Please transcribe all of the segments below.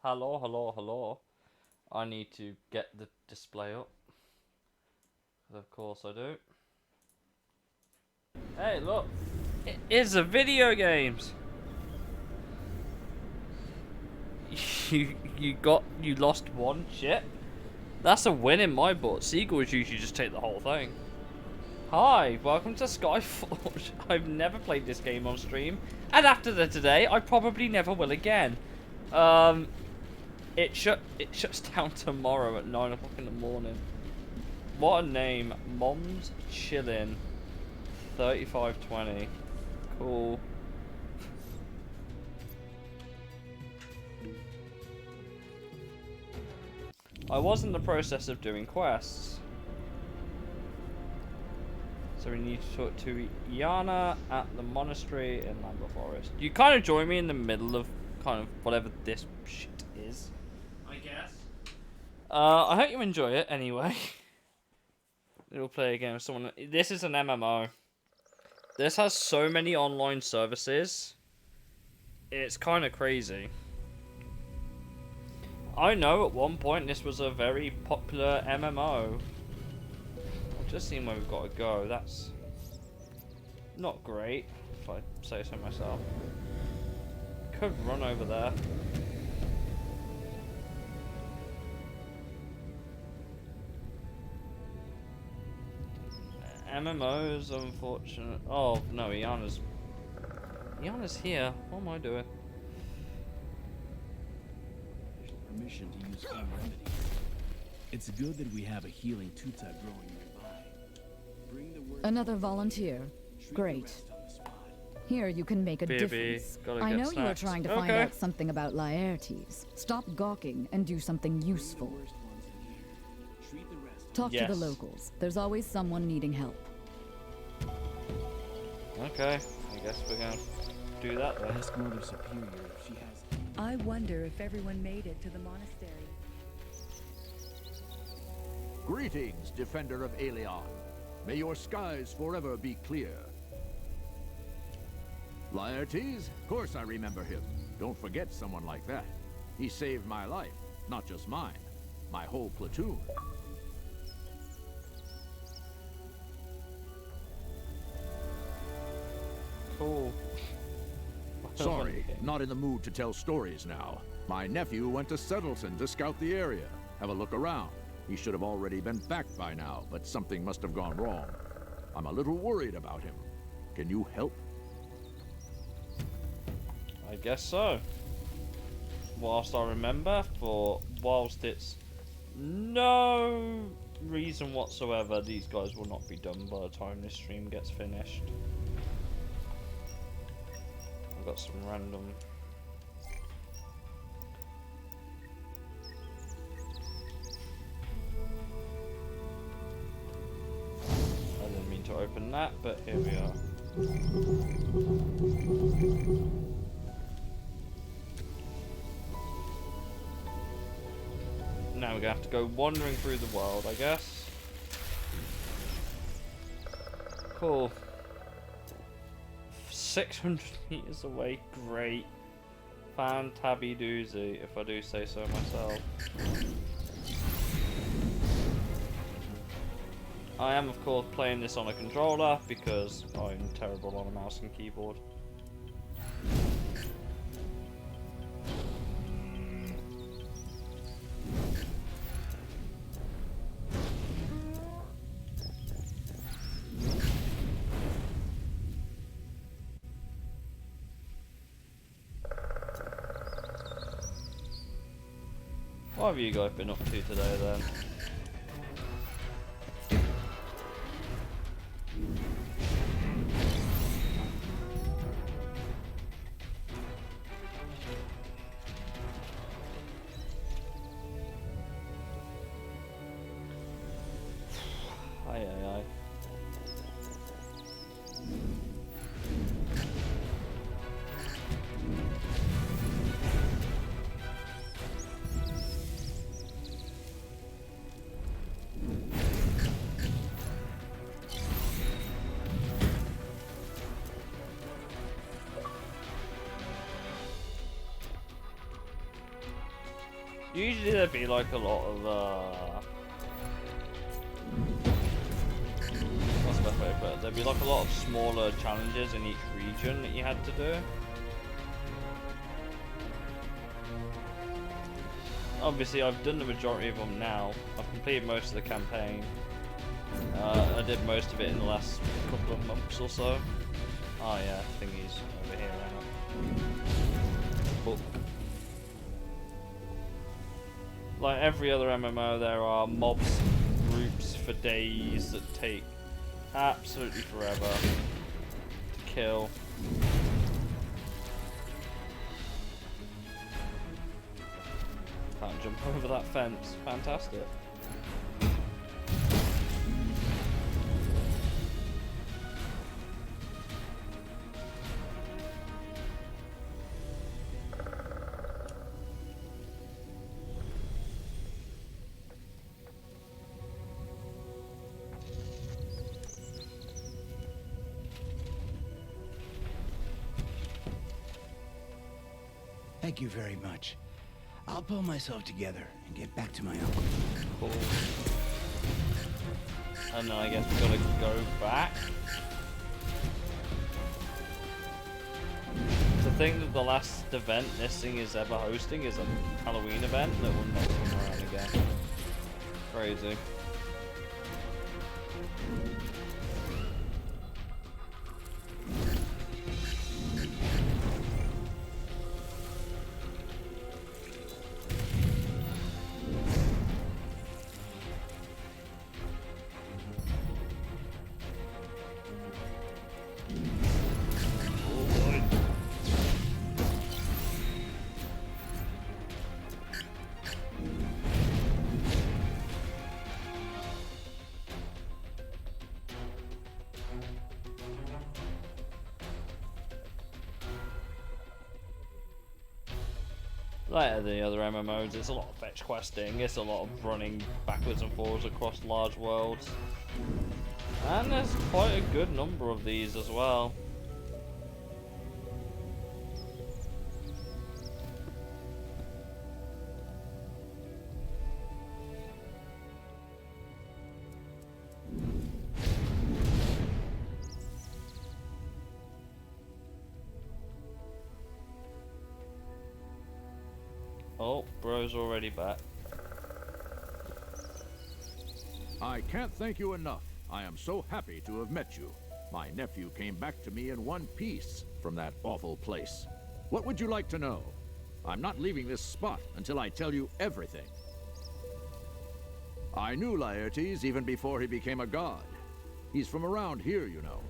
Hello, hello, hello. I need to get the display up. Of course I do. Hey, look. It is a video games. You lost one ship? That's a win in my book. Seagulls usually just take the whole thing. Hi, welcome to Skyforge. I've never played this game on stream, and after today, I probably never will again. It shuts down tomorrow at 9 o'clock in the morning. What a name, Mom's Chillin', 3520. Cool. I was in the process of doing quests. So we need to talk to Iana at the monastery in Lambert Forest. You kind of join me in the middle of kind of whatever this shit is, I guess. I hope you enjoy it anyway. We'll play a game with someone. This is an MMO. This has so many online services. It's kind of crazy. I know at one point this was a very popular MMO. I've just seen where we've got to go. That's not great, if I say so myself. Could run over there. MMOs, unfortunate. Oh no, Iana's here. What am I doing? Permission to use home remedies. It's good that we have a healing tuta growing nearby. Bring the word. Another volunteer. Great. Here you can make a difference. I know you are trying to find out something about Laertes. Stop gawking and do something useful. Talk to the locals. There's always someone needing help. Okay, I guess we're gonna do that then. Ask Mother Superior if she has. I wonder if everyone made it to the monastery. Greetings, defender of Aelion. May your skies forever be clear. Laertes? Of course I remember him. Don't forget someone like that. He saved my life, not just mine. My whole platoon. Cool. Sorry, not in the mood to tell stories now. My nephew went to Settleton to scout the area, have a look around. He should have already been back by now, but something must have gone wrong. I'm a little worried about him. Can you help? I guess so. Whilst I remember, whilst it's no reason whatsoever, these guys will not be done by the time this stream gets finished. I've got some random. I didn't mean to open that, but here we are. Now we're gonna have to go wandering through the world, I guess. Cool. 600 meters away, great. Fantabby doozy, if I do say so myself. I am, of course, playing this on a controller because I'm terrible on a mouse and keyboard. What have you guys been up to today then? Aye, aye, aye. Usually there'd be like a lot of what's the best way to put it? There'd be like a lot of smaller challenges in each region that you had to do. Obviously I've done the majority of them now. I've completed most of the campaign. I did most of it in the last couple of months or so. Oh yeah, thingy's over here now. But like every other MMO, there are mobs groups for days that take absolutely forever to kill. Can't jump over that fence. Fantastic. Thank you very much. I'll pull myself together and get back to my uncle. Cool. And then I guess we gotta go back. To think that the last event this thing is ever hosting is a Halloween event that will never come around again. Crazy. Like the other MMOs, it's a lot of fetch questing, it's a lot of running backwards and forwards across large worlds. And there's quite a good number of these as well. Oh, bro's already back. I can't thank you enough. I am so happy to have met you. My nephew came back to me in one piece from that awful place. What would you like to know? I'm not leaving this spot until I tell you everything. I knew Laertes even before he became a god. He's from around here, you know.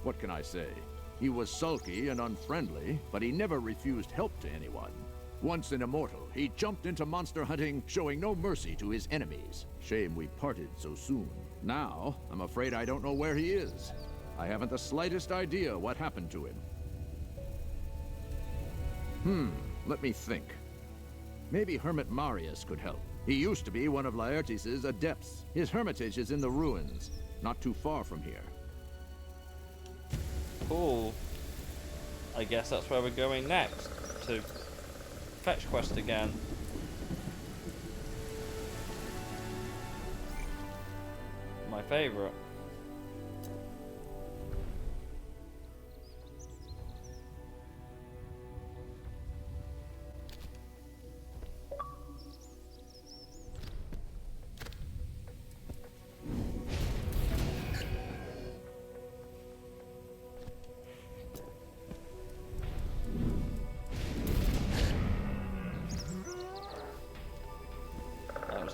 What can I say? He was sulky and unfriendly, but he never refused help to anyone. Once an immortal, he jumped into monster hunting, showing no mercy to his enemies. Shame we parted so soon. Now, I'm afraid I don't know where he is. I haven't the slightest idea what happened to him. Let me think. Maybe Hermit Marius could help. He used to be one of Laertes' adepts. His hermitage is in the ruins, not too far from here. Cool. I guess that's where we're going next, to fetch quest again. My favorite.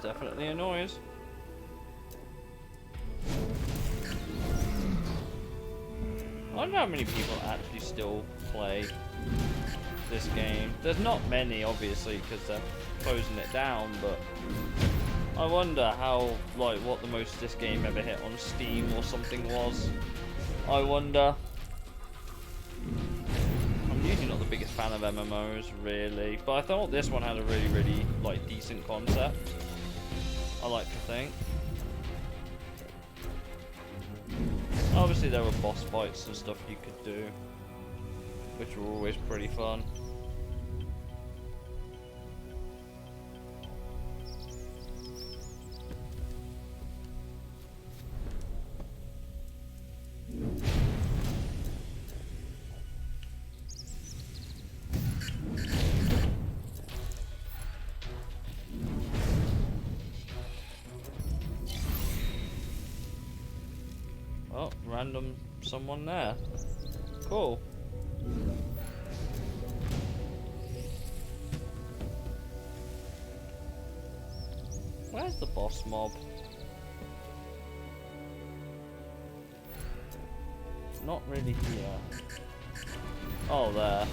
Definitely a noise. I don't know how many people actually still play this game. There's not many, obviously, because they're closing it down, but I wonder how, like, what the most this game ever hit on Steam or something was. I wonder. I'm usually not the biggest fan of MMOs, really, but I thought this one had a really, like, decent concept. I like to think. Obviously there were boss fights and stuff you could do, which were always pretty fun. random someone there. Cool. Where's the boss mob? Not really here. Oh, there.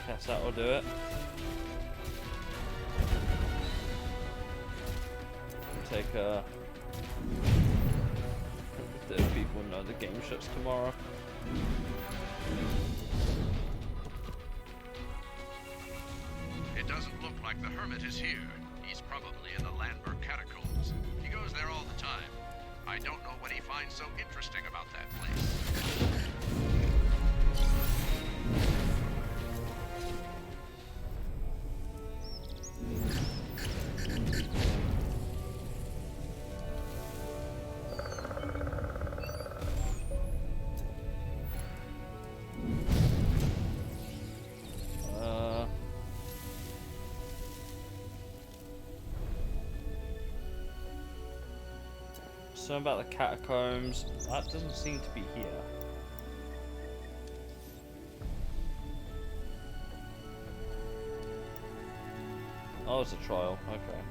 I guess that'll do it. Take a... The people know the game shuts tomorrow. It doesn't look like the hermit is here. He's probably in the Landberg catacombs. He goes there all the time. I don't know what he finds so interesting about that place. Something about the catacombs. That doesn't seem to be here. Oh, it's a trial. Okay.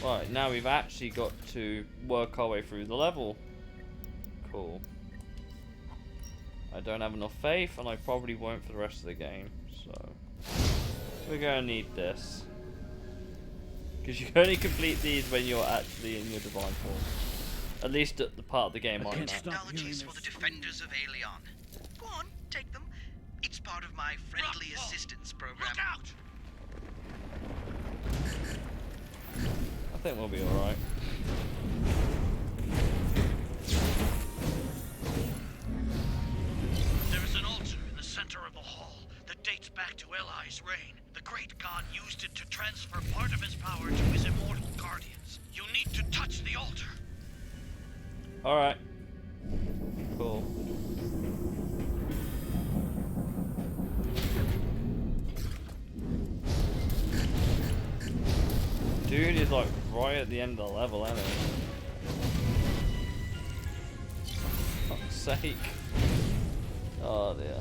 Right, now we've actually got to work our way through the level. Cool. I don't have enough faith, and I probably won't for the rest of the game, so we're gonna need this. Because you can only complete these when you're actually in your divine form. At least at the part of the game I'm at. Technologies for the defenders of Aelion. Go on, take them. It's part of my friendly assistance program. Look out! I think we'll be alright. There is an altar in the center of the hall that dates back to Eli's reign. The great god used it to transfer part of his power to his immortal guardians. You need to touch the altar. Alright. Cool. Dude is like right at the end of the level, isn't he? For fuck's sake. Oh dear.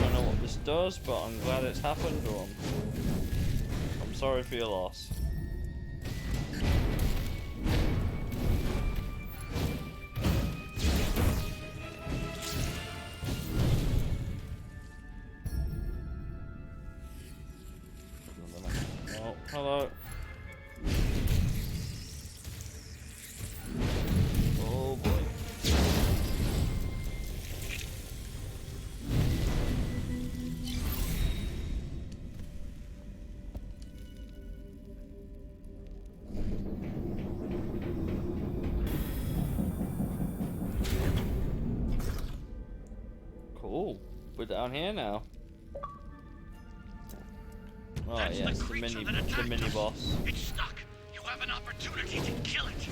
Don't know what this does, but I'm glad it's happened, or I'm sorry for your loss. Oh, hello. Oh boy. Cool. We're down here now. Oh That's yes, the the creature mini that attacked us. boss. It's stuck. You have an opportunity to kill it.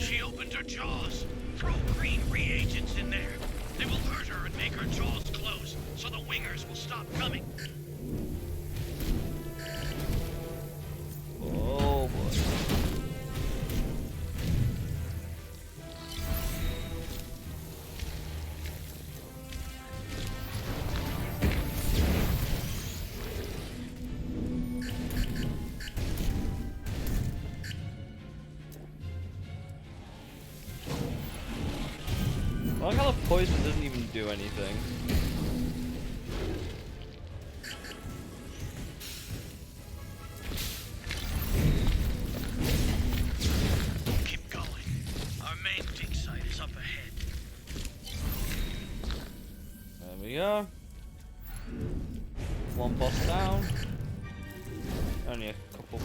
She opened her jaws. Throw green reagents in there. They will hurt her and make her jaws close, so the wingers will stop coming. Oh boy. I like how the poison doesn't even do anything. Keep going. Our main dig site is up ahead. There we go. One boss down. Only a couple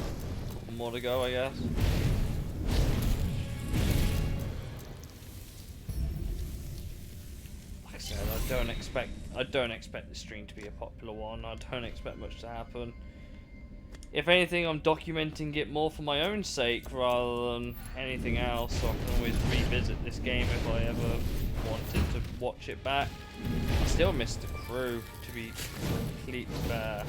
more to go, I guess. Like said, I don't expect the stream to be a popular one. I don't expect much to happen. If anything, I'm documenting it more for my own sake rather than anything else, so I can always revisit this game if I ever wanted to watch it back. I still miss the crew, to be completely fair.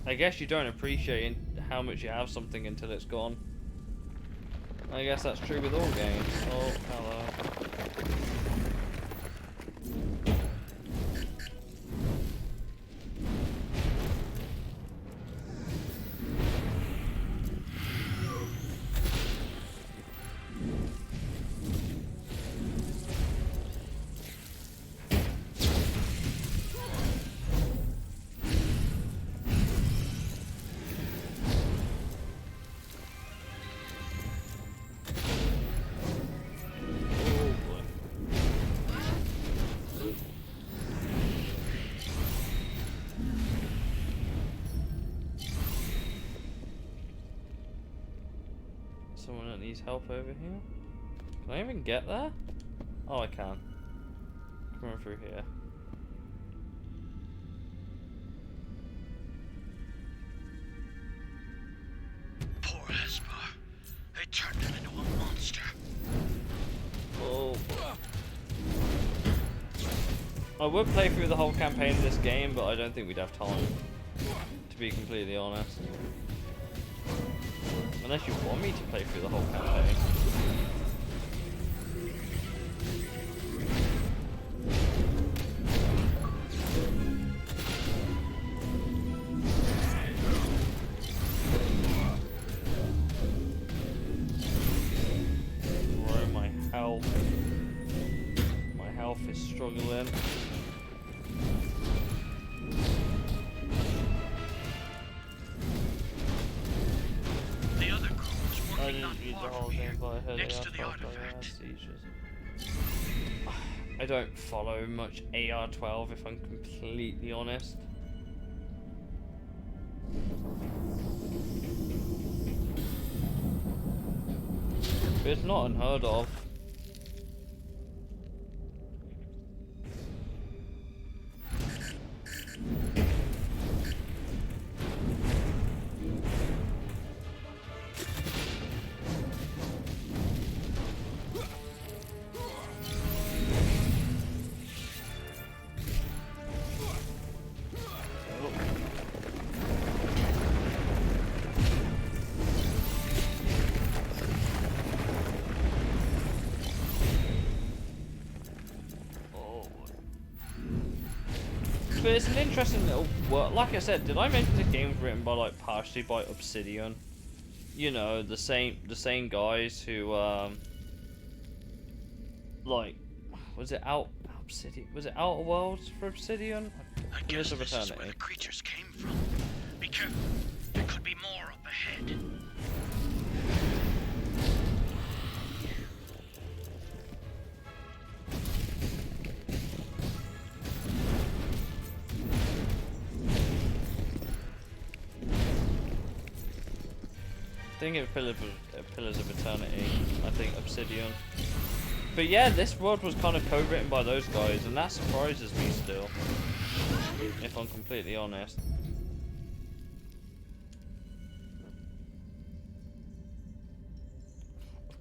I guess you don't appreciate how much you have something until it's gone. I guess that's true with all games. Oh, hello. Someone that needs help over here? Can I even get there? Oh, I can. Coming through here. Poor Hesper. They turned him into a monster. Oh. I would play through the whole campaign of this game, but I don't think we'd have time. To be completely honest. Unless you want me to play through the whole campaign. Bro, my health. My health is struggling. I didn't use the whole game, but I heard next to the artifact. I don't follow much AR-12 if I'm completely honest. But it's not unheard of. But it's an interesting little world. Like I said, did I mention the game's written by partially by Obsidian? You know, the same guys who was it Obsidian? Was it Outer Worlds for Obsidian? I guess this is where the creatures came from. Be careful. There could be more up ahead. I think it's Pillars of Eternity. I think Obsidian. But yeah, this world was kind of co-written by those guys, and that surprises me still. If I'm completely honest.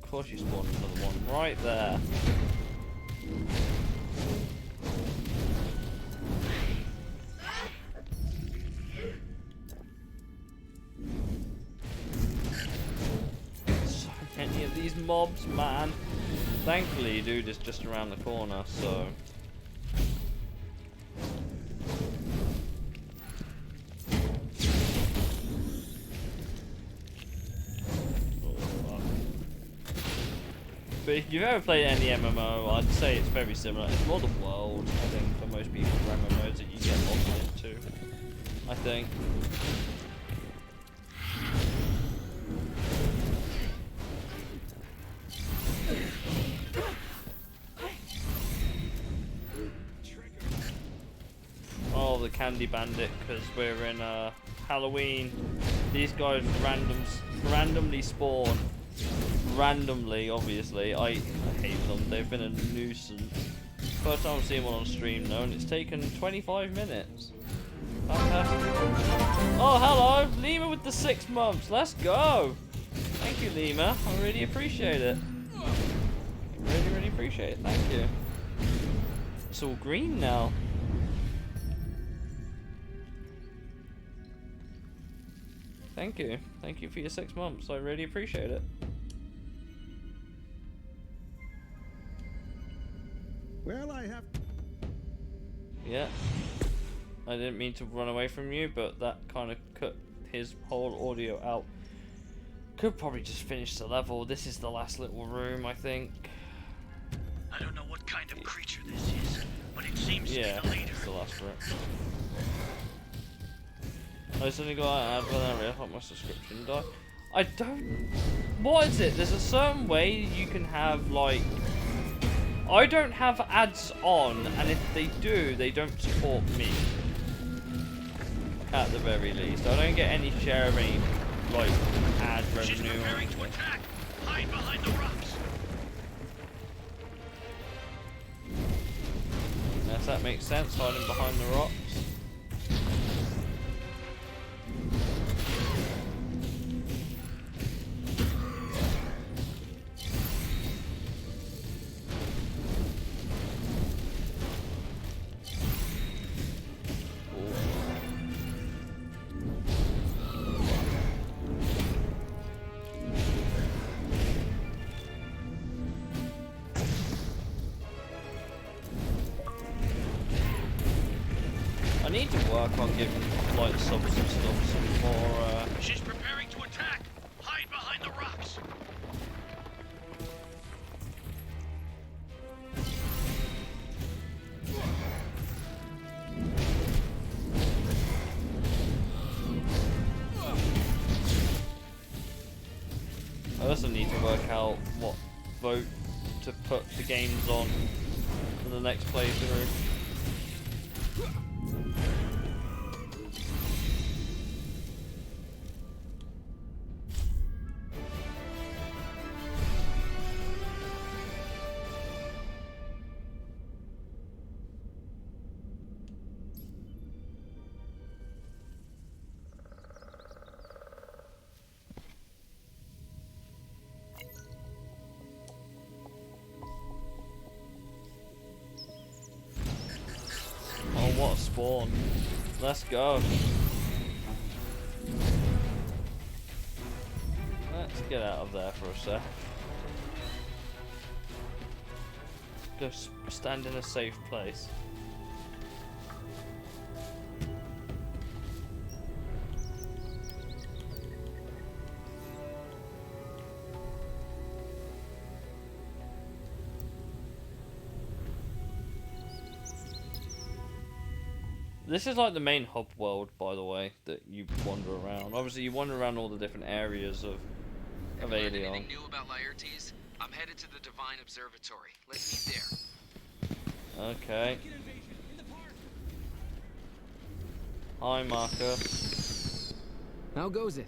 Of course you spawned another one right there. Any of these mobs, man. Thankfully, dude is just around the corner, so. Oh, fuck. But if you've ever played any MMO, I'd say it's very similar. It's more the world, I think, for most people for MMOs that you get lost into. I think. Oh, the Candy Bandit, because we're in Halloween. These guys randomly spawn. Randomly, obviously. I hate them. They've been a nuisance. First time I'm seeing one on stream though, and it's taken 25 minutes. Fantastic. Oh, hello! Lima with the 6 months. Let's go! Thank you, Lima. I really appreciate it. Really, really appreciate it. Thank you. It's all green now. Thank you. Thank you for your 6 months. I really appreciate it. Well, I have... Yeah. I didn't mean to run away from you, but that kind of cut his whole audio out. Could probably just finish the level. This is the last little room, I think. I don't know what kind of creature this is, but it seems to be the leader. It's the last room. I suddenly got out of an area. I thought my subscription died. I don't... What is it? There's a certain way you can have, like... I don't have ads on, and if they do, they don't support me. At the very least. I don't get any share of any, like, ad revenue. She's preparing to attack. Hide behind the rocks. Yes, that makes sense, hiding behind the rocks. I need to work on giving like subs and stuff some more. She's preparing to attack. Hide behind the rocks. I also need to work out what vote to put the games on for the next playthrough. Oh, what a spawn. Let's go. Let's get out of there for a sec. Go stand in a safe place. This is like the main hub world, by the way, that you wander around. Obviously, you wander around all the different areas of Alien. Anything new about Laertes? I'm headed to the Divine Observatory. Let's meet there. Okay. Hi, Marcus. How goes it?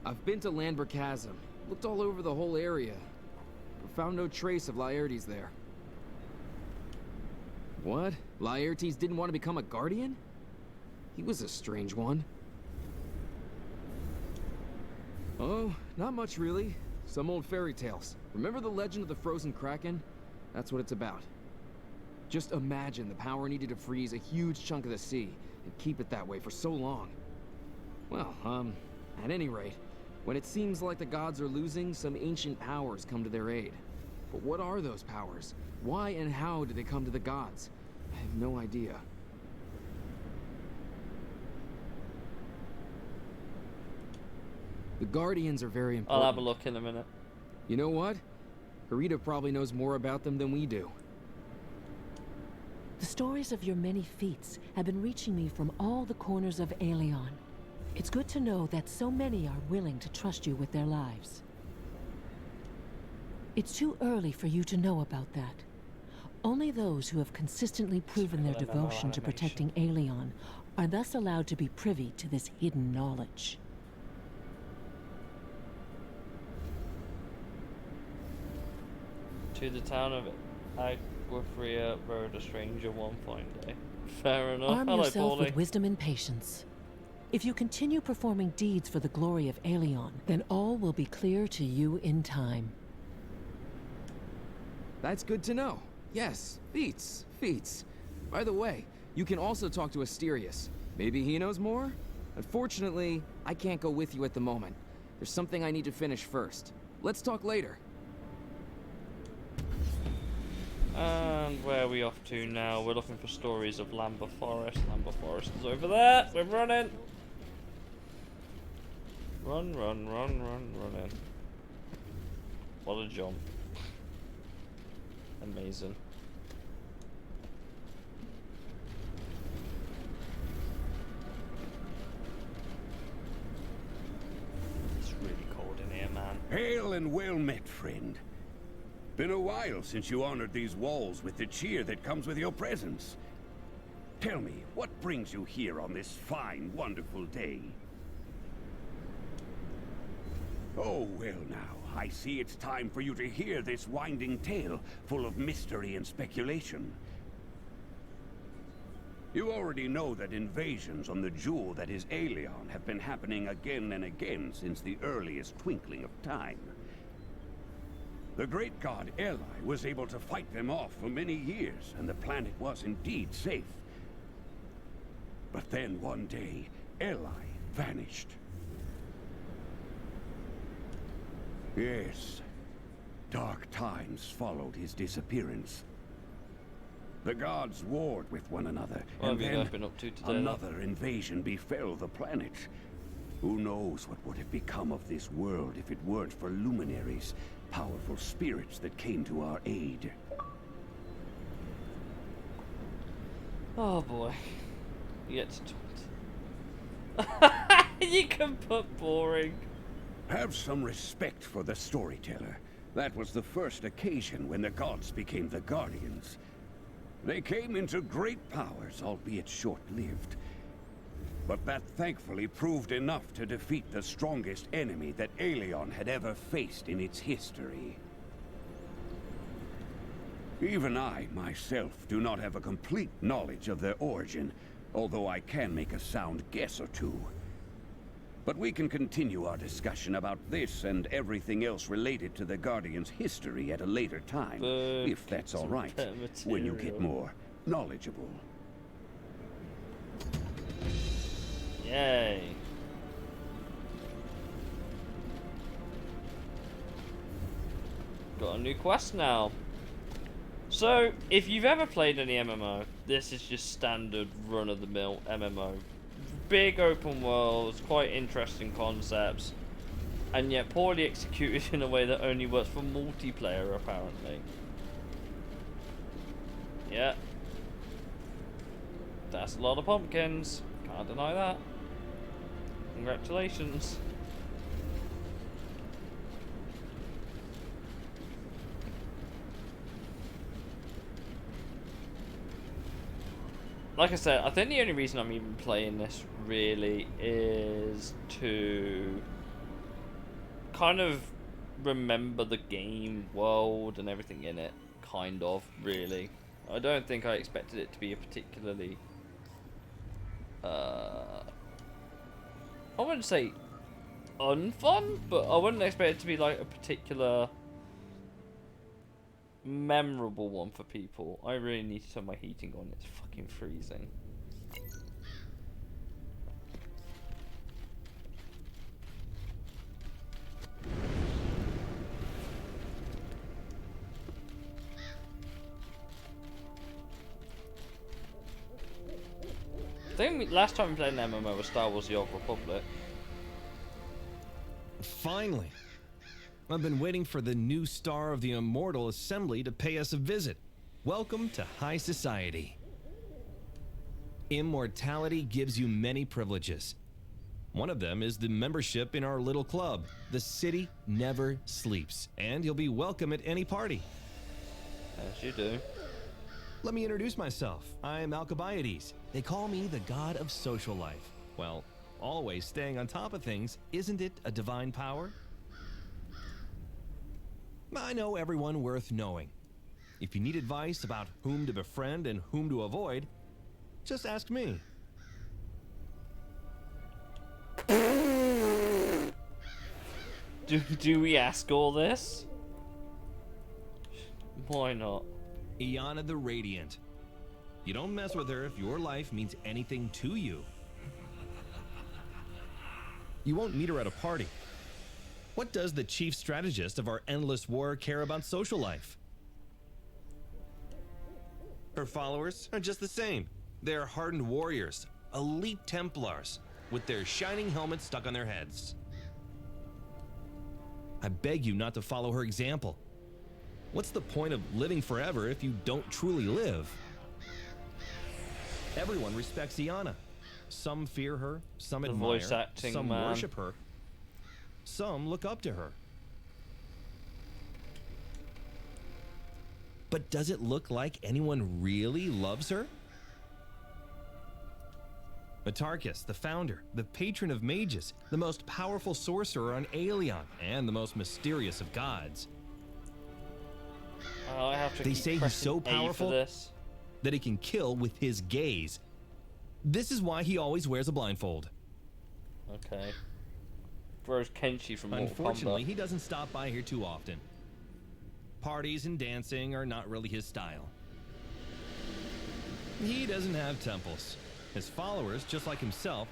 I've been to Landber Chasm, looked all over the whole area, but found no trace of Laertes there. What? Laertes didn't want to become a guardian? He was a strange one. Oh, not much really. Some old fairy tales. Remember the legend of the frozen kraken? That's what it's about. Just imagine the power needed to freeze a huge chunk of the sea and keep it that way for so long. Well, at any rate, when it seems like the gods are losing, some ancient powers come to their aid. But what are those powers? Why and how do they come to the gods? I have no idea. The Guardians are very important. I'll have a look in a minute. You know what? Harita probably knows more about them than we do. The stories of your many feats have been reaching me from all the corners of Aelion. It's good to know that so many are willing to trust you with their lives. It's too early for you to know about that. Only those who have consistently proven their devotion to protecting Aelion are thus allowed to be privy to this hidden knowledge. To the town of Gwithria rode a stranger one fine day. Fair enough. Arm Hello, yourself Paulie. with wisdom and patience. If you continue performing deeds for the glory of Aelion, then all will be clear to you in time. That's good to know. Yes, feats. By the way, you can also talk to Asterius. Maybe he knows more? Unfortunately, I can't go with you at the moment. There's something I need to finish first. Let's talk later. And where are we off to now? We're looking for stories of Lambeth Forest. Lambeth Forest is over there. We're running. Run in. What a jump. Amazing. It's really cold in here, man. Hail and well met, friend. Been a while since you honored these walls with the cheer that comes with your presence. Tell me, what brings you here on this fine, wonderful day? Oh, well now, I see it's time for you to hear this winding tale full of mystery and speculation. You already know that invasions on the jewel that is Aelion have been happening again and again since the earliest twinkling of time. The great god Eli was able to fight them off for many years, and the planet was indeed safe. But then one day, Eli vanished. Yes, dark times followed his disappearance. The gods warred with one another, and then another invasion befell the planet. Who knows what would have become of this world if it weren't for luminaries, powerful spirits that came to our aid. Oh boy. You get to talk. You can put boring. Have some respect for the storyteller. That was the first occasion when the gods became the guardians. They came into great powers, albeit short-lived. But that thankfully proved enough to defeat the strongest enemy that Aelion had ever faced in its history. Even I, myself, do not have a complete knowledge of their origin, although I can make a sound guess or two. But we can continue our discussion about this and everything else related to the Guardian's history at a later time, if that's all right, when you get more knowledgeable. Yay. Got a new quest now. So, if you've ever played any MMO, this is just standard run-of-the-mill MMO. Big open worlds, quite interesting concepts, and yet poorly executed in a way that only works for multiplayer, apparently. Yeah. That's a lot of pumpkins. Can't deny that. Congratulations. Like I said, I think the only reason I'm even playing this really is to kind of remember the game world and everything in it, kind of, really. I don't think I expected it to be a particularly I wouldn't say unfun, but I wouldn't expect it to be like a particular memorable one for people. I really need to turn my heating on. It's fucking freezing. I think last time we played an MMO was Star Wars: The Old Republic. Finally. I've been waiting for the new star of the Immortal Assembly to pay us a visit. Welcome to High Society. Immortality gives you many privileges. One of them is the membership in our little club. The city never sleeps, and you'll be welcome at any party. As you do. Let me introduce myself. I'm Alcibiades. They call me the god of social life. Well, always staying on top of things, isn't it a divine power? I know everyone worth knowing. If you need advice about whom to befriend and whom to avoid, just ask me. Do we ask all this? Why not? Iana the Radiant. You don't mess with her if your life means anything to you. You won't meet her at a party. What does the chief strategist of our endless war care about social life? Her followers are just the same. They're hardened warriors, elite Templars, with their shining helmets stuck on their heads. I beg you not to follow her example. What's the point of living forever if you don't truly live? Everyone respects Iana. Some fear her, some admire, voice acting, some man. worship her, some look up to her. But does it look like anyone really loves her? Atarkus, the founder, the patron of mages, the most powerful sorcerer on Aelion, and the most mysterious of gods. Oh, I have to They keep say he's pressing so A for powerful this. that he can kill with his gaze. This is why he always wears a blindfold. Okay. Throws Kenshi from Mortal Unfortunately, Kombat. he doesn't stop by here too often. Parties and dancing are not really his style. He doesn't have temples. His followers, just like himself,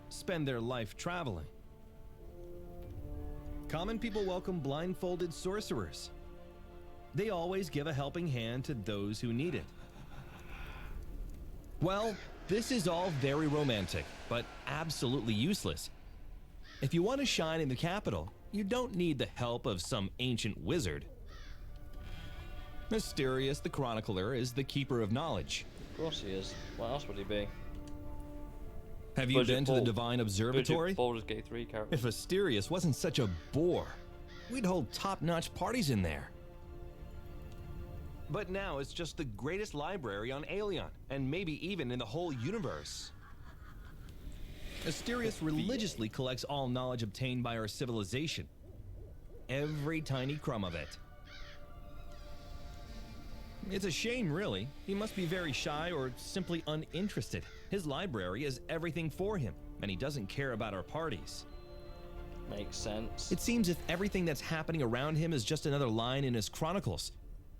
spend their life traveling. Common people welcome blindfolded sorcerers. They always give a helping hand to those who need it. Well, this is all very romantic, but absolutely useless. If you want to shine in the capital, you don't need the help of some ancient wizard. Mysterious the Chronicler is the keeper of knowledge. Of course he is. What else would he be? Have you been to the Divine Observatory? Baldur's Gate 3 character. If Asterius wasn't such a bore, we'd hold top-notch parties in there. But now it's just the greatest library on Aelion, and maybe even in the whole universe. Asterius religiously collects all knowledge obtained by our civilization. Every tiny crumb of it. It's a shame, really. He must be very shy or simply uninterested. His library is everything for him, and he doesn't care about our parties. Makes sense. It seems if everything that's happening around him is just another line in his chronicles.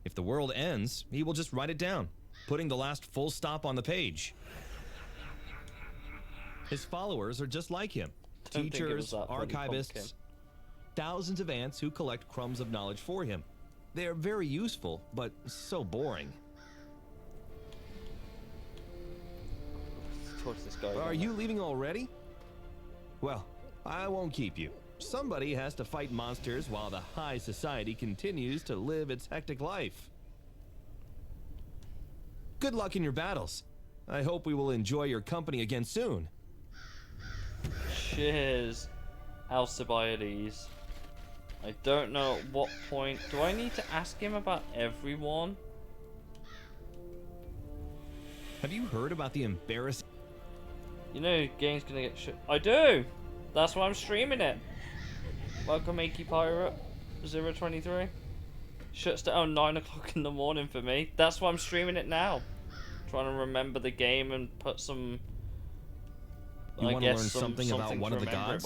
If the world ends, he will just write it down, putting the last full stop on the page. His followers are just like him. Teachers, archivists, thousands of ants who collect crumbs of knowledge for him. They are very useful, but so boring. This guy Are you leaving already? Well, I won't keep you. Somebody has to fight monsters while the high society continues to live its hectic life. Good luck in your battles. I hope we will enjoy your company again soon. Cheers, Alcibiades. I don't know at what point. Do I need to ask him about everyone? Have you heard about the embarrassing... You know, the game's gonna get shut. I do! That's why I'm streaming it. Welcome, Aki Pirate 023. Shuts down 9 o'clock in the morning for me. That's why I'm streaming it now. Trying to remember the game and put some. You want to learn something about one of the gods?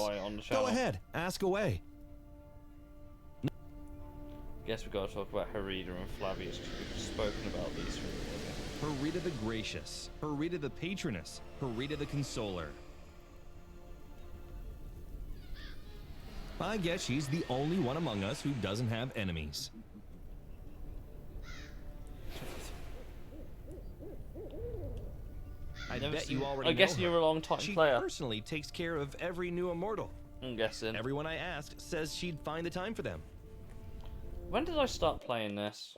Go ahead, ask away. Guess we gotta talk about Herida and Flavius because we've spoken about these three. Herida the Gracious, Herida the Patroness, Herida the Consoler. I guess she's the only one among us who doesn't have enemies. I bet you already know I guess her. you're a long-time player. She personally takes care of every new immortal. I'm guessing. Everyone I asked says she'd find the time for them. When did I start playing this?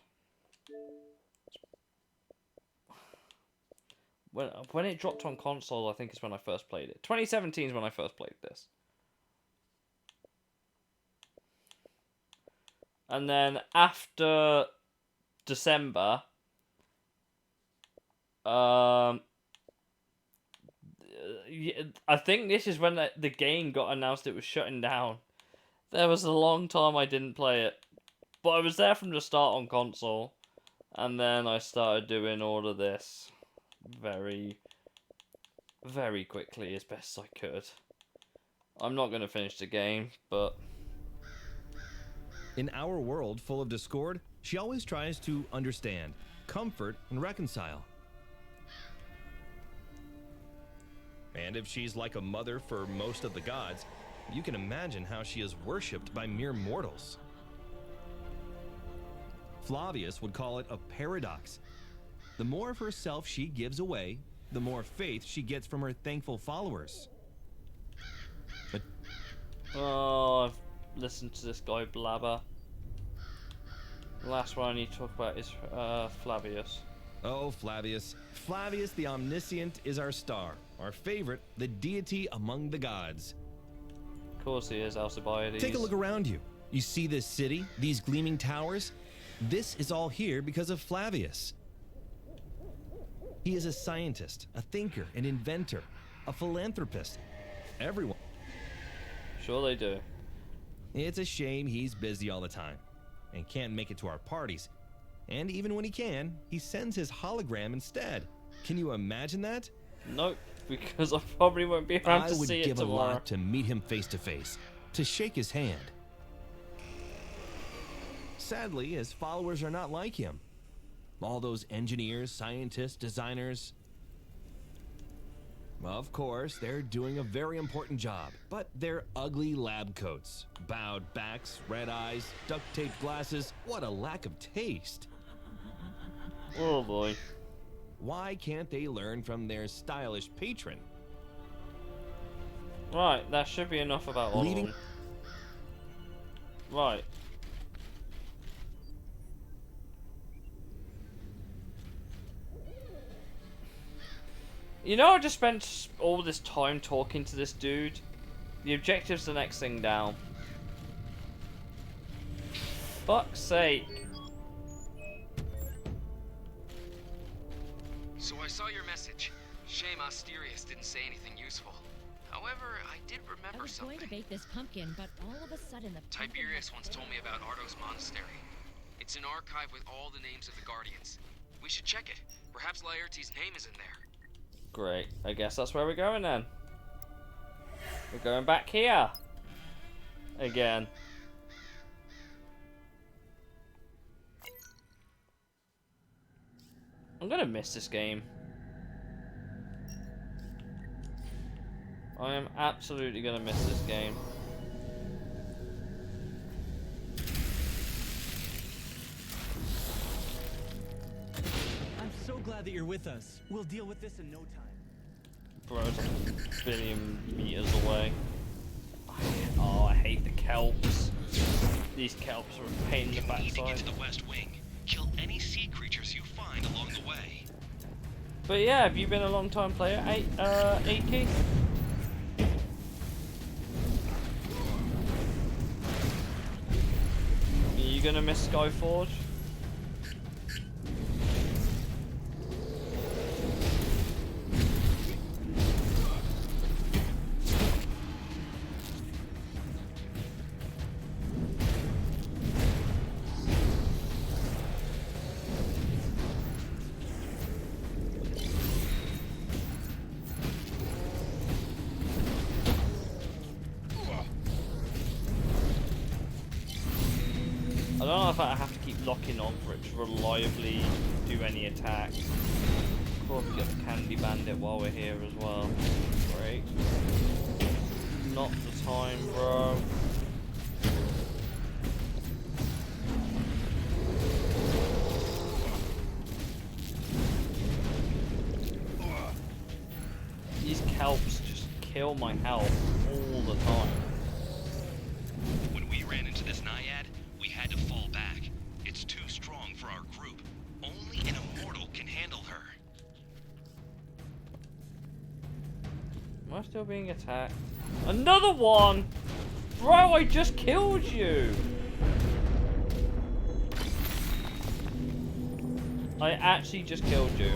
When it dropped on console, I think is when I first played it. 2017 is when I first played this. And then after December, I think this is when the game got announced it was shutting down. There was a long time I didn't play it. But I was there from the start on console. And then I started doing all of this very, very quickly as best I could. I'm not going to finish the game, but... In our world full of discord, she always tries to understand, comfort, and reconcile. And if she's like a mother for most of the gods, you can imagine how she is worshipped by mere mortals. Flavius would call it a paradox. The more of herself she gives away, the more faith she gets from her thankful followers. But oh, I've listened to this guy blabber. The last one I need to talk about is Flavius. Oh, Flavius. Flavius the Omniscient is our star. Our favorite, the deity among the gods. Of course he is, Alcibiades. Take a look around you. You see this city, these gleaming towers? This is all here because of Flavius. He is a scientist, a thinker, an inventor, a philanthropist. Everyone. Sure they do. It's a shame he's busy all the time and can't make it to our parties. And even when he can, he sends his hologram instead. Can you imagine that? Nope, because I probably won't be around to see it tomorrow. I would give a lot to meet him face to face, to shake his hand. Sadly, his followers are not like him. All those engineers, scientists, designers. Of course, they're doing a very important job, but they're ugly lab coats. Bowed backs, red eyes, duct-taped glasses. What a lack of taste. Oh boy. Why can't they learn from their stylish patron? Right, that should be enough about all of them. Right. You know, I just spent all this time talking to this dude. The objective's the next thing down. Fuck's sake. So I saw your message. Shame Asterius didn't say anything useful. However, I did remember something. I was going to bake this pumpkin, but all of a sudden the Tiberius once told me about Ardo's monastery. It's an archive with all the names of the Guardians. We should check it. Perhaps Laertes' name is in there. Great. I guess that's where we're going then. We're going back here. Again. I'm gonna miss this game. I am absolutely gonna miss this game. I'm so glad that you're with us. We'll deal with this in no time. Bro's like a billion meters away. Oh, I hate the kelps. These kelps are a pain in the backside. You need to get to the West Wing. Kill any sea creatures you find along the way. But yeah, have you been a long time player, Keith? Are you gonna miss Skyforge? I don't know if I have to keep locking on for it to reliably do any attacks. Of course, we get the Candy Bandit while we're here as well. Great. Not the time, bro. These kelps just kill my health all the time. When we ran into this Naiad, we had to fall back. It's too strong for our group. Only an immortal can handle her. Am I still being attacked? Another one! Bro, I just killed you! I actually just killed you.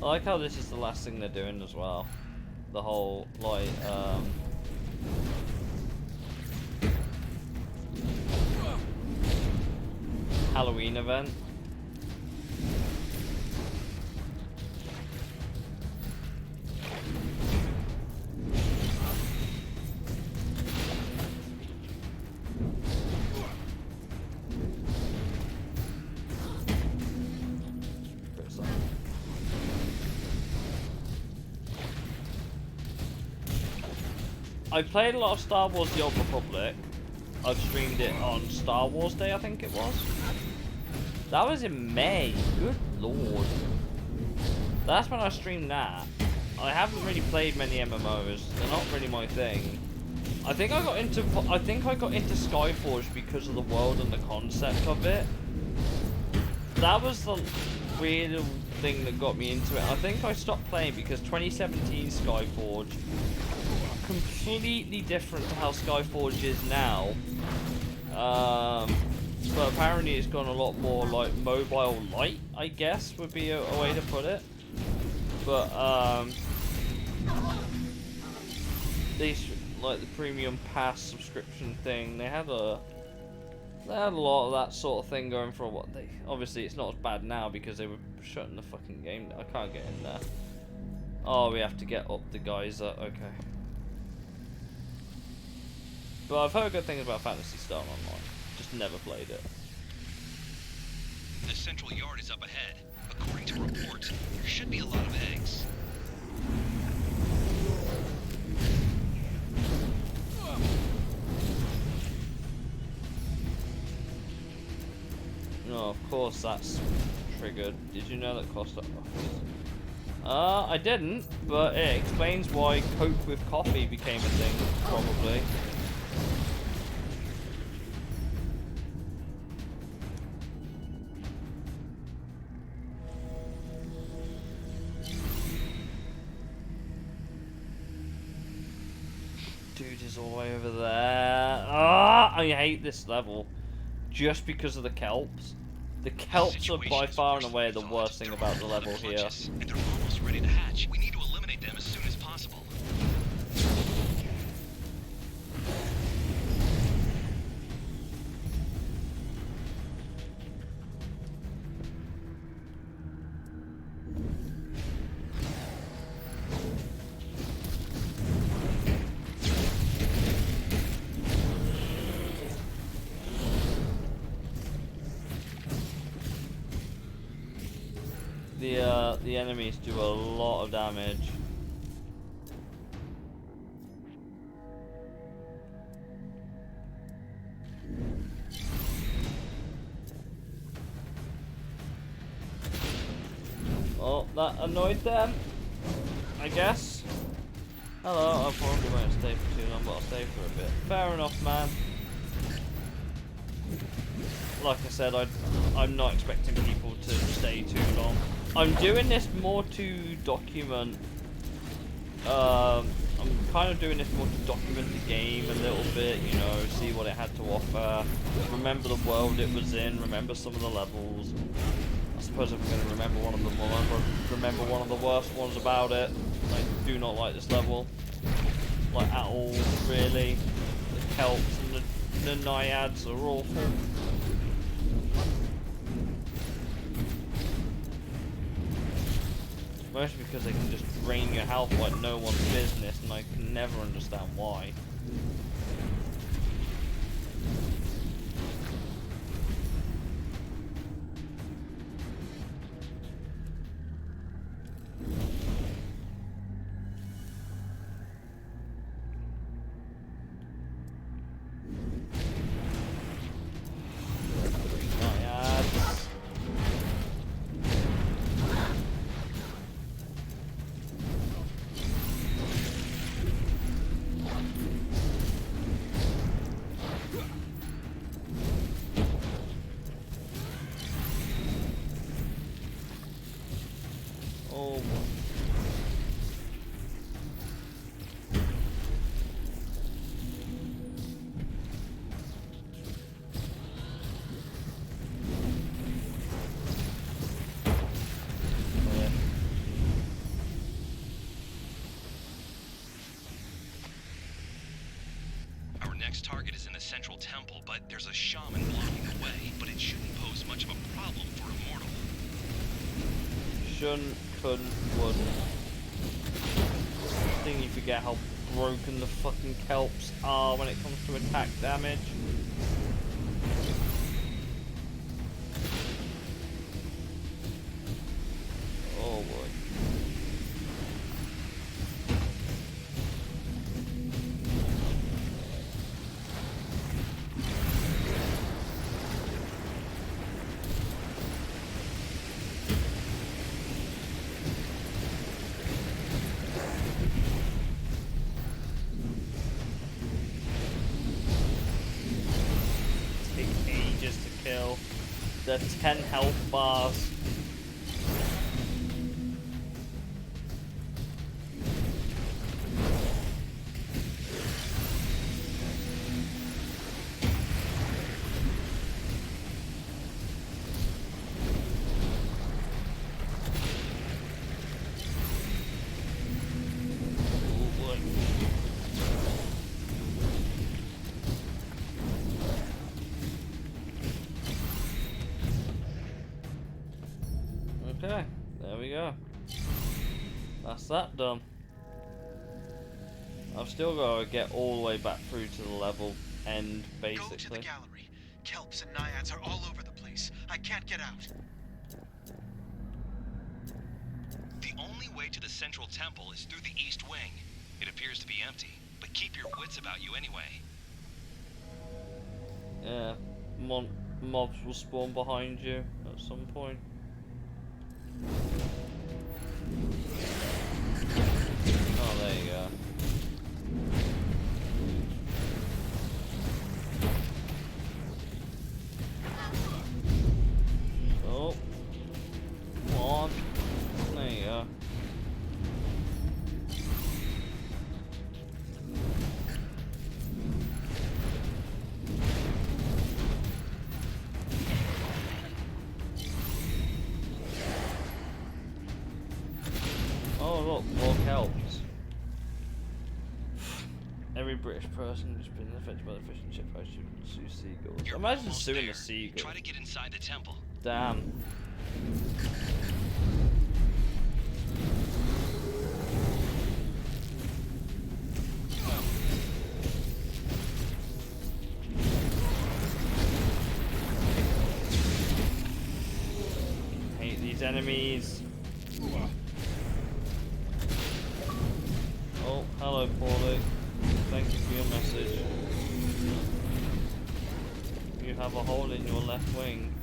I like how this is the last thing they're doing as well. The whole, like, Halloween event. I played a lot of Star Wars The Old Republic. I've streamed it on Star Wars Day, I think it was. That was in May. Good lord. That's when I streamed that. I haven't really played many MMOs. They're not really my thing. I think I got into Skyforge because of the world and the concept of it. That was the weird thing that got me into it. I think I stopped playing because 2017 Skyforge, completely different to how Skyforge is now. But apparently it's gone a lot more like mobile light, I guess would be a way to put it. But these, like the premium pass subscription thing, they had a lot of that sort of thing going for what they, obviously it's not as bad now because they were shutting the fucking game. I can't get in there. Oh, we have to get up the geyser. Okay. But I've heard good things about Phantasy Star Online. Just never played it. The central yard is up ahead. According to reports, there should be a lot of eggs. No, of course that's triggered. Did you know that cost up? I didn't, but it explains why Coke with coffee became a thing, probably. Dude is all the way over there. Ah, I hate this level. Just because of the kelps. The kelps are by far and away the worst thing about the level here. And they're almost ready to hatch. We need to eliminate them as soon as possible. The enemies do a lot of damage. Oh, that annoyed them, I guess. Hello, I probably won't stay for too long, but I'll stay for a bit. Fair enough, man. Like I said, I'm not expecting people to stay too long. I'm doing this more to document. I'm kind of doing this more to document the game a little bit, you know, see what it had to offer, remember the world it was in, remember some of the levels. I suppose if I'm going to remember one of them, I'll remember one of the worst ones about it. I do not like this level, like at all, really. The kelps and the naiads are awful. Mostly because they can just drain your health like no one's business, and I can never understand why. next target is in the central temple, but there's a shaman blocking the way. But it shouldn't pose much of a problem for Immortal. Shouldn't, couldn't, wouldn't. I think you forget how broken the fucking kelps are when it comes to attack damage. Oh boy. Kill. The 10 health bars. Okay, there we go. That's that done. I've still got to get all the way back through to the level end, basically. Go to the gallery. Kelps and naiads are all over the place. I can't get out. The only way to the central temple is through the east wing. It appears to be empty, but keep your wits about you anyway. Yeah, mobs will spawn behind you at some point. Oh, there you go. Oh, come on. There you go. Oh look, more kelps. Every British person who's been affected by the fishing ship has to sue seagulls. Imagine suing a seagull. Try to get inside the temple. Damn. Hate these enemies. Oh, hello, Paulie. Thank you for your message. You have a hole in your left wing.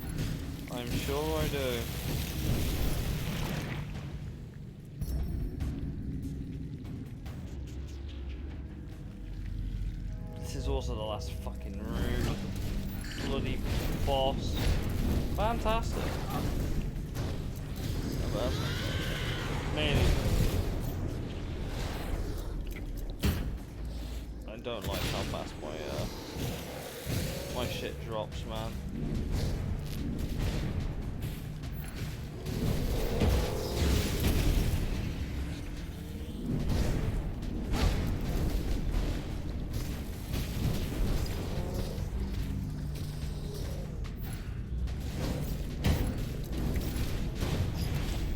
I'm sure I do. This is also the last fucking room. Bloody boss. Fantastic. Maybe. I don't like how fast my shit drops, man.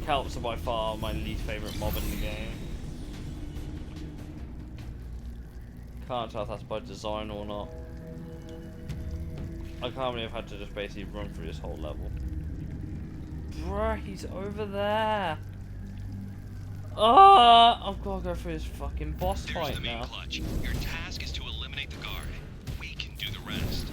Kelps are by far my least favourite mob in the game. Can't tell if that's by design or not. I can't believe I've had to just basically run through this whole level. Bruh, he's over there. I've got to go through this fucking boss fight now. Clutch. Your task is to eliminate the guard. We can do the rest.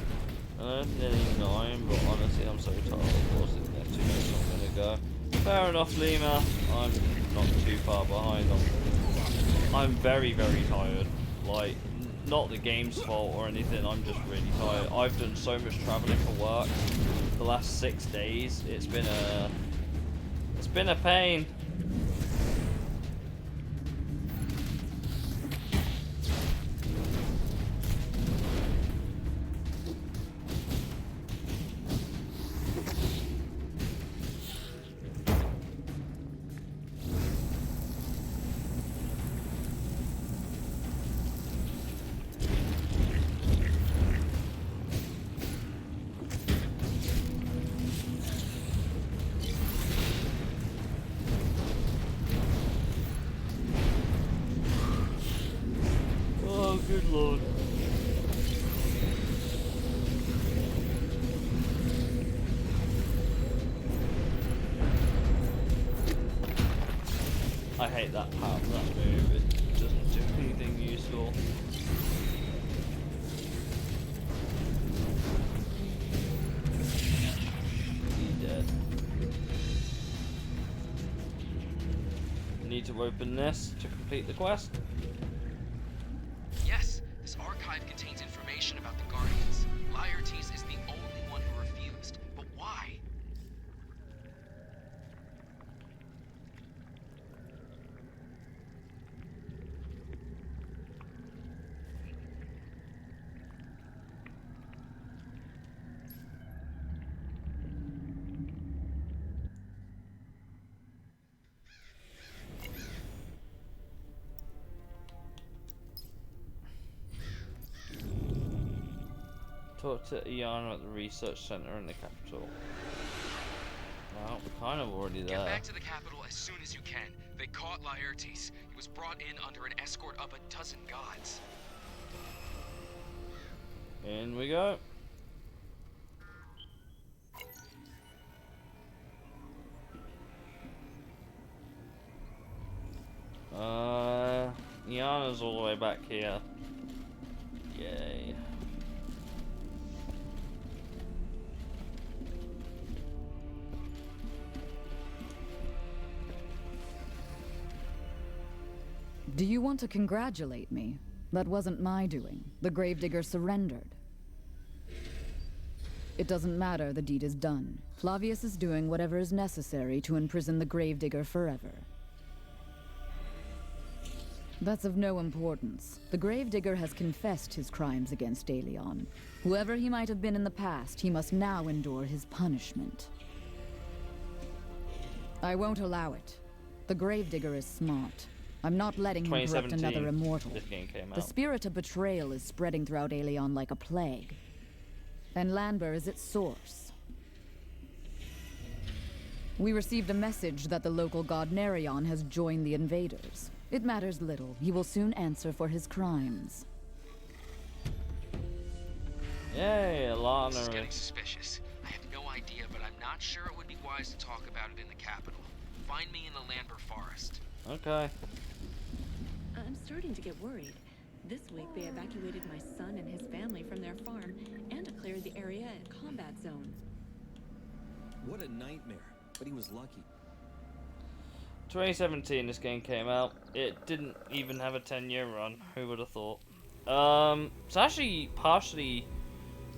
Nearly 9, but honestly, I'm so tired of forcing there. 2 minutes, I'm gonna go. Fair enough, Lima. I'm not too far behind. I'm very, very tired. Like, not the game's fault or anything. I'm just really tired. I've done so much traveling for work the last 6 days. It's been a pain. I hate that part of that move. It doesn't do anything useful. He's dead. Need to open this to complete the quest. Yes, this archive contains information about the Guardians. Laertes is the only one who refused. But why? Talk to Iana at the research center in the capital. Well, we're kind of already there. Get back to the capital as soon as you can. They caught Laertes. He was brought in under an escort of a dozen gods. In we go. Iana's all the way back here. Yay. Do you want to congratulate me? That wasn't my doing. The gravedigger surrendered. It doesn't matter, the deed is done. Flavius is doing whatever is necessary to imprison the gravedigger forever. That's of no importance. The gravedigger has confessed his crimes against Aelion. Whoever he might have been in the past, he must now endure his punishment. I won't allow it. The gravedigger is smart. I'm not letting him corrupt another immortal. This game came out. The spirit of betrayal is spreading throughout Aelion like a plague. And Lanber is its source. We received a message that the local god Nerion has joined the invaders. It matters little. He will soon answer for his crimes. Yay, Alana. This is getting suspicious. I have no idea, but I'm not sure it would be wise to talk about it in the capital. Find me in the Lanber Forest. Okay. I'm starting to get worried. This week they evacuated my son and his family from their farm and declared the area a combat zone. What a nightmare, but he was lucky. 2017 this game came out. It didn't even have a 10-year run. Who would have thought? It's actually partially,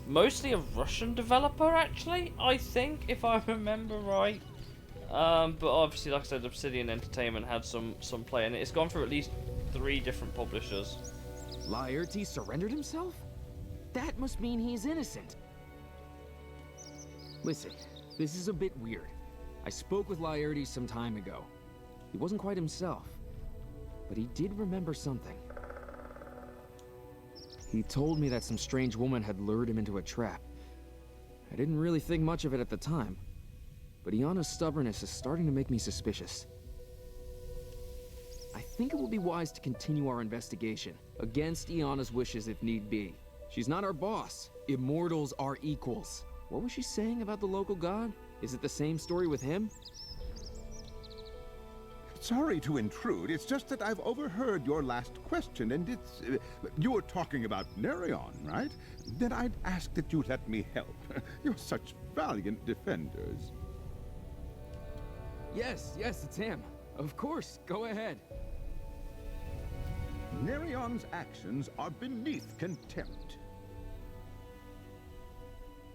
mostly a Russian developer actually, I think, if I remember right. But obviously, like I said, Obsidian Entertainment had some play in it. It's gone through at least 3 different publishers. Laertes surrendered himself? That must mean he's innocent. Listen, this is a bit weird. I spoke with Laertes some time ago. He wasn't quite himself, but he did remember something. He told me that some strange woman had lured him into a trap. I didn't really think much of it at the time, but Iana's stubbornness is starting to make me suspicious. I think it will be wise to continue our investigation, against Iana's wishes if need be. She's not our boss. Immortals are equals. What was she saying about the local god? Is it the same story with him? Sorry to intrude, it's just that I've overheard your last question, and it's... you were talking about Nerion, right? Then I'd ask that you let me help. You're such valiant defenders. Yes, it's him. Of course, go ahead. Nerion's actions are beneath contempt.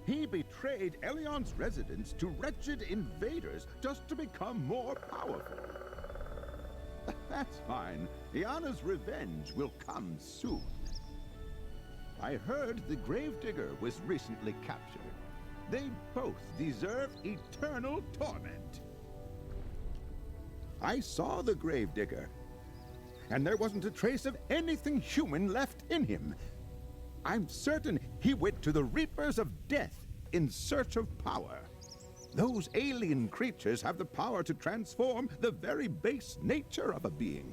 He betrayed Elion's residents to wretched invaders just to become more powerful. That's fine. Iana's revenge will come soon. I heard the Gravedigger was recently captured. They both deserve eternal torment. I saw the Gravedigger, and there wasn't a trace of anything human left in him. I'm certain he went to the Reapers of Death in search of power. Those alien creatures have the power to transform the very base nature of a being.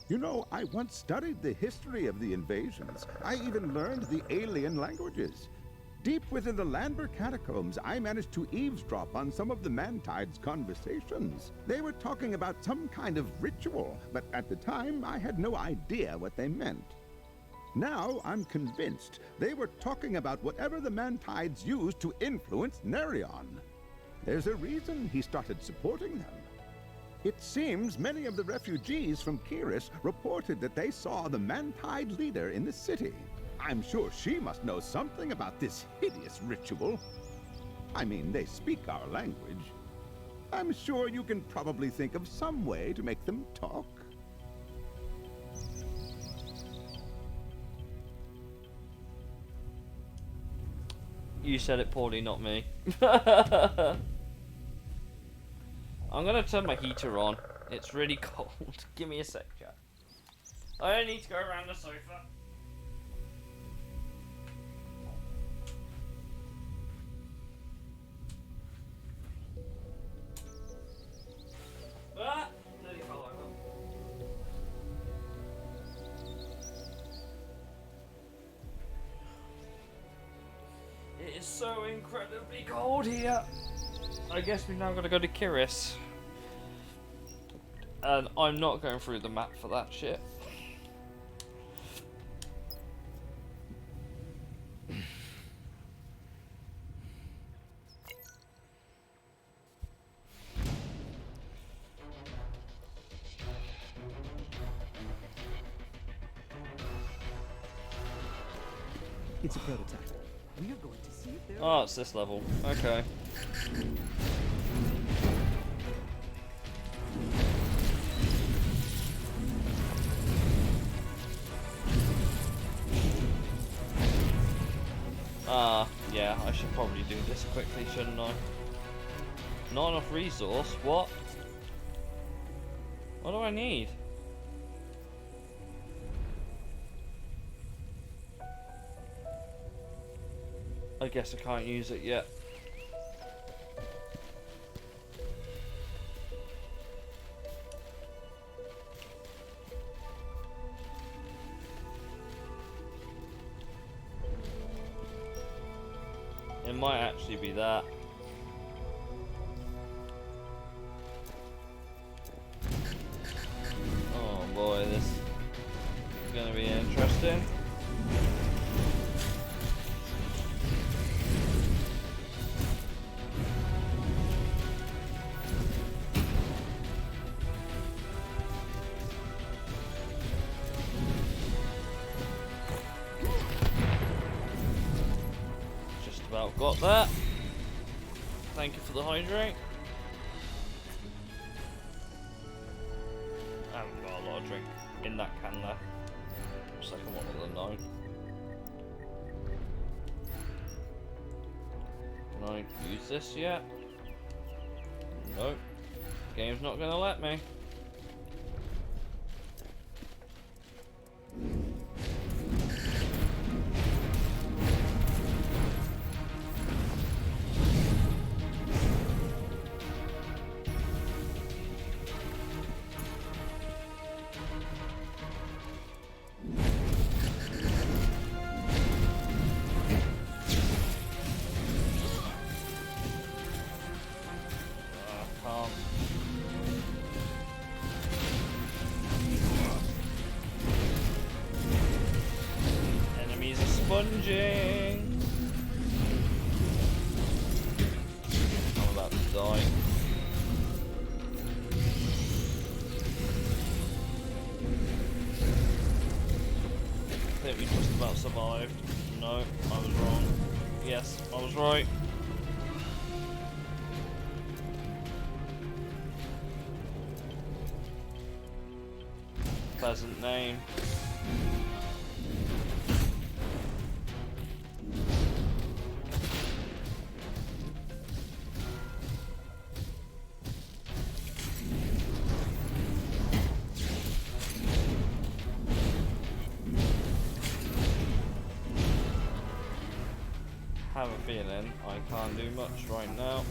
You know, I once studied the history of the invasions. I even learned the alien languages. Deep within the Landver catacombs, I managed to eavesdrop on some of the Mantide's conversations. They were talking about some kind of ritual, but at the time, I had no idea what they meant. Now, I'm convinced they were talking about whatever the Mantides used to influence Nerion. There's a reason he started supporting them. It seems many of the refugees from Kiris reported that they saw the Mantide leader in the city. I'm sure she must know something about this hideous ritual. I mean, they speak our language. I'm sure you can probably think of some way to make them talk. You said it poorly, not me. I'm gonna turn my heater on. It's really cold. Give me a sec, chat. I don't need to go around the sofa. Ah! Nearly fell over. It is so incredibly cold here. I guess we've now got to go to Kiris. And I'm not going through the map for that shit. It's a prototype. We are going to see if there. Oh, it's this level. Okay. Yeah, I should probably do this quickly, shouldn't I? Not enough resource? What? What do I need? I guess I can't use it yet. It might actually be that. Oh boy, this is gonna be interesting. Got that. Thank you for the hydrate. I haven't got a lot of drink in that can there. Second one of the night. Can I use this yet? Nope. Game's not gonna let me. Sponging. I'm about to die. I think we just about survived. No, I was wrong. Yes, I was right. Pleasant name. Have a feeling I can't do much right now.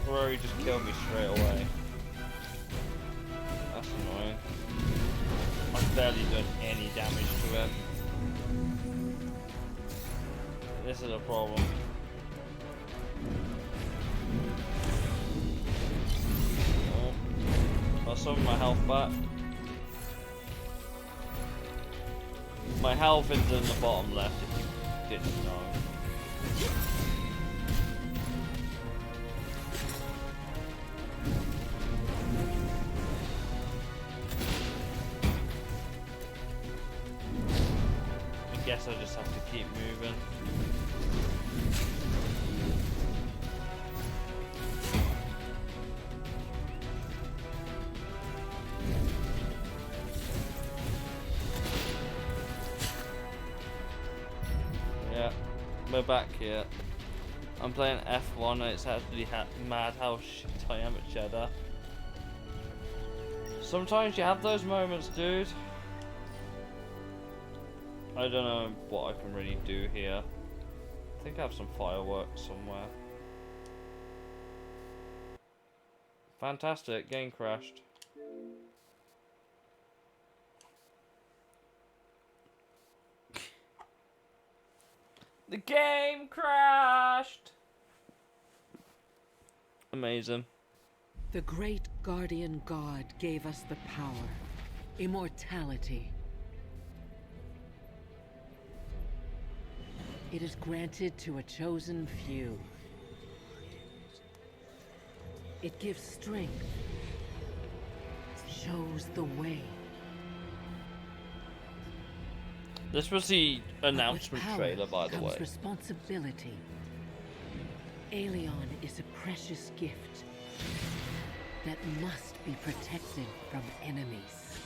Bro, he just killed me straight away. That's annoying. I've barely done any damage to him. This is a problem. Oh. Got some of my health back. My health is in the bottom left if you didn't know. I guess I just have to keep moving. Yeah, we're back here. I'm playing F1 and it's actually mad how shit I am at Cheddar. Sometimes you have those moments, dude. I don't know what I can really do here. I think I have some fireworks somewhere. Fantastic, game crashed. The game crashed! Amazing. The great guardian god gave us the power, immortality. It is granted to a chosen few. It gives strength, shows the way. This was the announcement trailer, by the way. Responsibility. Aelion is a precious gift that must be protected from enemies.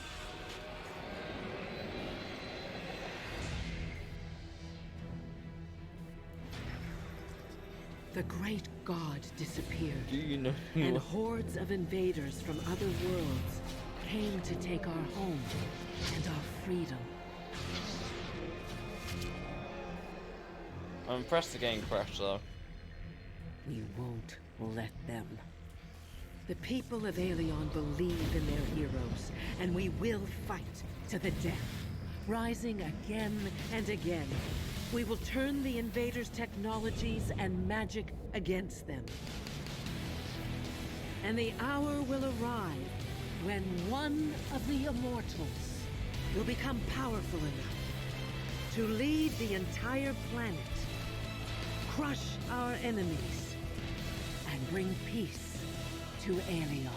The great god disappeared, Do you know and hordes of invaders from other worlds came to take our home and our freedom. I'm impressed the game crashed though. We won't let them. The people of Aelion believe in their heroes, and we will fight to the death, rising again and again. We will turn the invaders' technologies and magic against them. And the hour will arrive when one of the immortals will become powerful enough to lead the entire planet, crush our enemies, and bring peace to Aelion.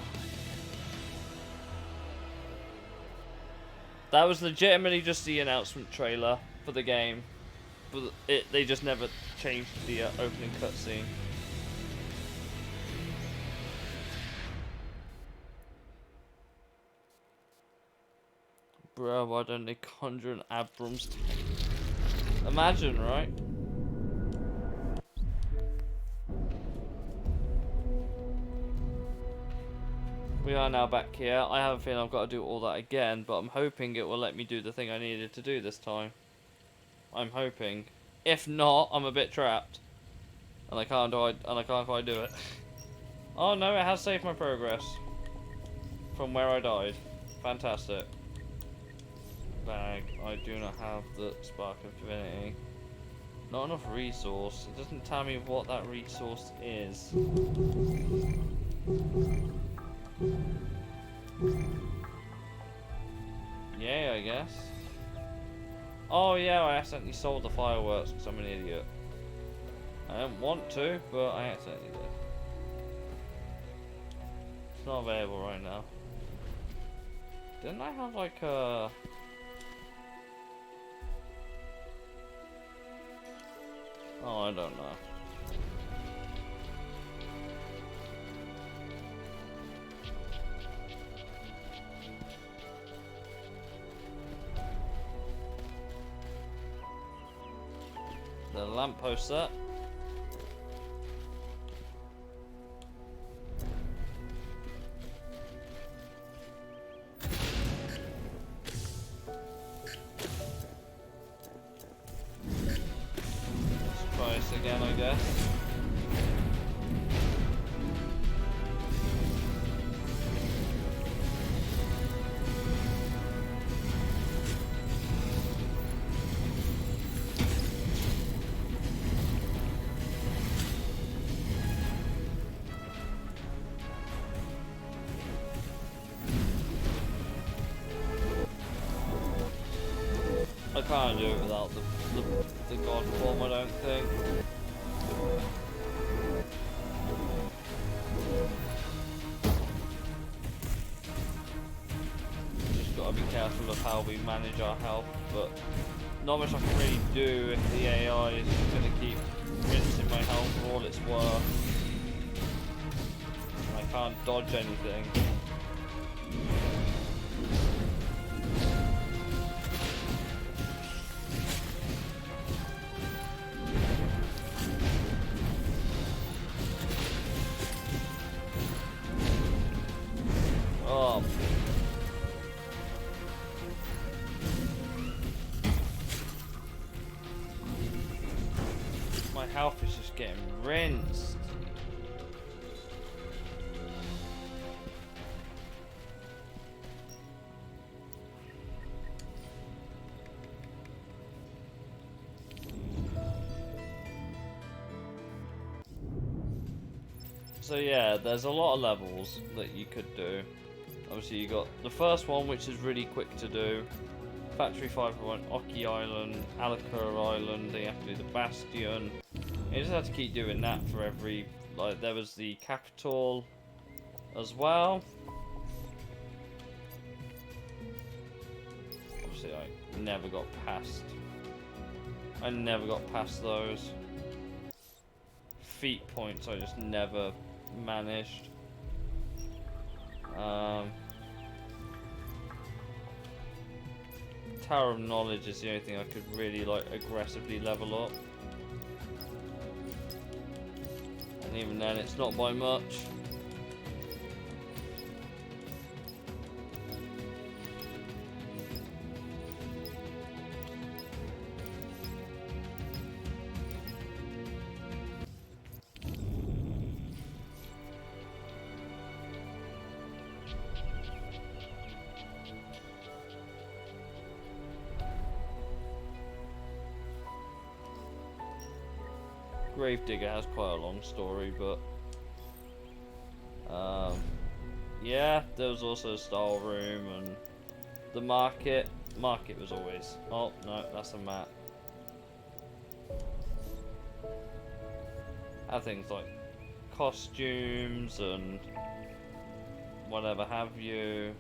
That was legitimately just the announcement trailer for the game. But they just never changed the opening cutscene. Bro, why don't they conjure an Abrams tank? Imagine, right? We are now back here. I have a feeling I've got to do all that again, but I'm hoping it will let me do the thing I needed to do this time. I'm hoping. If not, I'm a bit trapped, and I can't quite do it. Oh no, it has saved my progress from where I died. Fantastic. Bag. I do not have the Spark of Divinity. Not enough resource. It doesn't tell me what that resource is. Yeah, I guess. Oh yeah, I accidentally sold the fireworks because I'm an idiot. I didn't want to, but I accidentally did. It's not available right now. Didn't I have like a... Oh, I don't know. The lamppost set. Let's try this again, I guess. can't do it without the god form, I don't think. Just gotta be careful of how we manage our health, but not much I can really do if the AI is just gonna keep rinsing my health for all it's worth. And I can't dodge anything. Oh. My health is just getting rinsed. So yeah, there's a lot of levels that you could do. Obviously you got the first one, which is really quick to do. Factory 501, Oki Island, Alakura Island, then you have to do the Bastion. You just have to keep doing that for every, like there was the capital as well. Obviously I never got past those. Feat points I just never managed. Tower of Knowledge is the only thing I could really like aggressively level up. And even then it's not by much. Gravedigger has quite a long story, but yeah, there was also a style room and the market. Market was always, oh no, that's a map. Had things like costumes and whatever have you.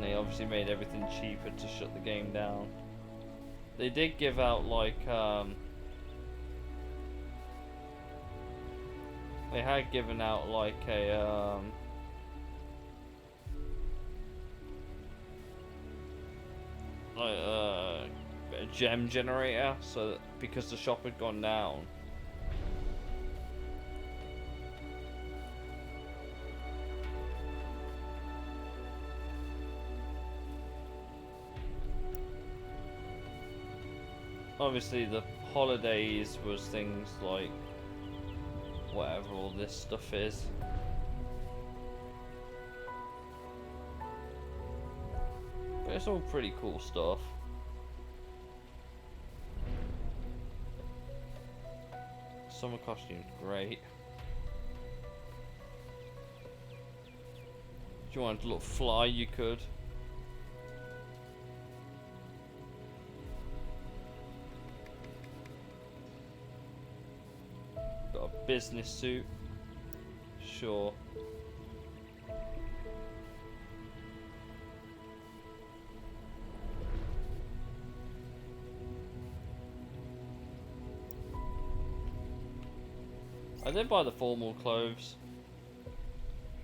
They obviously made everything cheaper to shut the game down. They did give out like they had given out like a gem generator, so that because the shop had gone down. Obviously the holidays was things like whatever all this stuff is. But it's all pretty cool stuff. Summer costume's great. If you wanted to look fly, you could. Got a business suit. Sure. I did buy the formal clothes,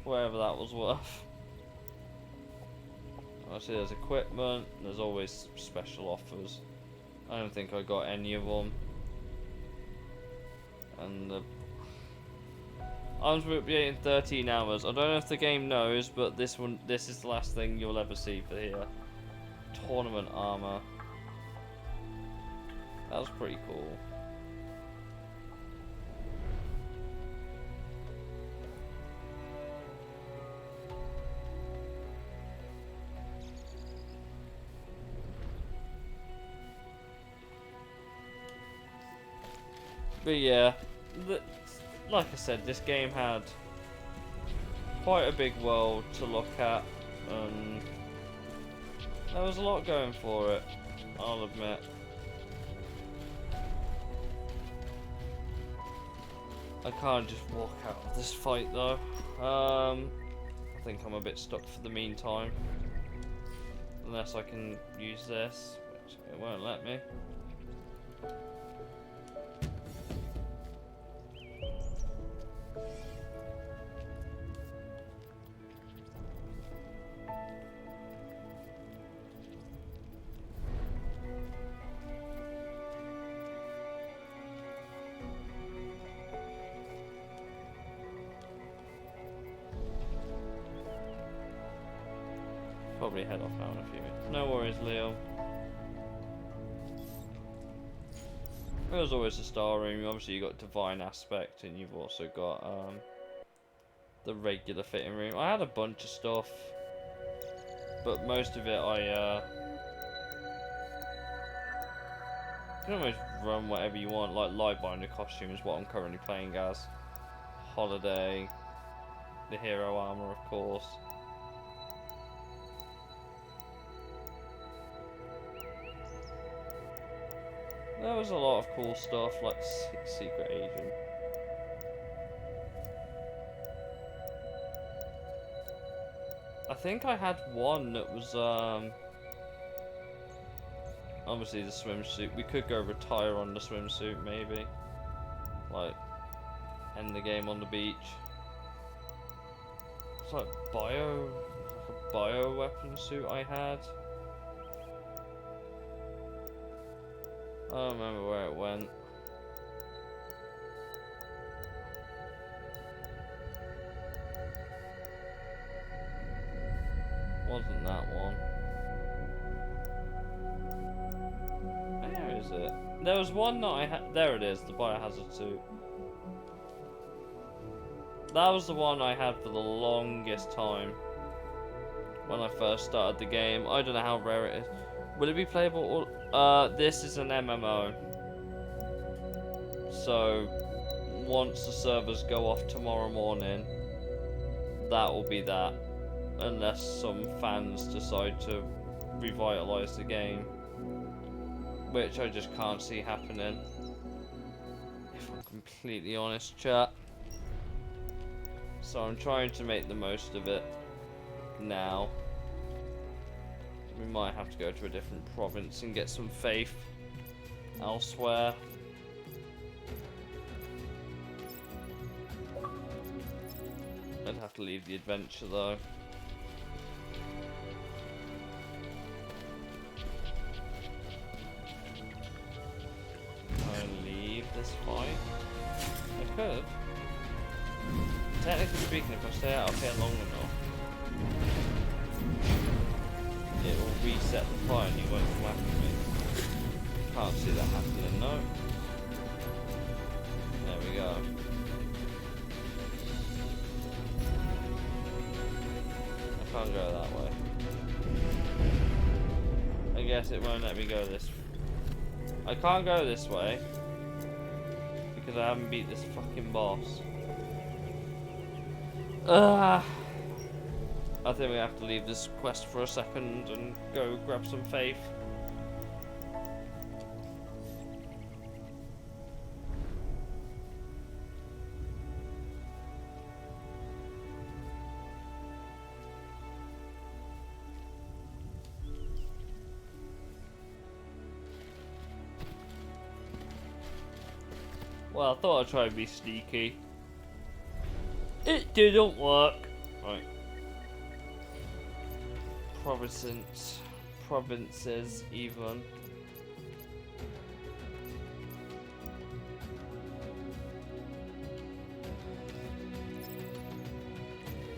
whatever that was worth. Obviously there's equipment, there's always special offers. I don't think I got any of them. And the arms will be in 13 hours. I don't know if the game knows, but this is the last thing you'll ever see for here. Tournament armor. That was pretty cool. But yeah, like I said, this game had quite a big world to look at, and there was a lot going for it, I'll admit. I can't just walk out of this fight though. I think I'm a bit stuck for the meantime. Unless I can use this, which it won't let me. Probably head off now in a few minutes. No worries, Leo. There's always the star room. Obviously, you got divine aspect, and you've also got the regular fitting room. I had a bunch of stuff, but most of it I you can almost run whatever you want. Like Lightbinder costume is what I'm currently playing as. Holiday, the hero armor, of course. There was a lot of cool stuff, like Secret Agent. I think I had one that was, obviously the swimsuit. We could go retire on the swimsuit, maybe. Like, end the game on the beach. It's like a bio weapon suit I had. I don't remember where it went. Wasn't that one. Where is it? There was one that I had. There it is, the biohazard suit. That was the one I had for the longest time. When I first started the game. I don't know how rare it is. Will it be playable? This is an MMO. So, once the servers go off tomorrow morning, that will be that. Unless some fans decide to revitalize the game. Which I just can't see happening. If I'm completely honest, chat. So I'm trying to make the most of it now. We might have to go to a different province and get some faith elsewhere. I'd have to leave the adventure though. Can I leave this fight? I could. Technically speaking, if I stay out of here long enough, it will reset the fire and you won't come after me. Can't see that happening, no. There we go. I can't go that way. I guess it won't let me go this. I can't go this way because I haven't beat this fucking boss. I think we have to leave this quest for a second and go grab some faith. Well, I thought I'd try and be sneaky. It didn't work. Right. Provinces even.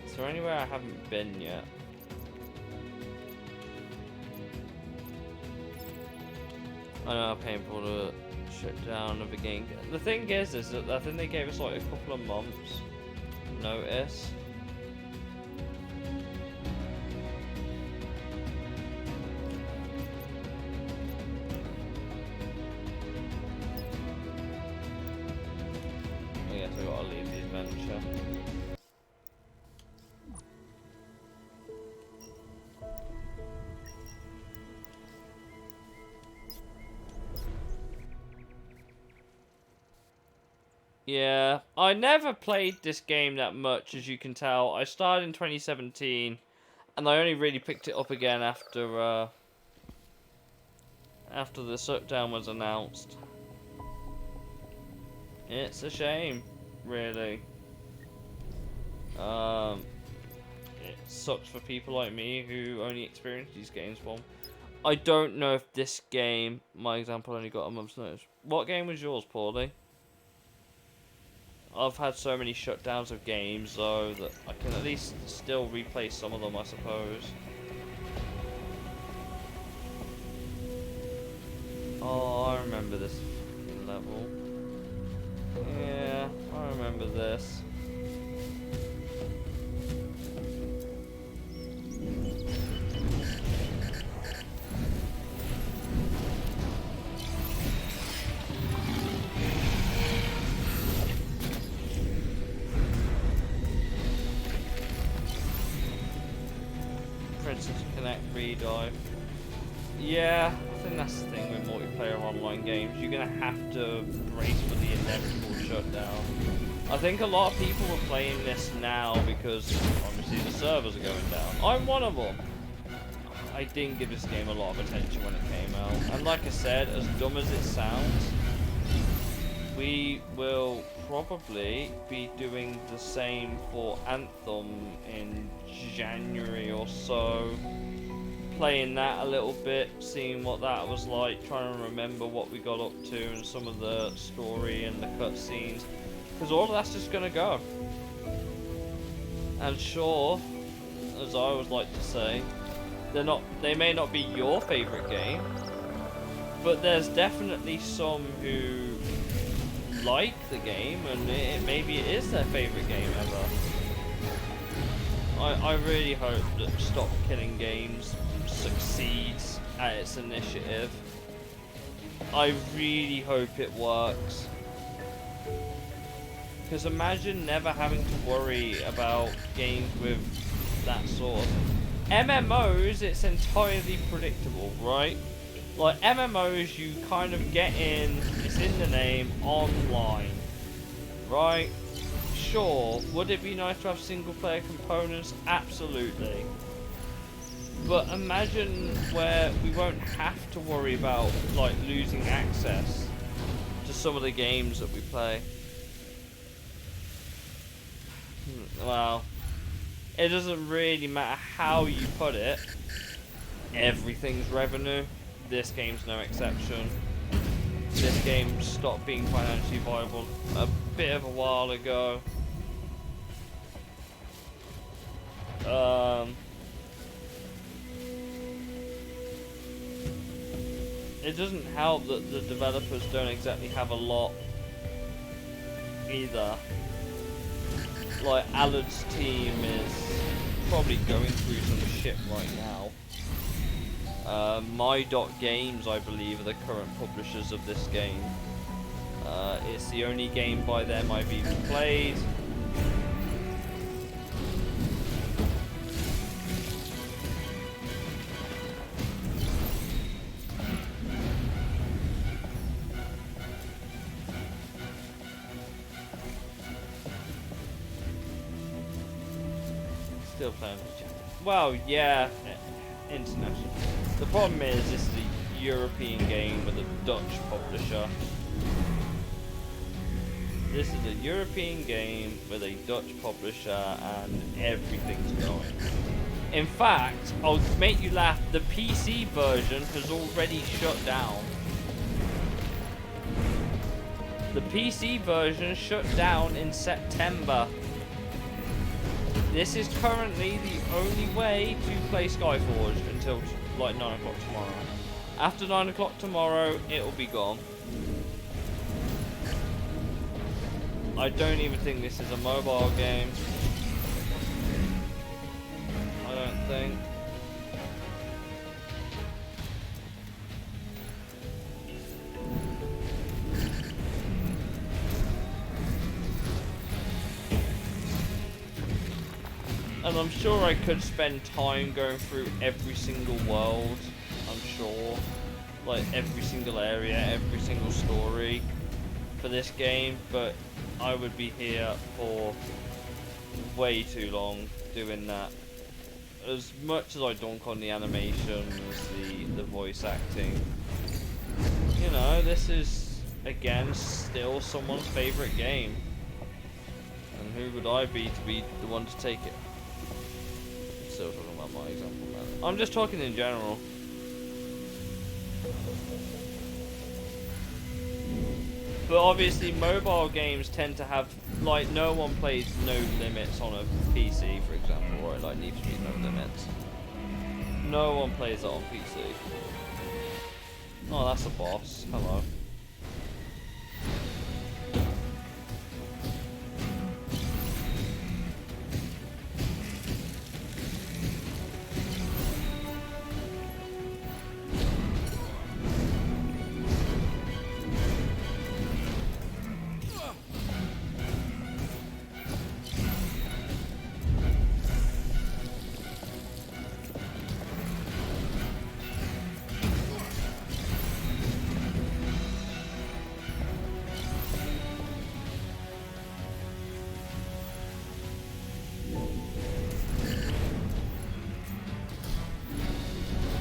Is there anywhere I haven't been yet? I know how painful to shut down of a game. The thing is that I think they gave us like a couple of months notice. Yeah, I never played this game that much, as you can tell. I started in 2017, and I only really picked it up again after the shutdown was announced. It's a shame, really. It sucks for people like me who only experience these games from. I don't know if this game, my example, only got a month's notice. What game was yours, Paulie? I've had so many shutdowns of games, though, that I can at least still replay some of them, I suppose. Oh, I remember this level. Yeah, I remember this. Princess Connect Redive. Yeah, I think that's the thing with multiplayer online games. You're gonna have to brace for the inevitable shutdown. I think a lot of people are playing this now because obviously the servers are going down. I'm one of them. I didn't give this game a lot of attention when it came out. And like I said, as dumb as it sounds, we will probably be doing the same for Anthem in January or so. Playing that a little bit, seeing what that was like, trying to remember what we got up to and some of the story and the cutscenes, because all of that's just gonna go. And sure, as I always like to say, they may not be your favorite game, but there's definitely some who like the game, and maybe it is their favorite game ever. I really hope that Stop Killing Games succeeds at its initiative. I really hope it works. Because imagine never having to worry about games with that sort. MMOs, it's entirely predictable, right? Like MMOs, you kind of get in, it's in the name, online, right? Sure, would it be nice to have single player components? Absolutely. But imagine where we won't have to worry about like losing access to some of the games that we play. Well, it doesn't really matter how you put it. Everything's revenue. This game's no exception. This game stopped being financially viable a bit of a while ago. It doesn't help that the developers don't exactly have a lot either. Like Alan's team is probably going through some shit right now. My.Games, I believe, are the current publishers of this game. It's the only game by them I've even played. Still playing with each other. Well, yeah, international. The problem is this is a European game with a Dutch publisher. This is a European game with a Dutch publisher and everything's going. In fact, I'll make you laugh, the PC version has already shut down. The PC version shut down in September. This is currently the only way to play Skyforge until like 9 o'clock tomorrow. After 9 o'clock tomorrow, it'll be gone. I don't even think this is a mobile game. I don't think. And I'm sure I could spend time going through every single world, I'm sure. Like every single area, every single story. for this game, but I would be here for way too long doing that. As much as I dunk on the animations, the voice acting, you know, this is again still someone's favorite game, and who would I be to be the one to take it? I'm still talking about my example, man. I'm just talking in general. But obviously mobile games tend to have, like, no one plays No Limits on a PC, for example, right? Like Need for Speed No Limits. No one plays that on PC. Oh, that's a boss. Hello.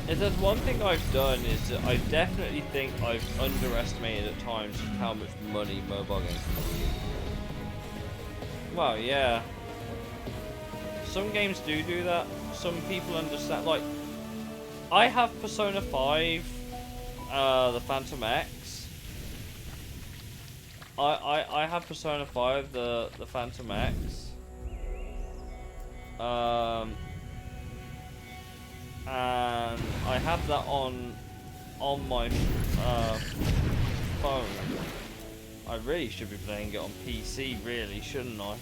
If there's one thing I've done is that I definitely think I've underestimated at times just how much money mobile games can be. Well, yeah. Some games do that. Some people understand. Like, I have Persona 5, the Phantom X. I have Persona 5, the Phantom X. And I have that on my phone. I really should be playing it on PC, really, shouldn't I?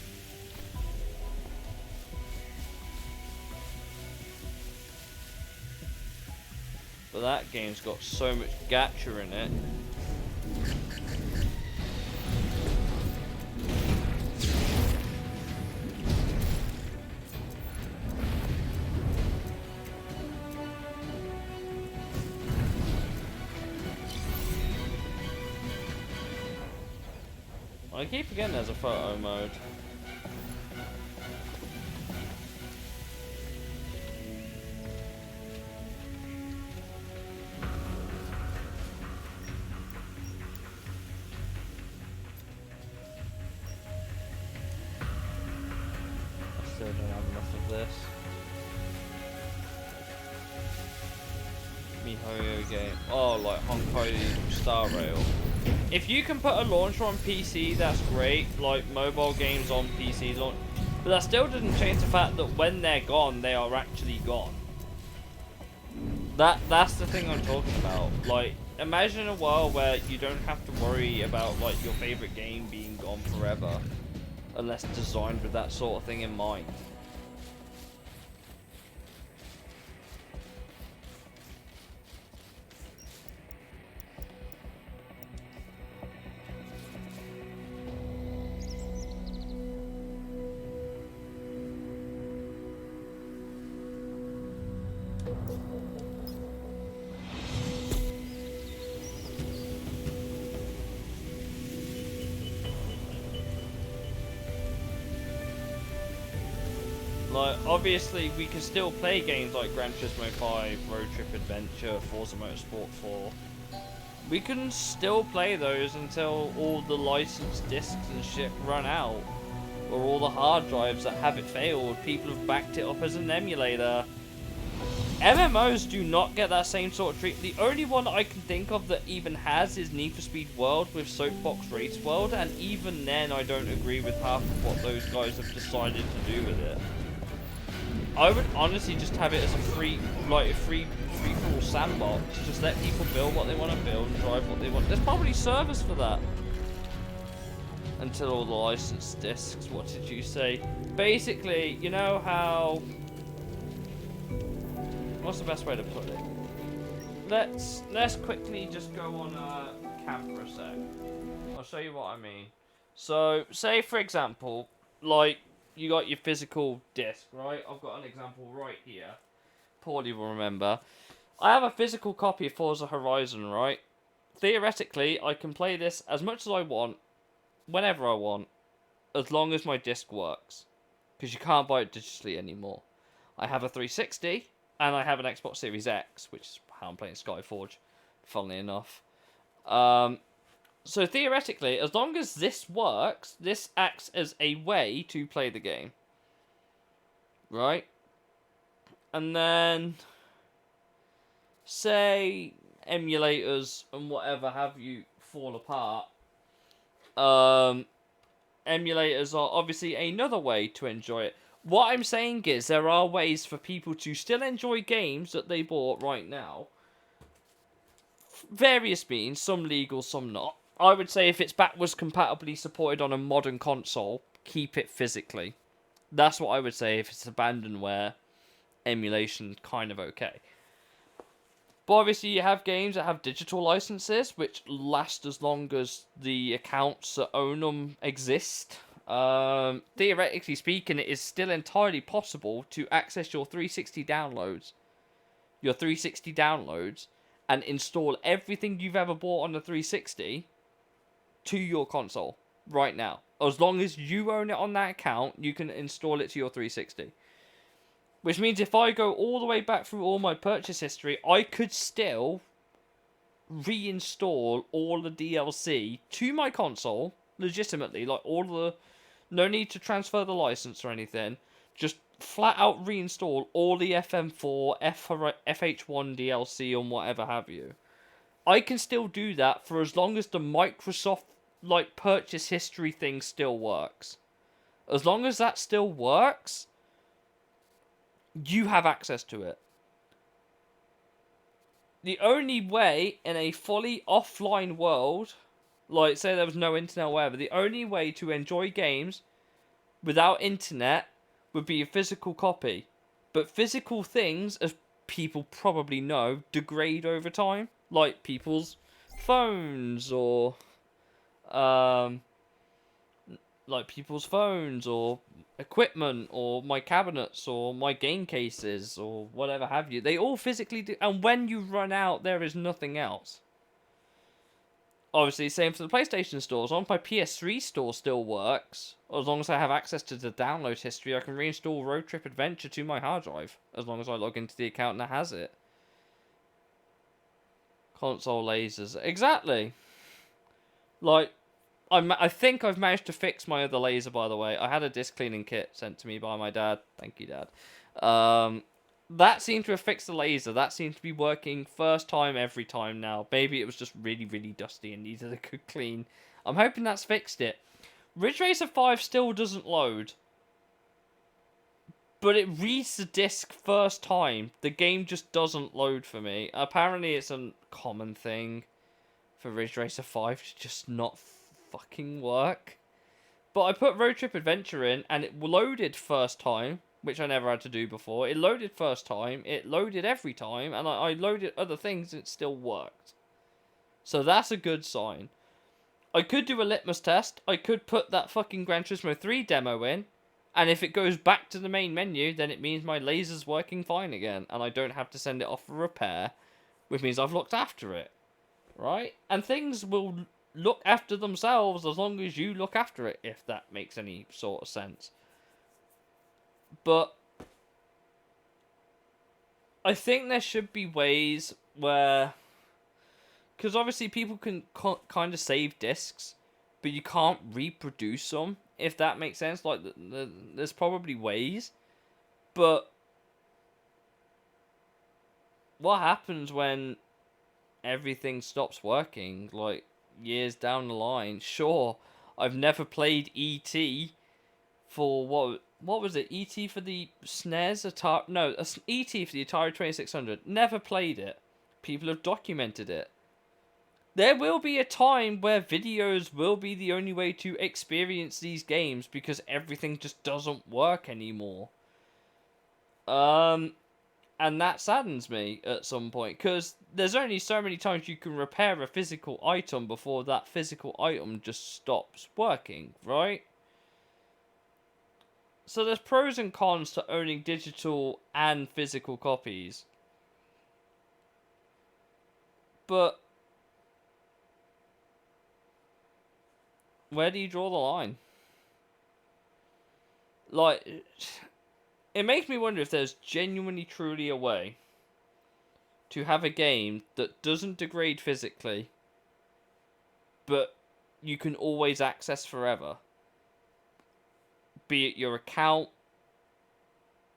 But that game's got so much gacha in it. I keep forgetting there's a photo mode. I still don't have enough of this. MiHoYo game. Oh, like Honkai Star Rail. If you can put a launcher on PC, that's great. Like mobile games on PC launch, but that still doesn't change the fact that when they're gone, they are actually gone. That's the thing I'm talking about. Like, imagine a world where you don't have to worry about like your favorite game being gone forever, unless designed with that sort of thing in mind. Like, obviously, we can still play games like Gran Turismo 5, Road Trip Adventure, Forza Motorsport 4. We can still play those until all the licensed discs and shit run out. Or all the hard drives that have it failed, people have backed it up as an emulator. MMOs do not get that same sort of treatment. The only one I can think of that even has is Need for Speed World with Soapbox Race World, and even then I don't agree with half of what those guys have decided to do with it. I would honestly just have it as a free-for-all sandbox. Just let people build what they want to build and drive what they want. There's probably servers for that. Until all the licensed discs, what did you say? Basically, you know how... What's the best way to put it? Let's quickly just go on cam for a sec. I'll show you what I mean. So, say for example, like, you got your physical disc, right? I've got an example right here. Paulie will remember. I have a physical copy of Forza Horizon, right? Theoretically, I can play this as much as I want whenever I want, as long as my disc works. Because you can't buy it digitally anymore. I have a 360, and I have an Xbox Series X, which is how I'm playing Skyforge, funnily enough. So theoretically, as long as this works, this acts as a way to play the game. Right? And then, say emulators and whatever have you fall apart. Emulators are obviously another way to enjoy it. What I'm saying is there are ways for people to still enjoy games that they bought right now. Various means, some legal, some not. I would say if it's backwards compatibly supported on a modern console, keep it physically. That's what I would say if it's abandonware. Emulation, kind of okay. But obviously you have games that have digital licenses, which last as long as the accounts that own them exist. Theoretically speaking, it is still entirely possible to access your 360 downloads. And install everything you've ever bought on the 360 to your console right now. As long as you own it on that account, you can install it to your 360. Which means if I go all the way back through all my purchase history, I could still reinstall all the DLC to my console, legitimately. Like, no need to transfer the license or anything. Just flat out reinstall all the FM4, FH1 DLC and whatever have you. I can still do that for as long as the Microsoft, like, purchase history thing still works. As long as that still works, you have access to it. The only way in a fully offline world, like say there was no internet or whatever, the only way to enjoy games without internet would be a physical copy. But physical things, as people probably know, degrade over time. Like people's phones or equipment or my cabinets or my game cases or whatever have you. They all physically do, and when you run out, there is nothing else. Obviously, same for the PlayStation store. As long as my PS3 store still works, as long as I have access to the download history, I can reinstall Road Trip Adventure to my hard drive, as long as I log into the account that has it. Console lasers. Exactly. Like, I think I've managed to fix my other laser, by the way. I had a disc cleaning kit sent to me by my dad. Thank you, Dad. That seemed to have fixed the laser. That seems to be working first time every time now. Maybe it was just really, really dusty and needed a good clean. I'm hoping that's fixed it. Ridge Racer 5 still doesn't load. But it reads the disc first time. The game just doesn't load for me. Apparently it's a common thing for Ridge Racer 5 to just not fucking work. But I put Road Trip Adventure in and it loaded first time, which I never had to do before. It loaded first time, it loaded every time, and I loaded other things and it still worked. So that's a good sign. I could do a litmus test. I could put that fucking Gran Turismo 3 demo in, and if it goes back to the main menu, then it means my laser's working fine again, and I don't have to send it off for repair, which means I've looked after it. Right? And things will look after themselves as long as you look after it, if that makes any sort of sense. But I think there should be ways where, because obviously people can kind of save discs, but you can't reproduce them, if that makes sense. Like, there's probably ways, but what happens when everything stops working, like, years down the line? Sure, I've never played E.T. for, what was it? E.T. for the SNES? E.T. for the Atari 2600. Never played it. People have documented it. There will be a time where videos will be the only way to experience these games because everything just doesn't work anymore. And that saddens me at some point, because there's only so many times you can repair a physical item before that physical item just stops working, right? So there's pros and cons to owning digital and physical copies. But Where do you draw the line? Like, it makes me wonder if there's genuinely, truly a way to have a game that doesn't degrade physically, but you can always access forever. Be it your account.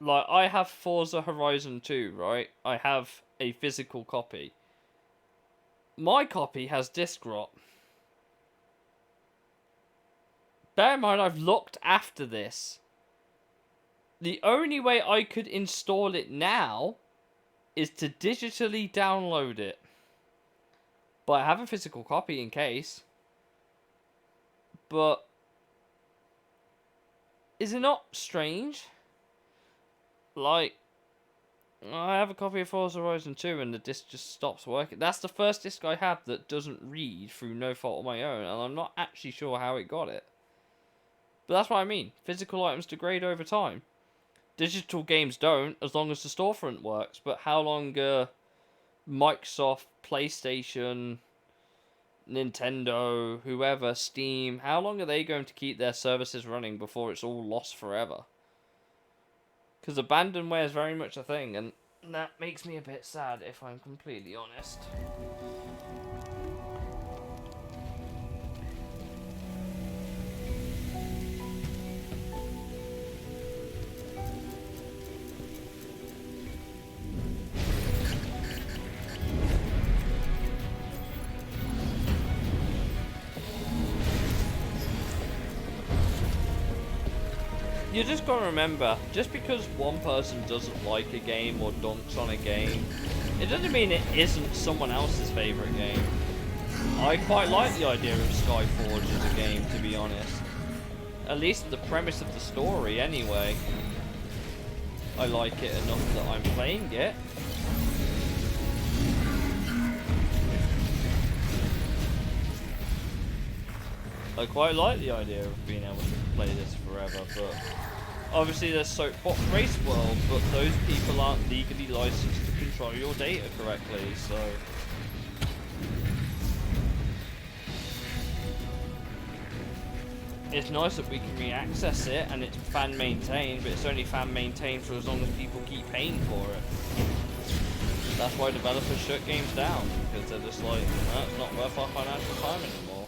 Like, I have Forza Horizon 2, right? I have a physical copy. My copy has disc rot. Bear in mind, I've looked after this. The only way I could install it now is to digitally download it. But I have a physical copy in case. But is it not strange? Like, I have a copy of Forza Horizon 2 and the disc just stops working. That's the first disc I have that doesn't read through no fault of my own, and I'm not actually sure how it got it. But that's what I mean. Physical items degrade over time. Digital games don't, as long as the storefront works. But how long Microsoft, PlayStation, Nintendo, whoever, Steam, how long are they going to keep their services running before it's all lost forever? Because abandonware is very much a thing, and that makes me a bit sad, if I'm completely honest. You just gotta remember, just because one person doesn't like a game or dunks on a game, it doesn't mean it isn't someone else's favourite game. I quite like the idea of Skyforge as a game, to be honest. At least the premise of the story, anyway. I like it enough that I'm playing it. I quite like the idea of being able to play this forever, but obviously there's Soapbox Race World, but those people aren't legally licensed to control your data correctly, so it's nice that we can re-access it and it's fan maintained, but it's only fan maintained for as long as people keep paying for it. That's why developers shut games down, because they're just like, no, it's not worth our financial time anymore.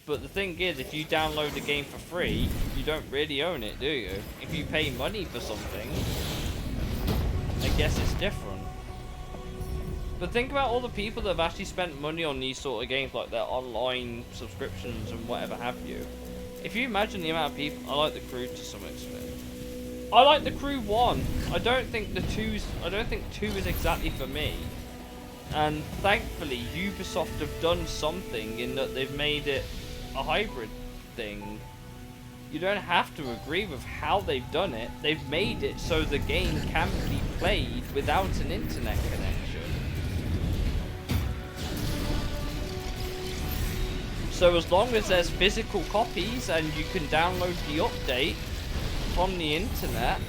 But the thing is, if you download the game for free, you don't really own it, do you? If you pay money for something, I guess it's different. But think about all the people that have actually spent money on these sort of games, like their online subscriptions and whatever have you. If you imagine the amount of people, I like the Crew to some extent. I like the Crew 1. I don't think 2 is exactly for me. And thankfully, Ubisoft have done something in that they've made it a hybrid thing. You don't have to agree with how they've done it. They've made it so the game can be played without an internet connection. So as long as there's physical copies and you can download the update from the internet,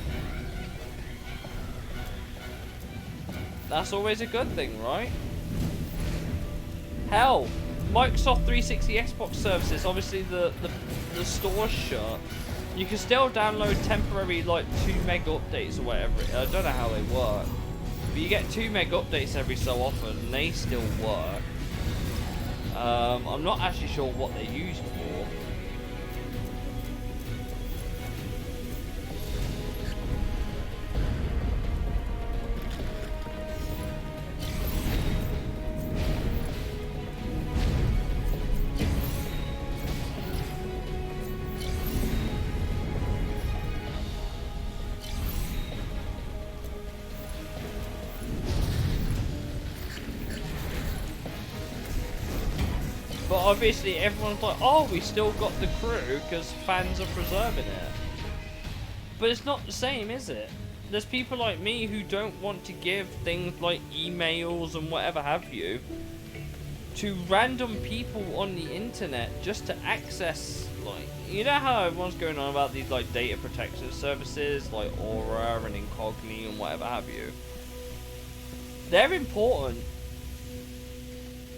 that's always a good thing, right? Hell, Microsoft 360 Xbox services, obviously the store's shut. You can still download temporary like 2 meg updates or whatever. I don't know how they work, but you get 2 meg updates every so often and they still work. I'm not actually sure what they're used for. But obviously everyone's like, oh, we still got the Crew because fans are preserving it. But it's not the same, is it? There's people like me who don't want to give things like emails and whatever have you to random people on the internet just to access, like, you know how everyone's going on about these like data protection services like Aura and Incogni and whatever have you. They're important.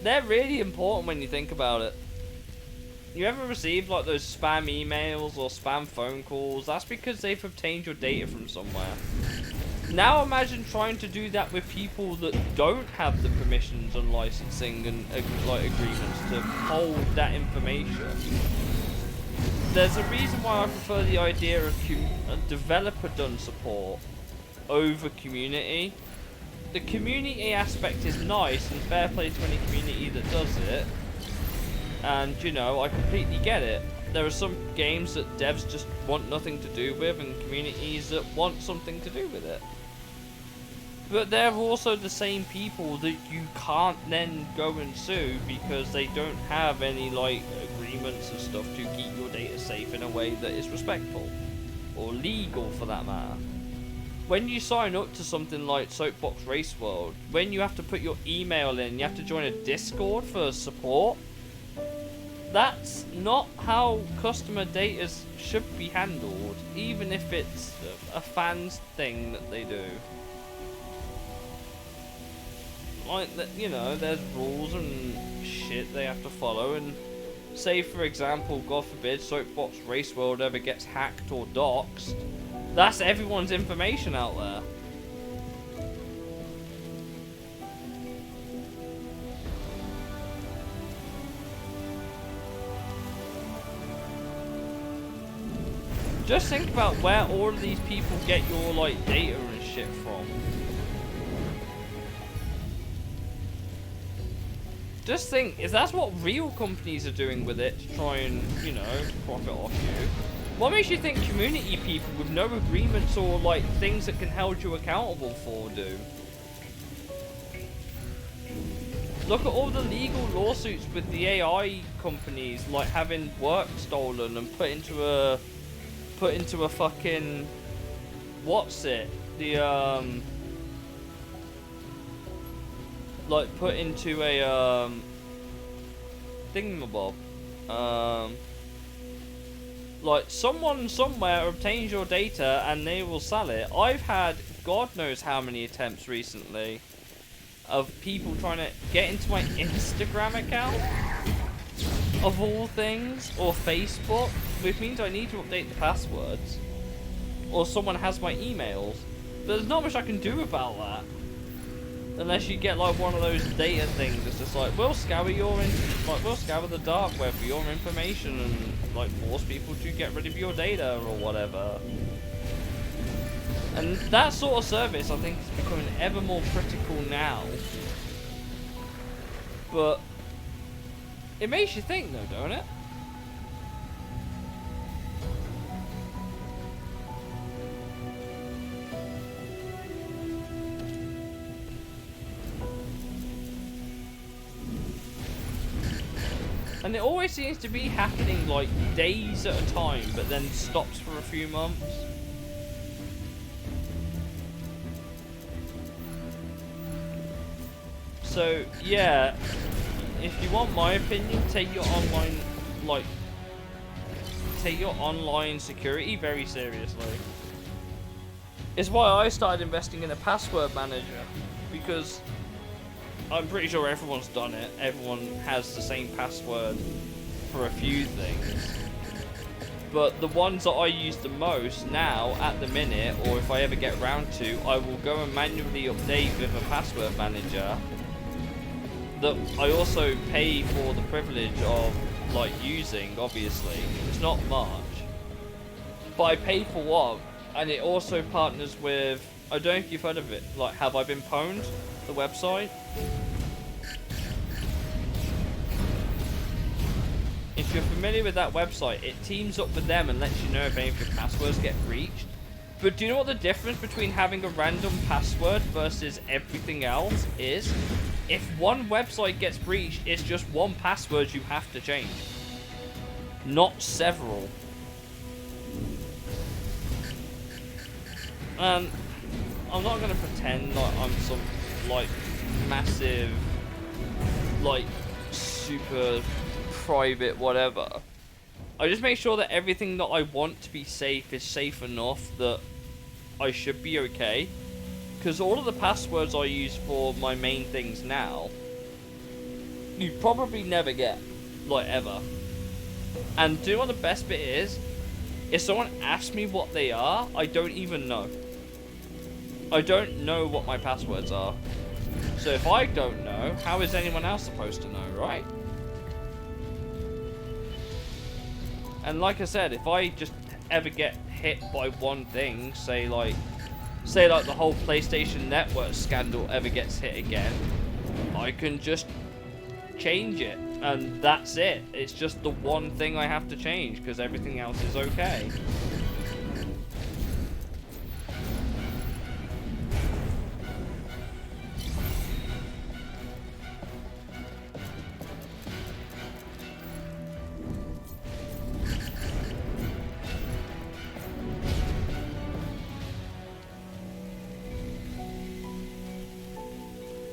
They're really important when you think about it. you ever receive like those spam emails or spam phone calls? That's because they've obtained your data from somewhere. Now imagine trying to do that with people that don't have the permissions and licensing and like agreements to hold that information. There's a reason why I prefer the idea of developer-done support over community. The community aspect is nice, and fair play to any community that does it. And, you know, I completely get it. There are some games that devs just want nothing to do with, and communities that want something to do with it. But they're also the same people that you can't then go and sue because they don't have any, like, agreements and stuff to keep your data safe in a way that is respectful. Or legal, for that matter. When you sign up to something like Soapbox Race World, when you have to put your email in, you have to join a Discord for support, that's not how customer data should be handled, even if it's a fans thing that they do. Like, you know, there's rules and shit they have to follow, and say, for example, God forbid, Soapbox Race World ever gets hacked or doxed, that's everyone's information out there. Just think about where all of these people get your, like, data and shit from. Just think, if that's what real companies are doing with it to try and, you know, profit off you, what makes you think community people with no agreements or, like, things that can hold you accountable for do? Look at all the legal lawsuits with the AI companies, like, having work stolen and put into a fucking, what's it? The, like, put into a, thingamabob. Like, someone somewhere obtains your data and they will sell it. I've had God knows how many attempts recently of people trying to get into my Instagram account, of all things, or Facebook, which means I need to update the passwords, or someone has my emails. But there's not much I can do about that. Unless you get like one of those data things that's just like, we'll scour we'll scour the dark web for your information and like force people to get rid of your data or whatever. And that sort of service I think is becoming ever more critical now. But it makes you think though, don't it? And it always seems to be happening like days at a time, but then stops for a few months. So yeah, if you want my opinion, take your online security very seriously. It's why I started investing in a password manager, because I'm pretty sure everyone's done it. Everyone has the same password for a few things. But the ones that I use the most now, at the minute, or if I ever get round to, I will go and manually update with a password manager that I also pay for the privilege of, like, using, obviously. It's not much. But I pay for one, and it also partners with, I don't know if you've heard of it, like, Have I Been Pwned? The website. If you're familiar with that website, it teams up with them and lets you know if any of your passwords get breached. But do you know what the difference between having a random password versus everything else is? If one website gets breached, it's just one password you have to change, not several. And I'm not going to pretend like I'm some like massive, like super private whatever. I just make sure that everything that I want to be safe is safe enough that I should be okay. Because all of the passwords I use for my main things now, you probably never get, like, ever. And do you know what the best bit is? If someone asks me what they are, I don't even know. I don't know what my passwords are. So if I don't know, how is anyone else supposed to know, right? And like I said, if I just ever get hit by one thing, say like the whole PlayStation Network scandal ever gets hit again, I can just change it, and that's it. It's just the one thing I have to change, because everything else is okay.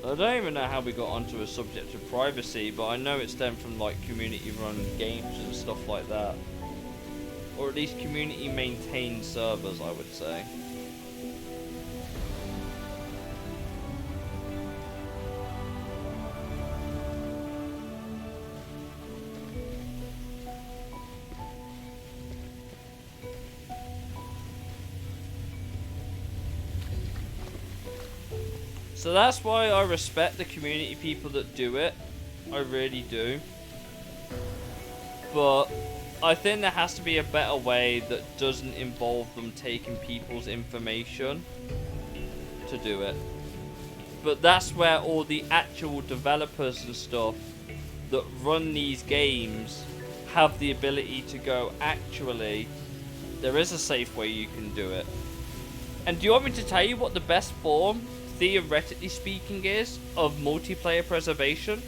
I don't even know how we got onto a subject of privacy, but I know it stemmed from like community-run games and stuff like that. Or at least community-maintained servers, I would say. So that's why I respect the community people that do it. I really do. But I think there has to be a better way that doesn't involve them taking people's information to do it. But that's where all the actual developers and stuff that run these games have the ability to go, actually, there is a safe way you can do it. And do you want me to tell you what the best form, theoretically speaking, is of multiplayer preservation?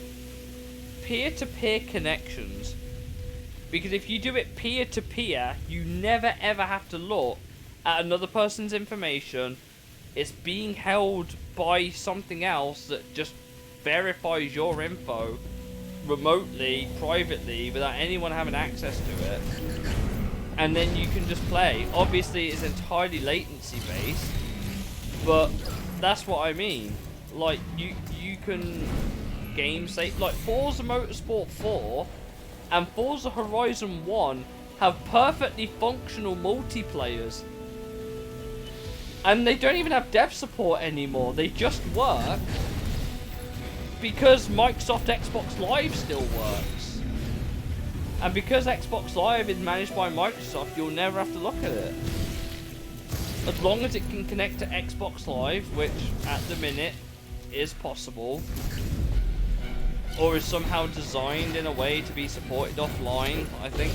Peer-to-peer connections. Because if you do it peer-to-peer, you never ever have to look at another person's information. It's being held by something else that just verifies your info remotely, privately, without anyone having access to it. And then you can just play. Obviously, it's entirely latency based, but that's what I mean. Like, you can game save, like Forza Motorsport 4 and Forza Horizon 1 have perfectly functional multiplayers. And they don't even have dev support anymore. They just work because Microsoft Xbox Live still works. And because Xbox Live is managed by Microsoft, you'll never have to look at it. As long as it can connect to Xbox Live, which at the minute is possible, or is somehow designed in a way to be supported offline, I think.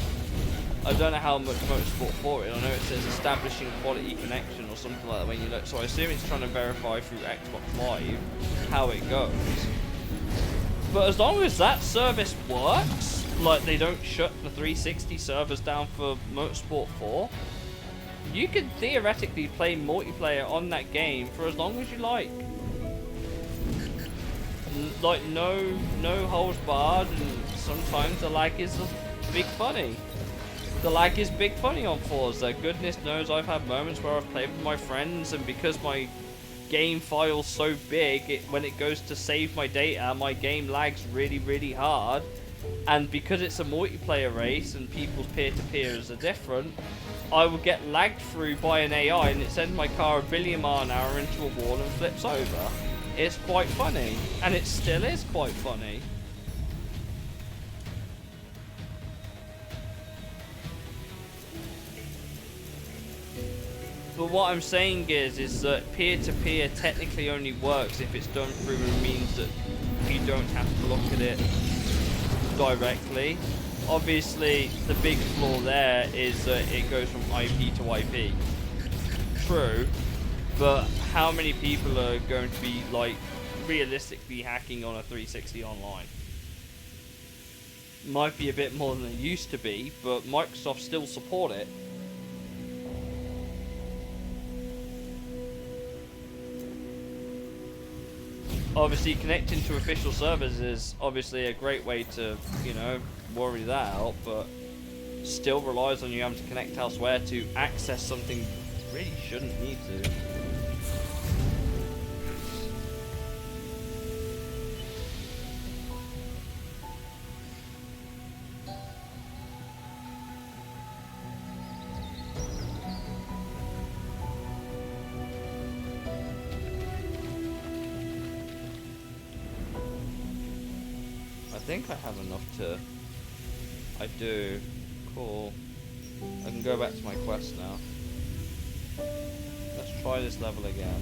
I don't know how much Motorsport 4 is. I know it says establishing quality connection or something like that when you look. So I assume it's trying to verify through Xbox Live how it goes. But as long as that service works, like they don't shut the 360 servers down for Motorsport 4, you can theoretically play multiplayer on that game for as long as you like. Like no holds barred, and sometimes the lag is big funny. The lag is big funny on Forza. Goodness knows I've had moments where I've played with my friends, and because my game file's so big, when it goes to save my data, my game lags really hard. And because it's a multiplayer race and people's peer-to-peers are different, I will get lagged through by an AI and it sends my car a billion mile an hour into a wall and flips over. It's quite funny, and it still is quite funny. But what I'm saying is that peer-to-peer technically only works if it's done through a means that you don't have to look at it directly. Obviously, the big flaw there is that it goes from IP to IP. True, but how many people are going to be, like, realistically hacking on a 360 online? Might be a bit more than it used to be, but Microsoft still support it. Obviously, connecting to official servers is obviously a great way to, you know, worry that out, but still relies on you having to connect elsewhere to access something you really shouldn't need to. think I have enough to... I do. Cool. I can go back to my quest now. Let's try this level again.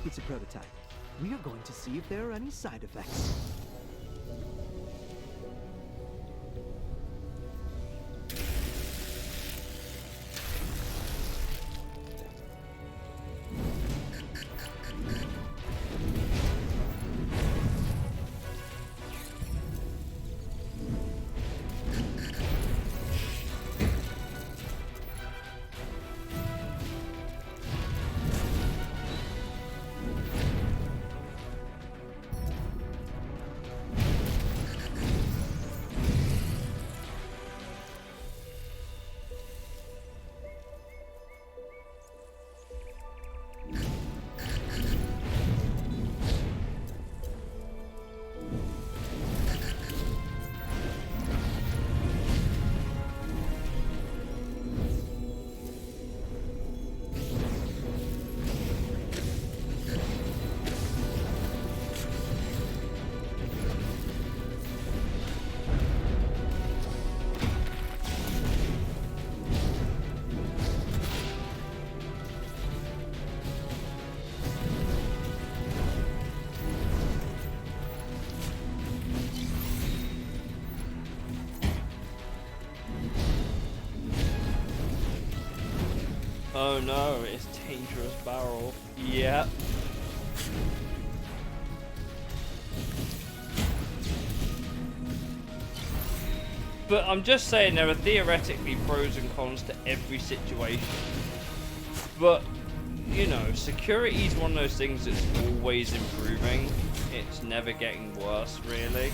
It's a prototype. We are going to see if there are any side effects. Oh no, it's Dangerous Barrel. Yep. But I'm just saying there are theoretically pros and cons to every situation. But, you know, security is one of those things that's always improving. It's never getting worse, really.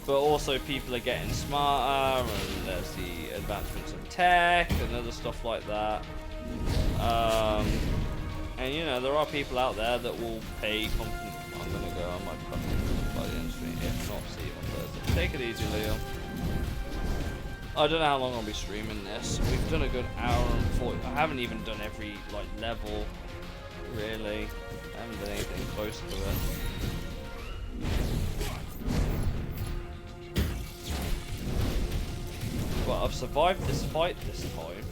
But also people are getting smarter, and there's the advancements of tech and other stuff like that. And you know, there are people out there that will pay I'm gonna go, I might cut by the end stream. If not, see you on Thursday. Take it easy, Leo. I don't know how long I'll be streaming this. We've done a good hour and 40. I haven't even done every like level, really. I haven't done anything close to it. But I've survived this fight this time,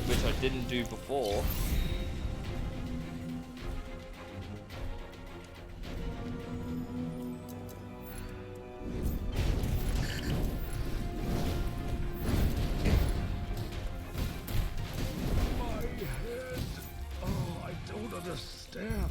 which I didn't do before. My head. Oh, I don't understand.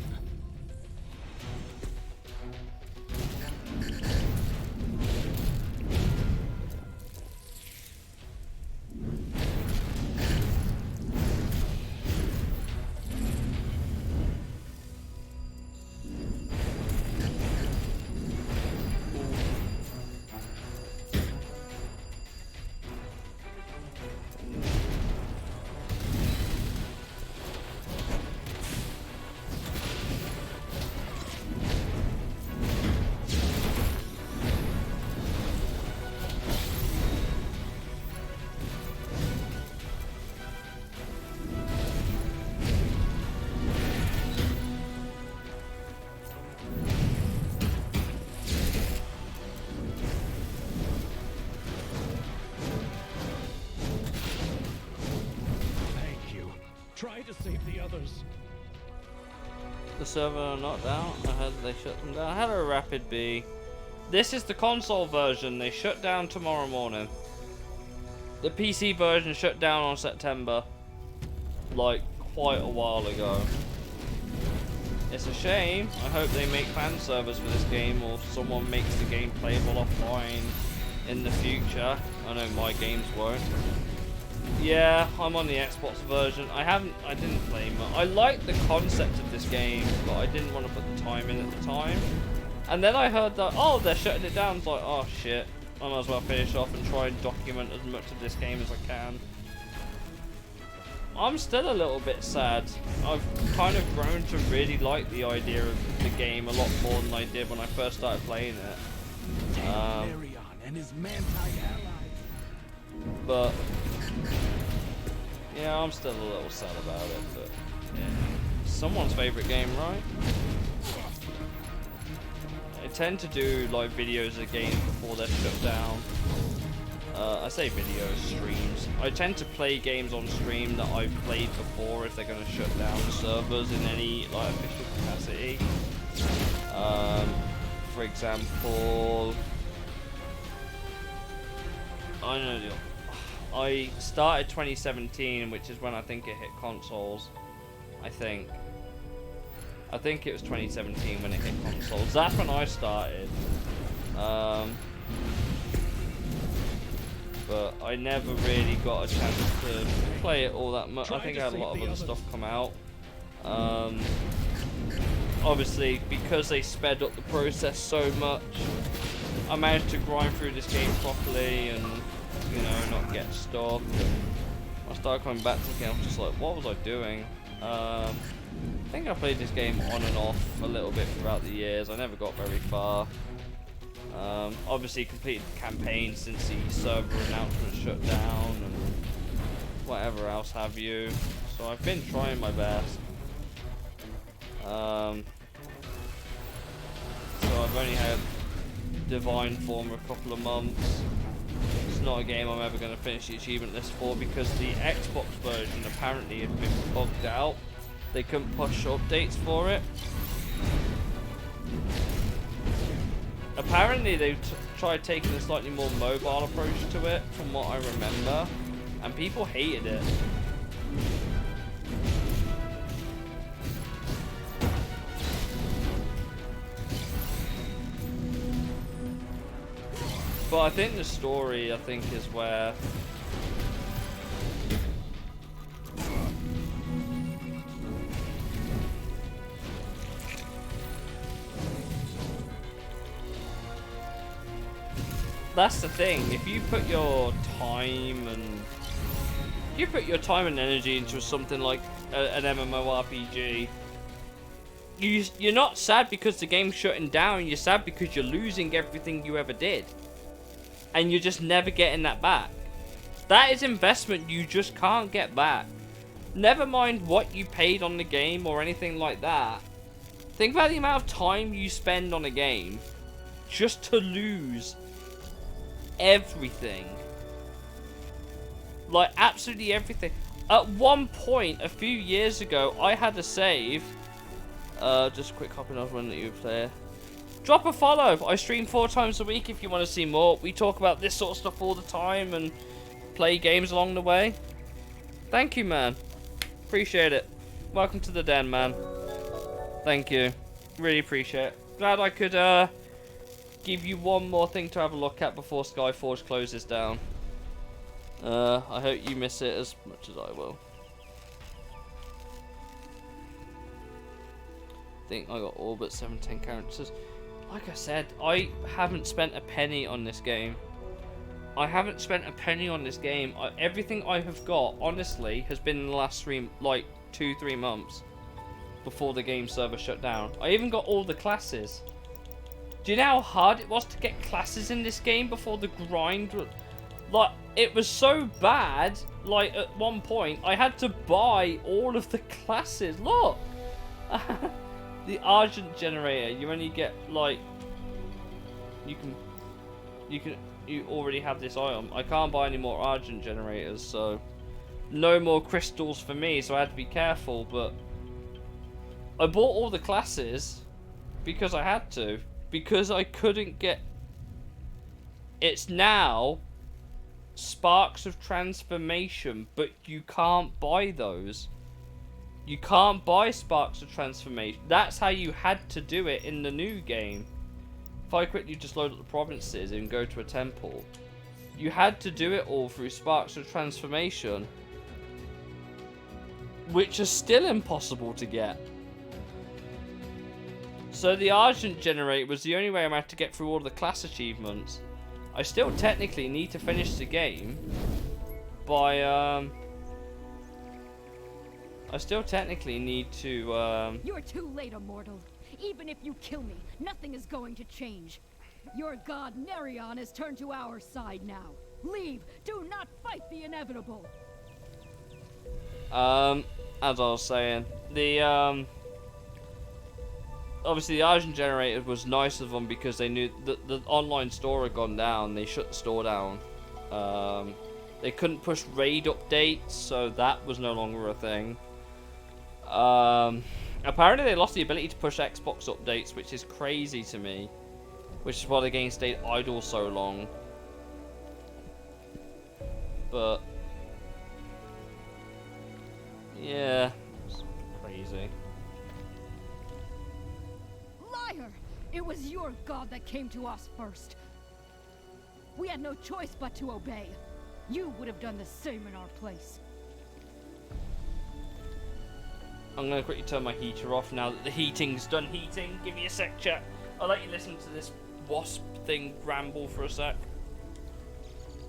Try to save the others. The server not down. I heard they shut them down. Hello, Rapid B. This is the console version. They shut down tomorrow morning. The PC version shut down on September. Like, quite a while ago. It's a shame. I hope they make fan servers for this game, or someone makes the game playable offline in the future. I know my games won't. Yeah, I'm on the Xbox version. I didn't play much. I liked the concept of this game, but I didn't want to put the time in at the time. And then I heard that, oh, they're shutting it down. It's like, oh shit. I might as well finish off and try and document as much of this game as I can. I'm still a little bit sad. I've kind of grown to really like the idea of the game a lot more than I did when I first started playing it. and his man-type allies. But yeah, I'm still a little sad about it. But yeah, someone's favorite game, right? I tend to do like videos of games before they're shut down. I say videos, streams. I tend to play games on stream that I've played before if they're going to shut down servers in any like official capacity. For example, I don't know. I started 2017, which is when I think it hit consoles. I think it was 2017 when it hit consoles. That's when I started. But I never really got a chance to play it all that much. I think I had a lot of other stuff come out. Obviously, because they sped up the process so much, I managed to grind through this game properly and, you know, not get stuck. And I started coming back to the game, I was just like, what was I doing? I think I played this game on and off a little bit throughout the years. I never got very far. Obviously completed the campaign since the server announcement shut down and whatever else have you. So I've been trying my best. So I've only had Divine Form for a couple of months. It's not a game I'm ever going to finish the achievement list for because the Xbox version apparently had been bugged out. They couldn't push updates for it. Apparently they tried taking a slightly more mobile approach to it, from what I remember, and people hated it. But I think the story, is where that's the thing. If you put your time and energy into something like an MMORPG, you're not sad because the game's shutting down. You're sad because you're losing everything you ever did, and you're just never getting that back. That is investment you just can't get back. Never mind what you paid on the game or anything like that. Think about the amount of time you spend on a game just to lose everything. Like, absolutely everything. At one point, a few years ago, I had a save. Just a quick copy of one that you play. Drop a follow. I stream 4 times a week if you want to see more. We talk about this sort of stuff all the time and play games along the way. Thank you, man. Appreciate it. Welcome to the den, man. Thank you. Really appreciate it. Glad I could give you one more thing to have a look at before Skyforge closes down. I hope you miss it as much as I will. I think I got all but 710 characters. Like I said, I haven't spent a penny on this game. Everything I have got, honestly, has been in the last 2-3 months before the game server shut down. I even got all the classes. Do you know how hard it was to get classes in this game before the grind? Like, it was so bad, like, at one point, I had to buy all of the classes. Look! The Argent Generator, you only get, like, you already have this item. I can't buy any more Argent Generators, so no more crystals for me, so I had to be careful, but I bought all the classes because I had to. Because I couldn't get... It's now Sparks of Transformation, but you can't buy those. You can't buy Sparks of Transformation. That's how you had to do it in the new game. If I quickly just load up the provinces and go to a temple, you had to do it all through Sparks of Transformation, which are still impossible to get. So the Argent Generator was the only way I'm to get through all the class achievements. I still technically need to finish the game by I still technically need to You're too late, Immortal. Even if you kill me, nothing is going to change. Your god Nerion has turned to our side now. Leave! Do not fight the inevitable! As I was saying, the obviously the Argent generator was nice of them because they knew that the online store had gone down. They shut the store down. They couldn't push raid updates, so that was no longer a thing. Apparently they lost the ability to push Xbox updates, which is crazy to me. Which is why the game stayed idle so long. But yeah, it's crazy. Liar! It was your god that came to us first. We had no choice but to obey. You would have done the same in our place. I'm gonna quickly turn my heater off now that the heating's done heating. Give me a sec, chat. I'll let you listen to this wasp thing ramble for a sec.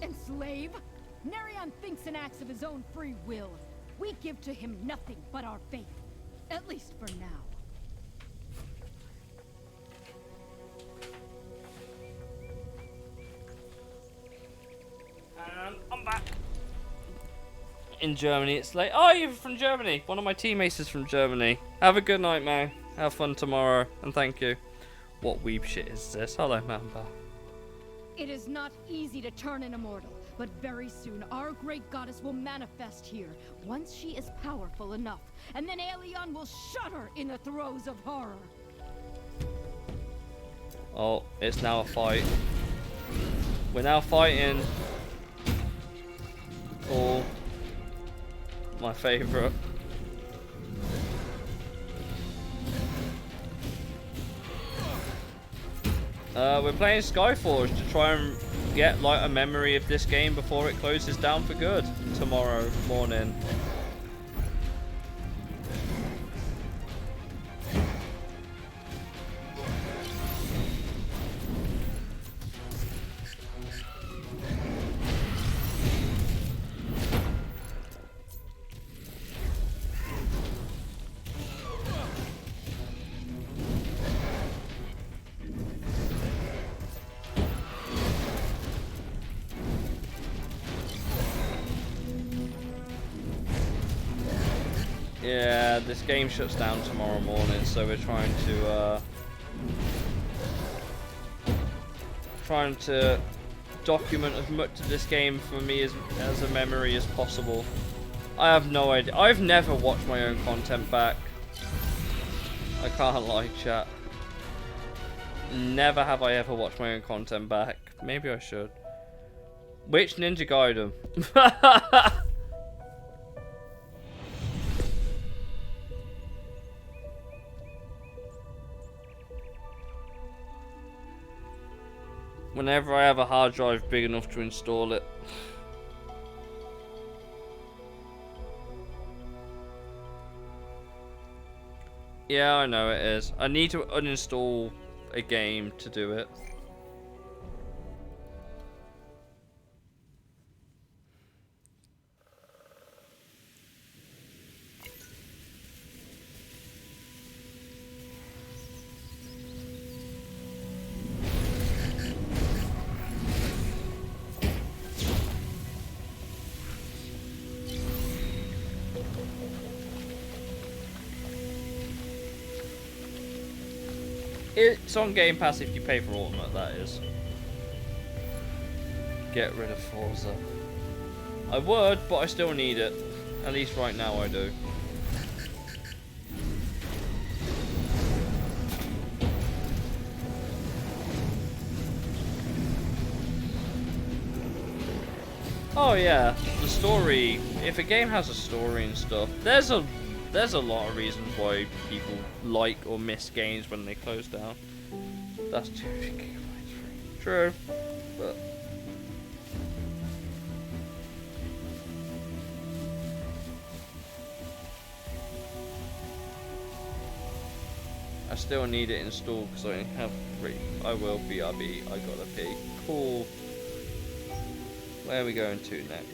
Enslave? Nerion thinks and acts of his own free will. We give to him nothing but our faith. At least for now. And I'm back. In Germany, it's late. Oh, you're from Germany. One of my teammates is from Germany. Have a good night, man. Have fun tomorrow, and thank you. What weeb shit is this? Hello, Mamba. It is not easy to turn an immortal, but very soon our great goddess will manifest here, once she is powerful enough, and then Aelion will shudder in the throes of horror. Oh, it's now a fight. We're now fighting. Oh, my favorite. We're playing Skyforge to try and get like a memory of this game before it closes down for good tomorrow morning. Yeah, this game shuts down tomorrow morning, so we're trying to document as much of this game for me as a memory as possible. I have no idea. I've never watched my own content back. I can't lie, chat. Never have I ever watched my own content back. Maybe I should. Which Ninja Gaiden? Whenever I have a hard drive big enough to install it. Yeah, I know it is. I need to uninstall a game to do it. It's on Game Pass if you pay for Ultimate, that is. Get rid of Forza. I would, but I still need it. At least right now I do. Oh yeah, the story. If a game has a story and stuff, there's a lot of reasons why people like or miss games when they close down. That's 2 gigabytes free. True, but I still need it installed because I have free. I will BRB. I gotta pee. Cool. Where are we going to next?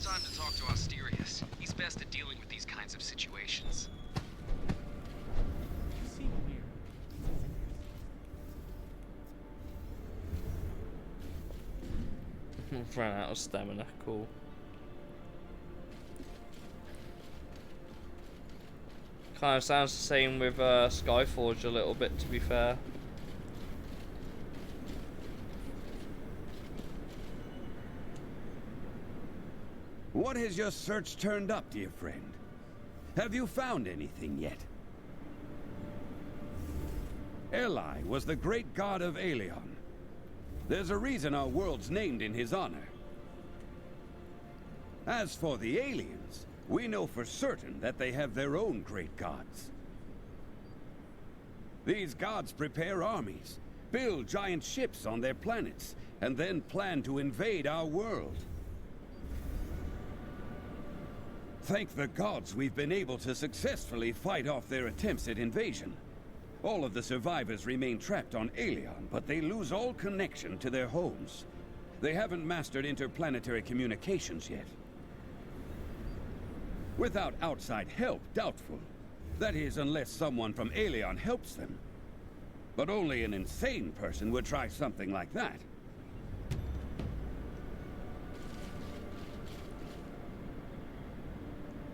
time to talk to Asterius. He's best at dealing with these kinds of situations. You seem weird. Ran out of stamina. Cool. Kind of sounds the same with Skyforge a little bit, to be fair. What has your search turned up, dear friend? Have you found anything yet? Eli was the great god of Aelion. There's a reason our world's named in his honor. As for the aliens, we know for certain that they have their own great gods. These gods prepare armies, build giant ships on their planets, and then plan to invade our world. Thank the gods we've been able to successfully fight off their attempts at invasion. All of the survivors remain trapped on Aelion, but they lose all connection to their homes. They haven't mastered interplanetary communications yet. Without outside help, doubtful. That is, unless someone from Aelion helps them. But only an insane person would try something like that.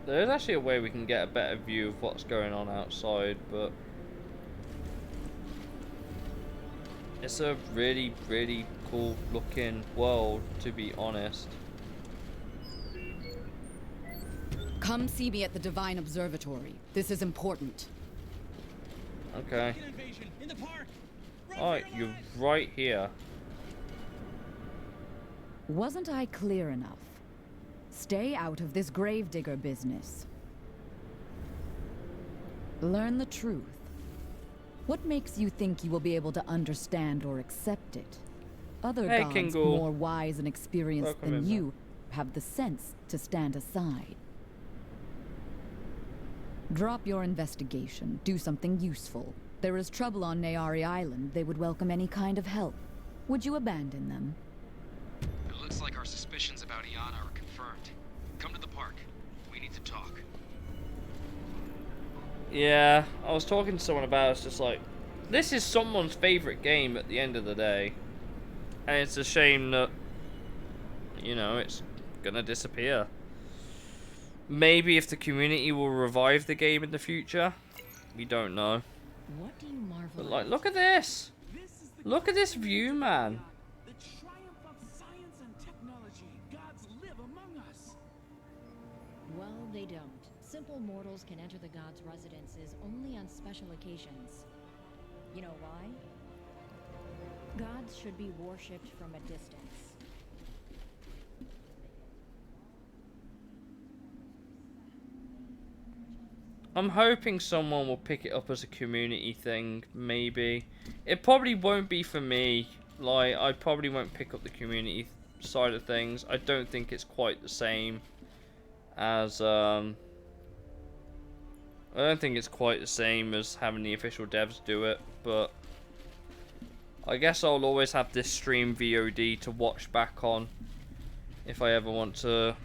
There is actually a way we can get a better view of what's going on outside, but it's a really, really cool looking world, to be honest. Come see me at the Divine Observatory. This is important. Okay. Alright, you're right here. Wasn't I clear enough? Stay out of this gravedigger business. Learn the truth. What makes you think you will be able to understand or accept it? Other gods Kingle. more wise and experienced Welcome than in, you have the sense to stand aside. Drop your investigation. Do something useful. There is trouble on Nayari Island. They would welcome any kind of help. Would you abandon them? It looks like our suspicions about Iana are confirmed. Come to the park. We need to talk. Yeah, I was talking to someone about it. It's just like, this is someone's favorite game at the end of the day. And it's a shame that, you know, it's gonna disappear. Maybe if the community will revive the game in the future. We don't know. What do you marvel But at? like, look at this. Look at this view, man. The triumph of science and technology. Gods live among us. Well, they don't. Simple mortals can enter the gods' residences only on special occasions. You know why? Gods should be worshipped from a distance. I'm hoping someone will pick it up as a community thing, maybe. It probably won't be for me. Like, I probably won't pick up the community side of things. I don't think it's quite the same as, I don't think it's quite the same as having the official devs do it, but I guess I'll always have this stream VOD to watch back on if I ever want to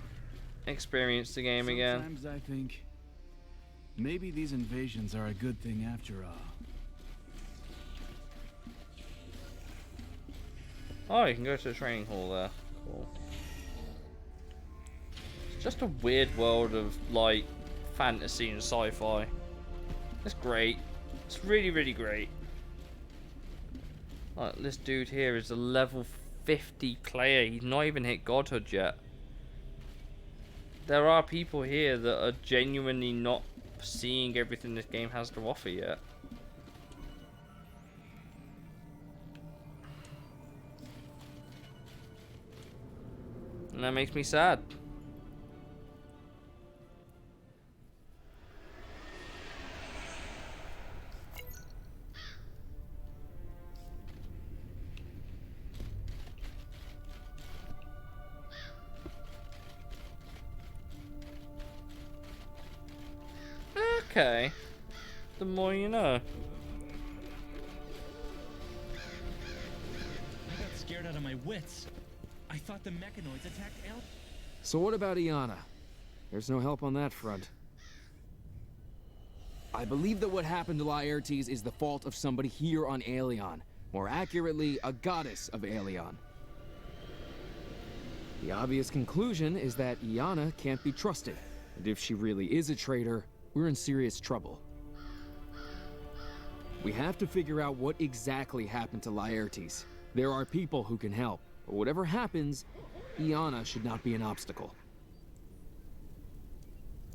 experience the game again. Sometimes I think maybe these invasions are a good thing after all. Oh, you can go to the training hall there. Cool. It's just a weird world of, like, fantasy and sci-fi. It's great. It's really, really great. Like, this dude here is a level 50 player. He's not even hit godhood yet. There are people here that are genuinely not seeing everything this game has to offer yet. And that makes me sad. Okay. The more you know. I got scared out of my wits. I thought the mechanoids attacked El. So what about Iana? There's no help on that front. I believe that what happened to Laertes is the fault of somebody here on Aelion. More accurately, a goddess of Aelion. The obvious conclusion is that Iana can't be trusted. And if she really is a traitor, we're in serious trouble. We have to figure out what exactly happened to Laertes. There are people who can help, but whatever happens, Iana should not be an obstacle.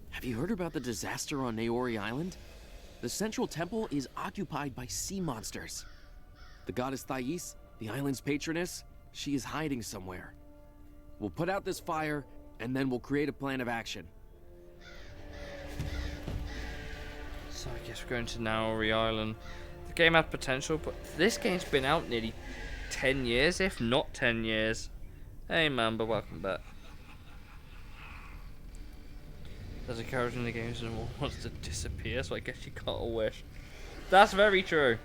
Have you heard about the disaster on Naori Island? The central temple is occupied by sea monsters. The goddess Thais, the island's patroness, she is hiding somewhere. We'll put out this fire, and then we'll create a plan of action. So I guess we're going to Naori Island. The game had potential, but this game's been out nearly 10 years, if not 10 years. Hey Mamba, welcome back. There's a character in the game who wants to disappear, so I guess you got a wish. That's very true.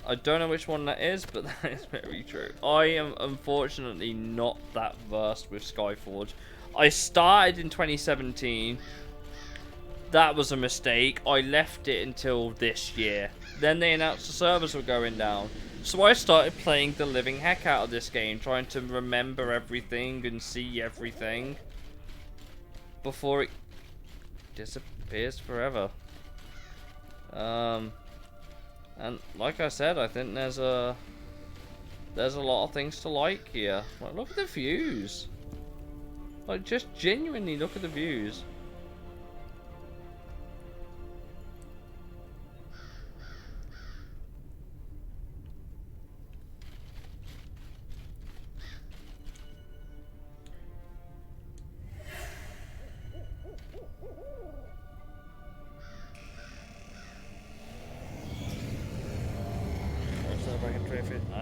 I don't know which one that is, but that is very true. I am unfortunately not that versed with Skyforge. I started in 2017. That was a mistake. I left it until this year. Then they announced the servers were going down. So I started playing the living heck out of this game, trying to remember everything and see everything before it disappears forever. And like I said, I think there's a lot of things to like here. Like, look at the views. Like, just genuinely look at the views.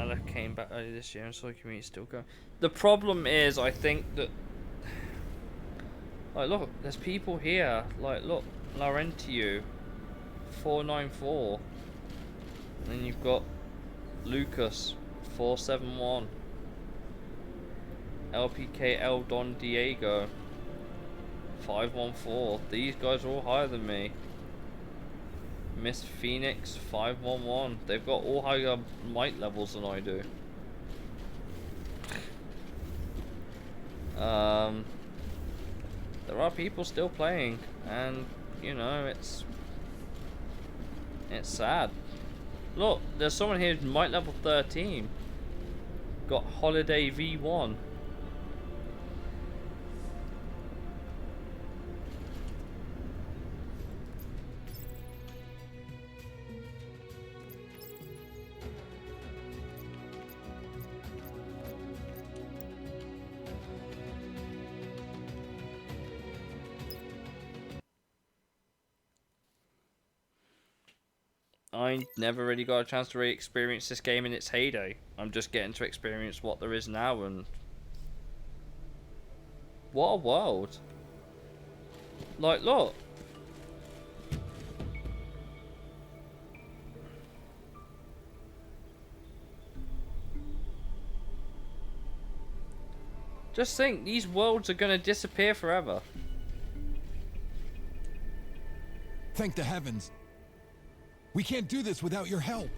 I came back earlier this year and saw the community still going. The problem is, I think that, like, look, there's people here. Like, look, Laurentio, 494, and then you've got Lucas, 471, LPK El Don Diego, 514. These guys are all higher than me. Miss Phoenix 511. They've got all higher might levels than I do. There are people still playing, and you know, it's sad. Look, there's someone here who's might level 13. Got Holiday V1. I never really got a chance to really experience this game in its heyday. I'm just getting to experience what there is now, and what a world. Like, look. Just think, these worlds are gonna disappear forever. Thank the heavens. We can't do this without your help.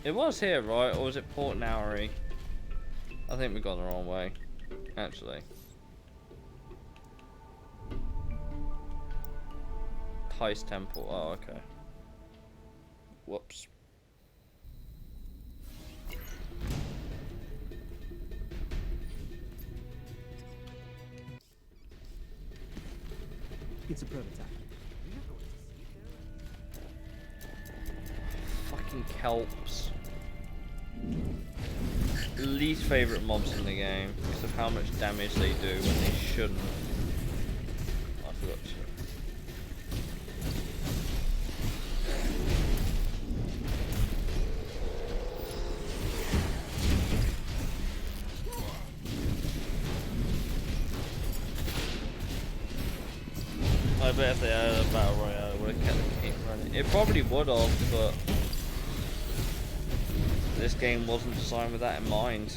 It was here, right? Or was it Port Nauri? I think we got the wrong way, actually. Heist Temple. Oh, okay. Whoops. It's a prototype. Fucking kelps. Least favorite mobs in the game because of how much damage they do when they shouldn't. I forgot to. I bet if they had a battle royale, it would have kept the game running. It probably would have, but this game wasn't designed with that in mind.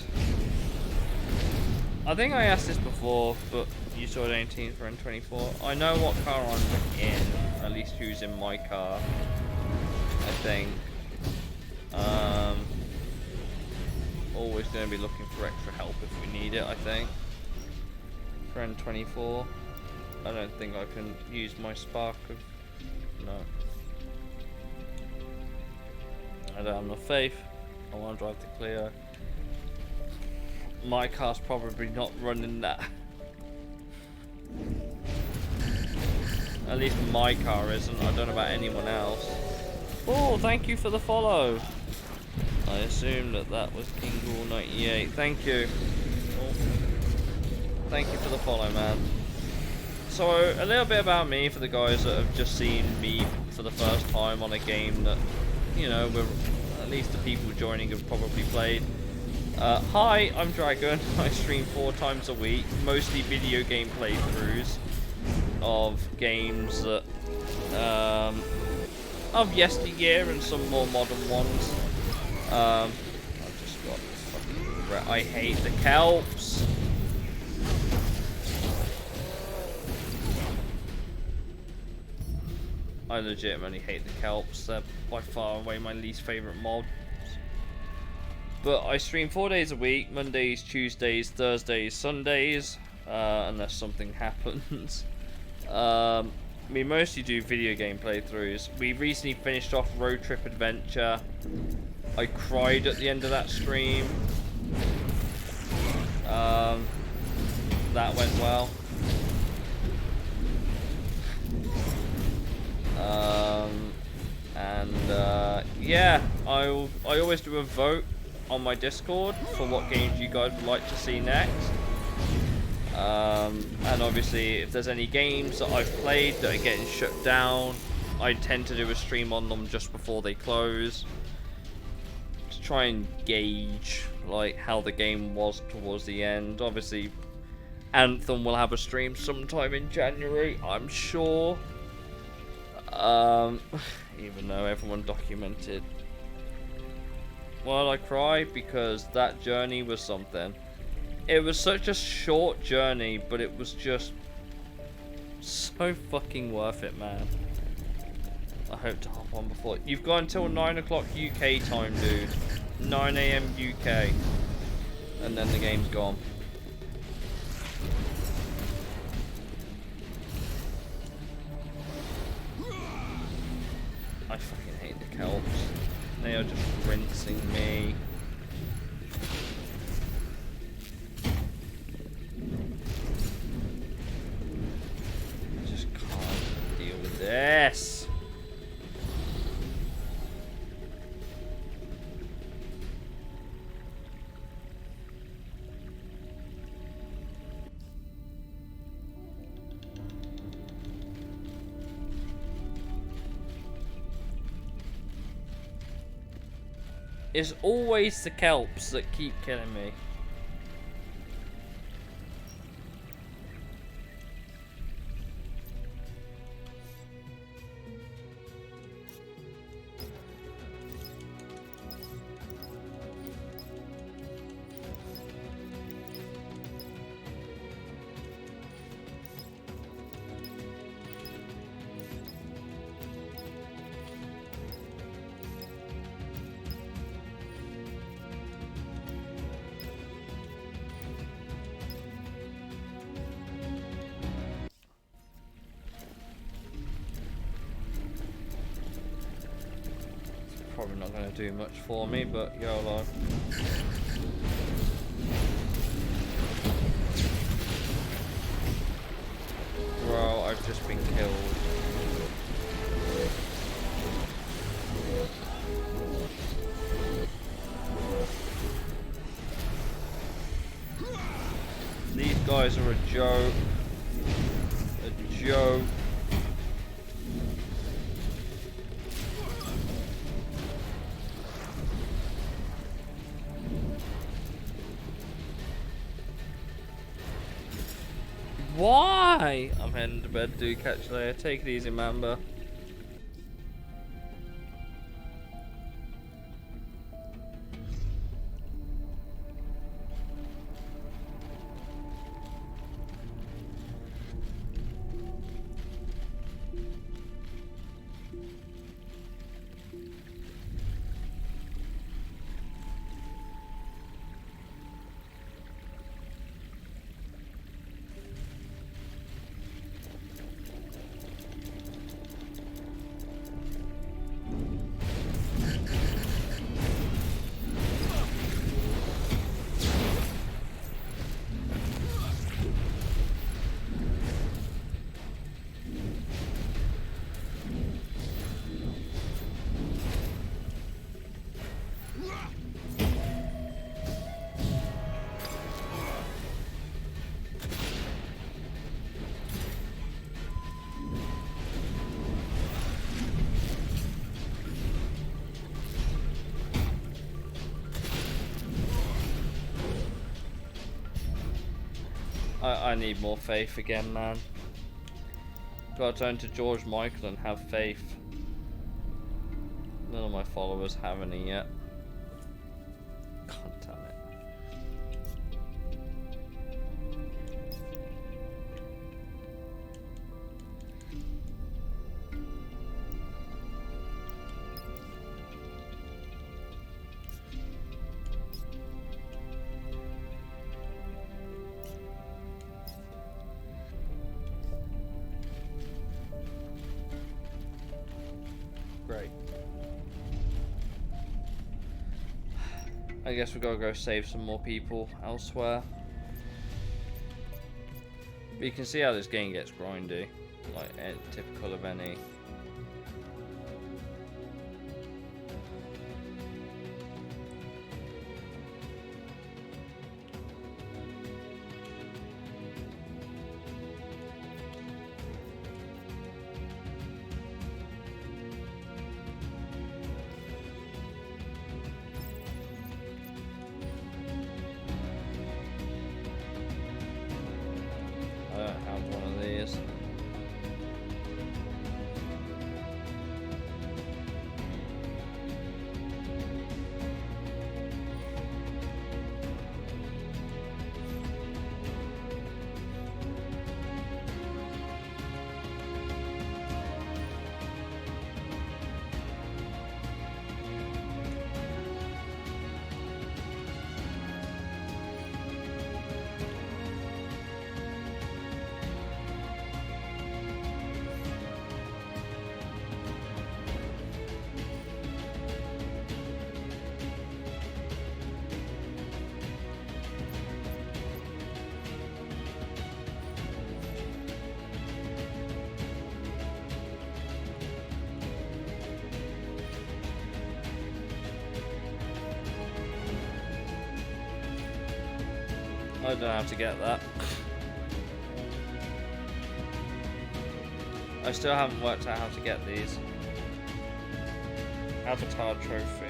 I think I asked this before, but you saw it 18 for N24. I know what car I'm in, at least who's in my car, I think. Always going to be looking for extra help if we need it, I think. For N24. I don't think I can use my spark of... No. I don't have enough faith. I want to drive the Clio. My car's probably not running that. At least my car isn't. I don't know about anyone else. Oh, thank you for the follow. I assume that was King Ghoul 98. Thank you. Oh. Thank you for the follow, man. So, a little bit about me for the guys that have just seen me for the first time on a game that, you know, at least the people joining have probably played. Hi, I'm Dragon. I stream 4 times a week, mostly video game playthroughs of games that, of yesteryear and some more modern ones. I've just got fucking... I hate the kelps. I legitimately hate the kelps. They're by far away my least favourite mobs. But I stream 4 days a week, Mondays, Tuesdays, Thursdays, Sundays, unless something happens. We mostly do video game playthroughs. We recently finished off Road Trip Adventure. I cried at the end of that stream. That went well. Yeah, I always do a vote on my Discord for what games you guys would like to see next. And obviously, if there's any games that I've played that are getting shut down, I tend to do a stream on them just before they close to try and gauge like how the game was towards the end. Obviously, Anthem will have a stream sometime in January, I'm sure. Even though everyone documented. Well, I cry because that journey was something. It was such a short journey, but it was just so fucking worth it, man. I hope to hop on before. You've got until 9 o'clock UK time, dude. 9 AM UK. And then the game's gone. I fucking hate the kelps. They are just rinsing me. I just can't deal with this. It's always the kelps that keep killing me. Probably not going to do much for me, but YOLO. Bro, I've just been killed. These guys are a joke. A joke. Why? I'm heading to bed, do catch you later. Take it easy, Mamba. I need more faith again, man. Gotta turn to George Michael and have faith. None of my followers have any yet. God damn it. Great. I guess we gotta go save some more people elsewhere. But you can see how this game gets grindy, like typical of any. I don't have one of these. I don't know how to get that. I still haven't worked out how to get these. Avatar trophy.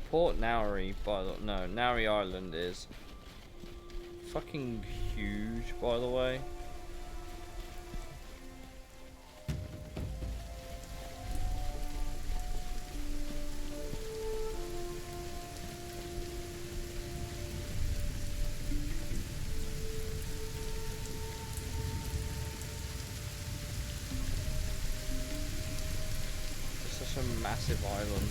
Port Nowry, no, Nowry Island is fucking huge, by the way. It's such a massive island.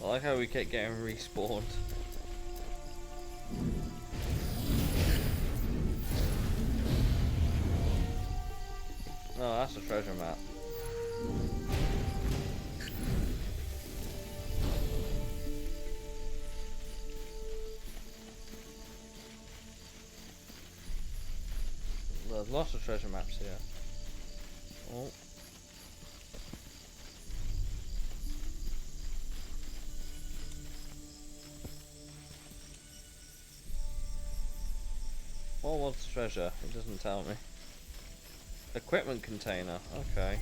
I like how we kept getting respawned. Oh, that's a treasure map. There's lots of treasure maps here. Oh. What was the treasure? It doesn't tell me. Equipment container. Okay.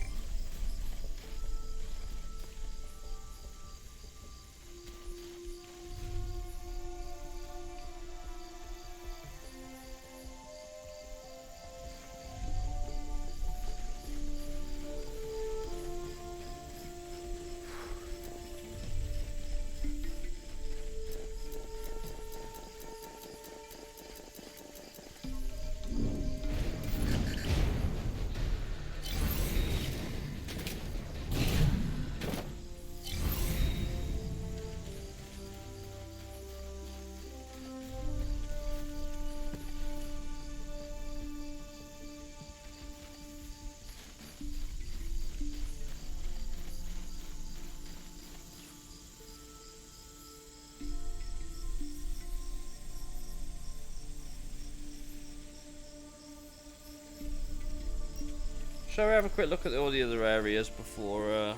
Shall we have a quick look at all the other areas before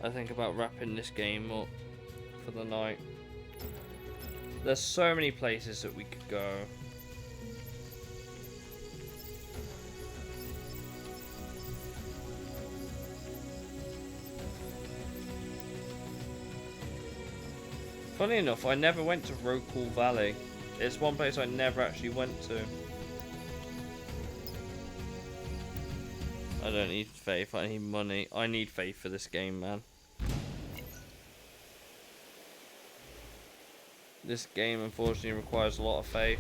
I think about wrapping this game up for the night? There's so many places that we could go. Funny enough, I never went to Rokul Valley. It's one place I never actually went to. I don't need faith, I need money. I need faith for this game, man. This game unfortunately requires a lot of faith.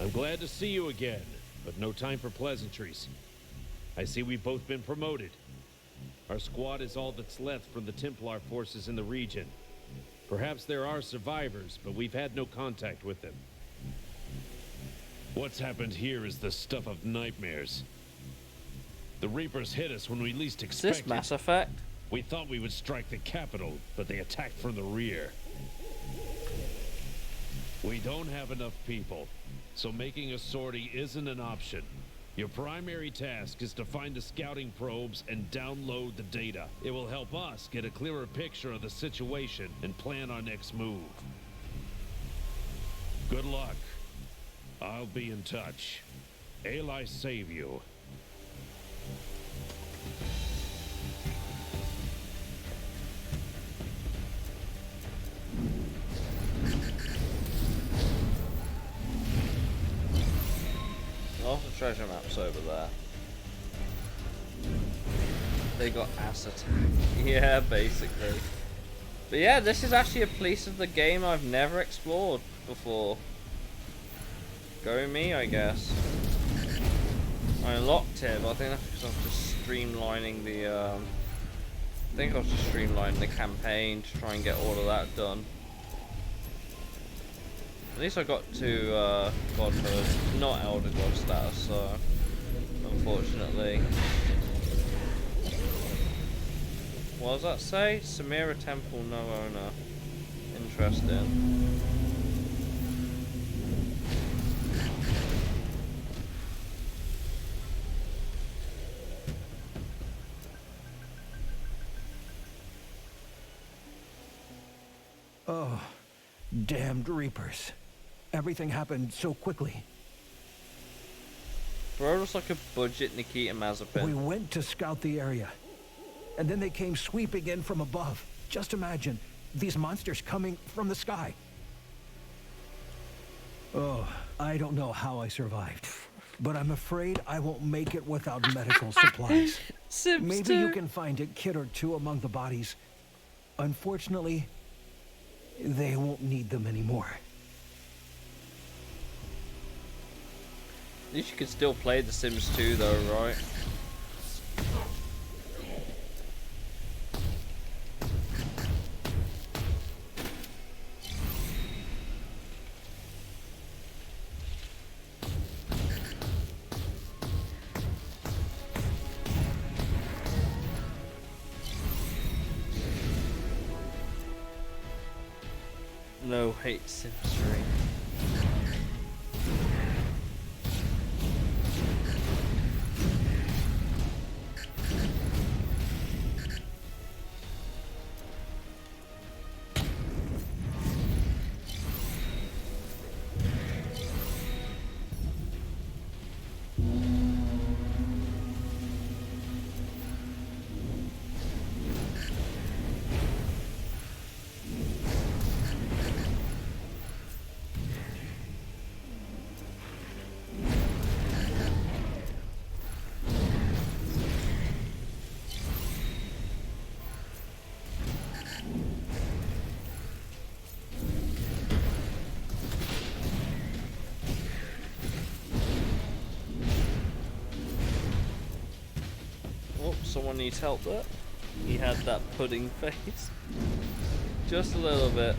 I'm glad to see you again, but no time for pleasantries. I see we've both been promoted. Our squad is all that's left from the Templar forces in the region. Perhaps there are survivors, but we've had no contact with them. What's happened here is the stuff of nightmares. The Reapers hit us when we least expected. Is this Mass Effect? We thought we would strike the capital, but they attacked from the rear. We don't have enough people, so making a sortie isn't an option. Your primary task is to find the scouting probes and download the data. It will help us get a clearer picture of the situation and plan our next move. Good luck. I'll be in touch. Eli save you. Lots of treasure maps over there. They got ass attack. Yeah, basically. But yeah, this is actually a piece of the game I've never explored before. Go me, I guess. I unlocked it, but I think that's because I was just streamlining the the campaign to try and get all of that done. At least I got to Godhood, not Elder God status, so unfortunately. What does that say? Samira Temple, no owner. Interesting. Oh, damned Reapers. Everything happened so quickly. Bro, looks like a budget Nikita Mazepin. We went to scout the area, and then they came sweeping in from above. Just imagine, these monsters coming from the sky. Oh, I don't know how I survived, but I'm afraid I won't make it without medical supplies. Maybe you can find a kid or two among the bodies. Unfortunately, they won't need them anymore. At least you can still play The Sims 2 though, right? No hate Sims 3. someone needs help there. He had that pudding face. Just a little bit.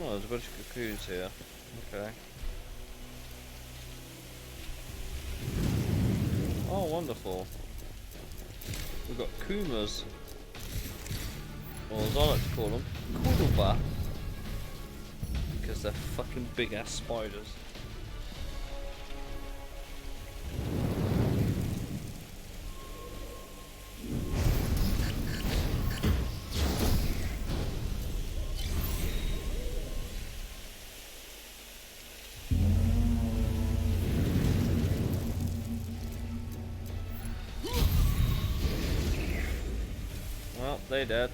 Oh, there's a bunch of cuckoos here. Okay. Oh, wonderful. We've got Kumas. Or as I like to call them, Kudelba. Because they're fucking big ass spiders. Well, they dead.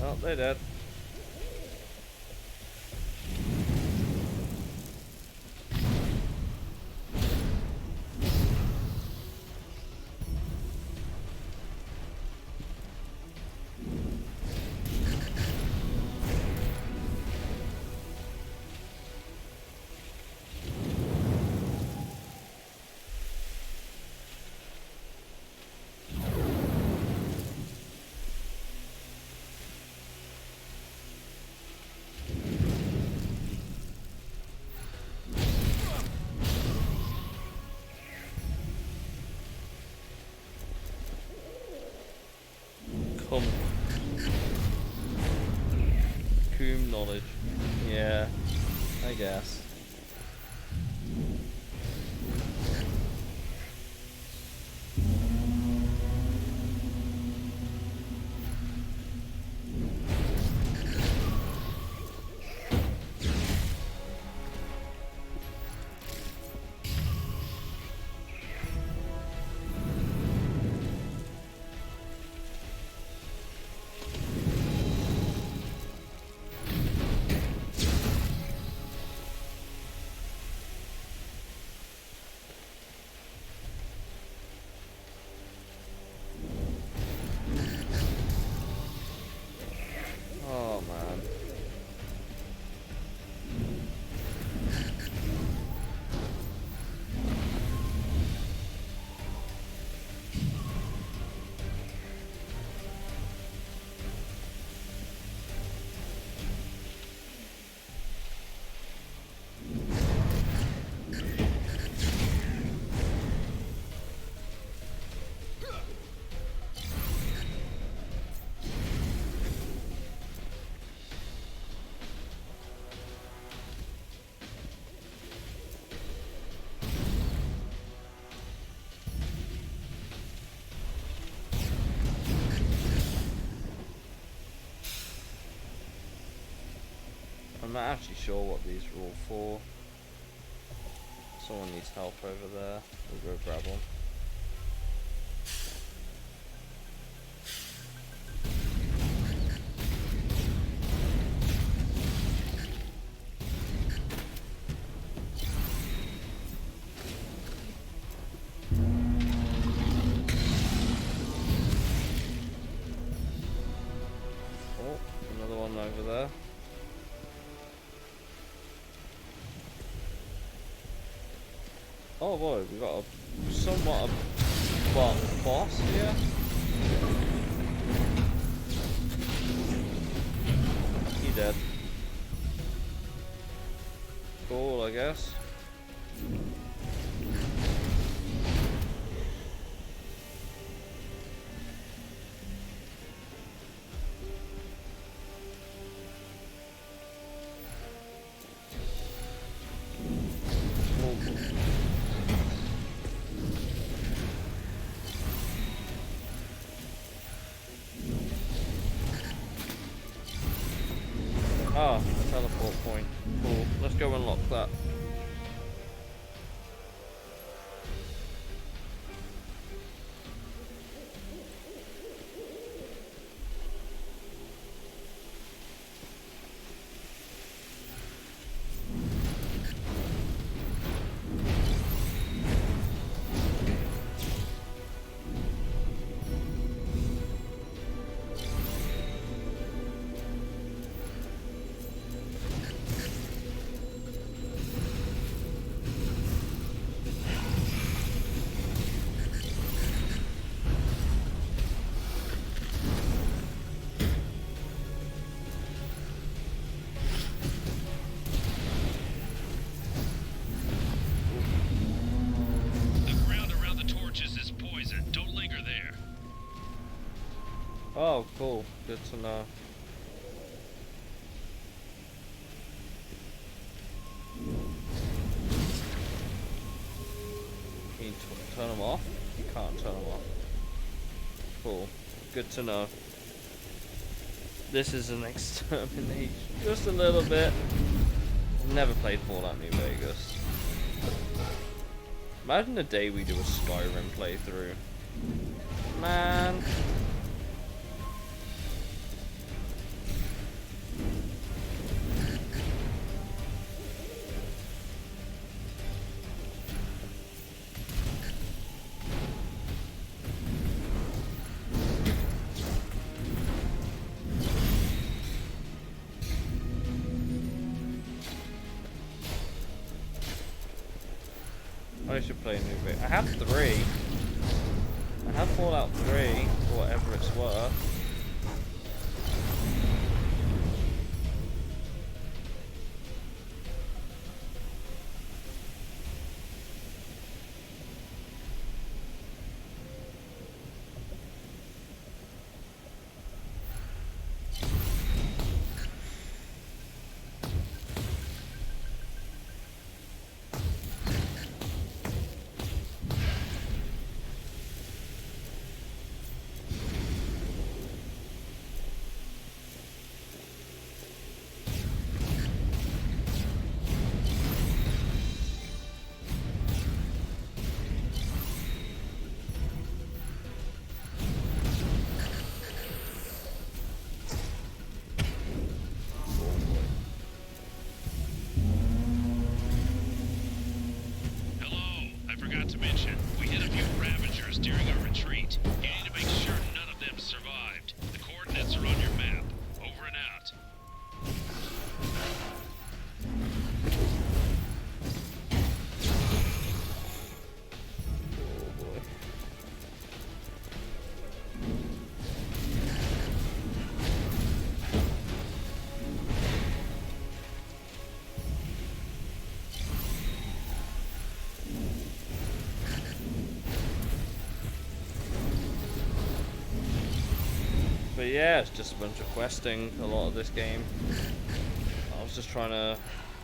Well, they dead. Coom knowledge. Yeah, I guess. Oh man. I'm not actually sure what these are all for. Someone needs help over there. We'll go grab one. Oh, another one over there. Oh boy, we got a somewhat Well, boss here. He dead. Cool, I guess. Ah, a teleport point. Cool. Let's go unlock that. Oh, cool. Good to know. Can you turn them off? You can't turn them off. Cool. Good to know. This is an extermination. Just a little bit. I've never played Fallout New Vegas. Imagine the day we do a Skyrim playthrough. Man. I should play a new bit. I have 3. I have Fallout 3, for whatever it's worth. To mention, we hit a few Ravagers during our retreat. You need to make sure none of them survived. The coordinates are on your map. Over and out. Oh boy. But yeah, it's just a bunch of questing, a lot of this game. I was just trying to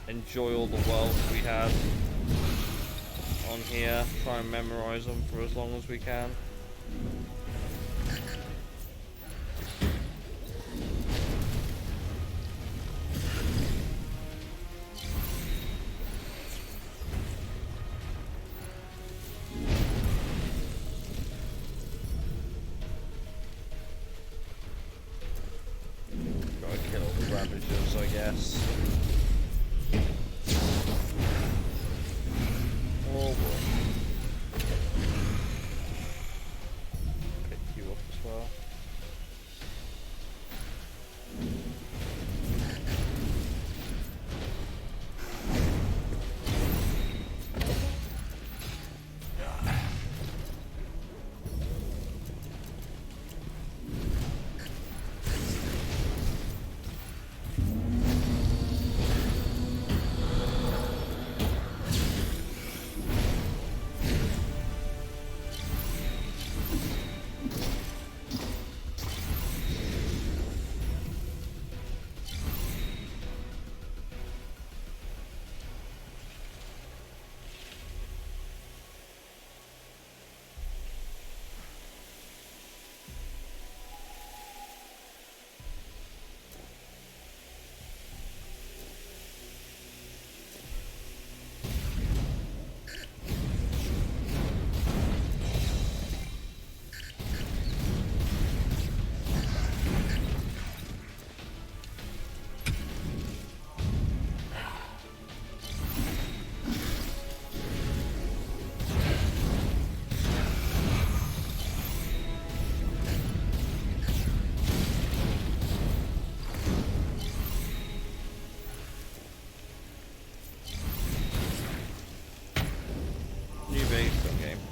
enjoy all the worlds we had on here, try and memorize them for as long as we can. Ravagers, I guess. Oh boy.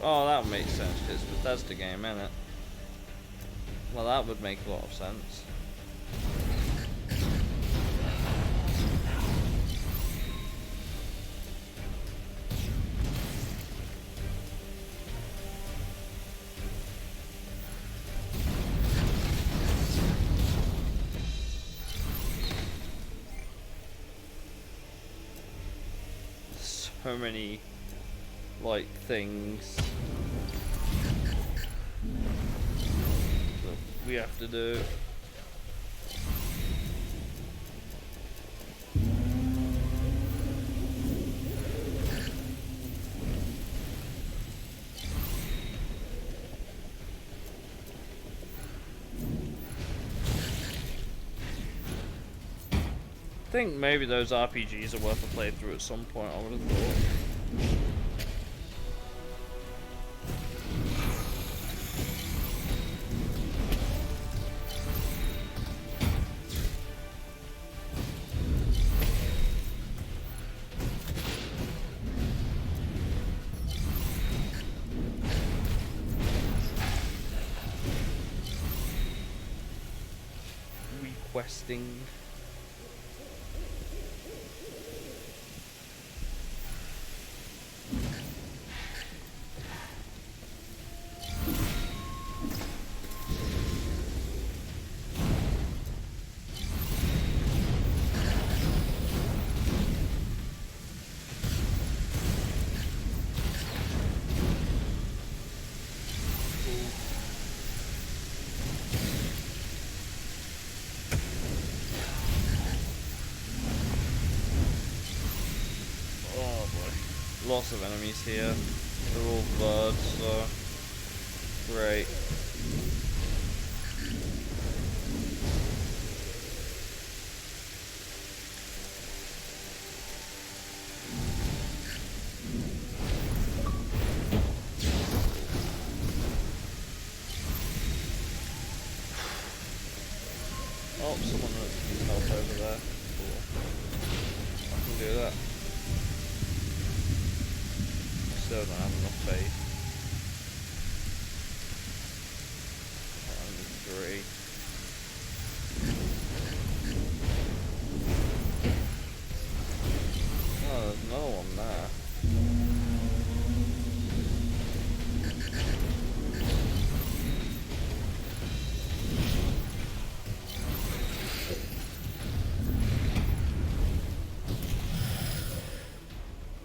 Oh, that would make sense, because that's the game, isn't it? Well, that would make a lot of sense. So many, like, things that we have to do. I think maybe those RPGs are worth a playthrough at some point, I would have thought. Requesting. Lots of enemies here. They're all birds, so great. Oh, someone needs help over there. Cool. I can do that. Still don't have enough faith. Only 3. Oh, there's another one there.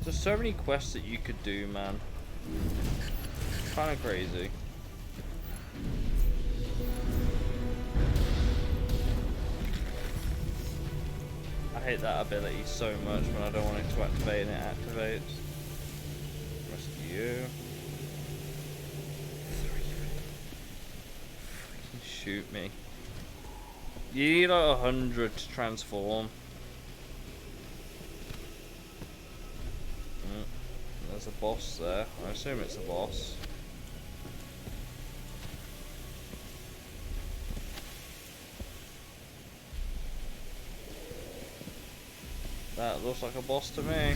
There's so many quests that you could do, man. Kind of crazy. I hate that ability so much when I don't want it to activate and it activates. Rescue you. Freaking shoot me. You need like 100 to transform. There's a boss there. I assume it's a boss. That looks like a boss to me.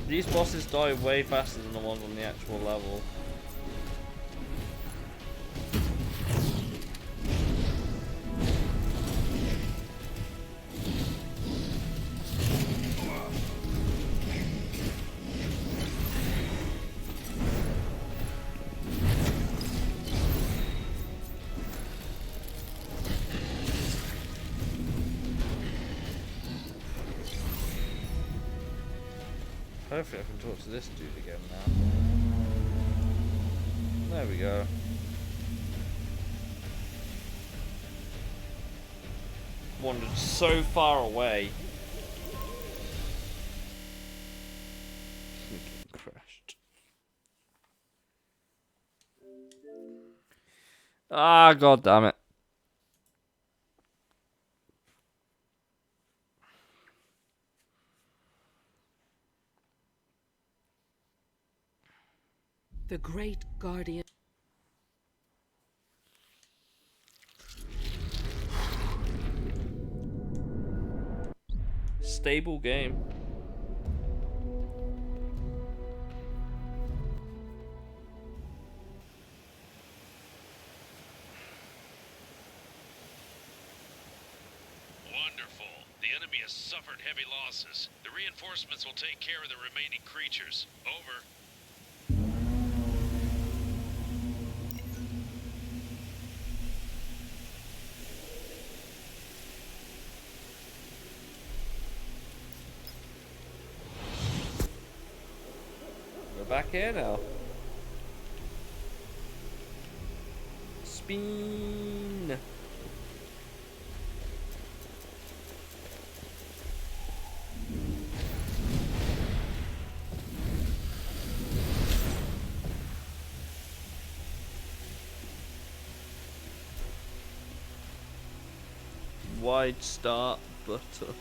These bosses die way faster than the ones on the actual level. Hopefully I can talk to this dude again now. There we go. Wandered so far away. Crashed. Ah, god damn it. The great guardian. Stable game. Wonderful. The enemy has suffered heavy losses. The reinforcements will take care of the remaining creatures. Over. We're back here now. Spin. Wide start button.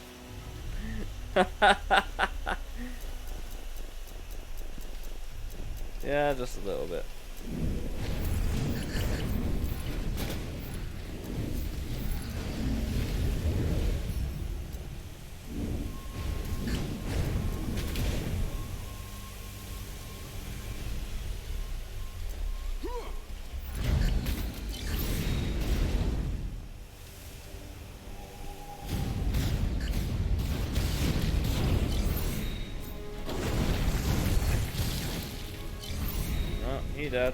Yeah, just a little bit. He dead.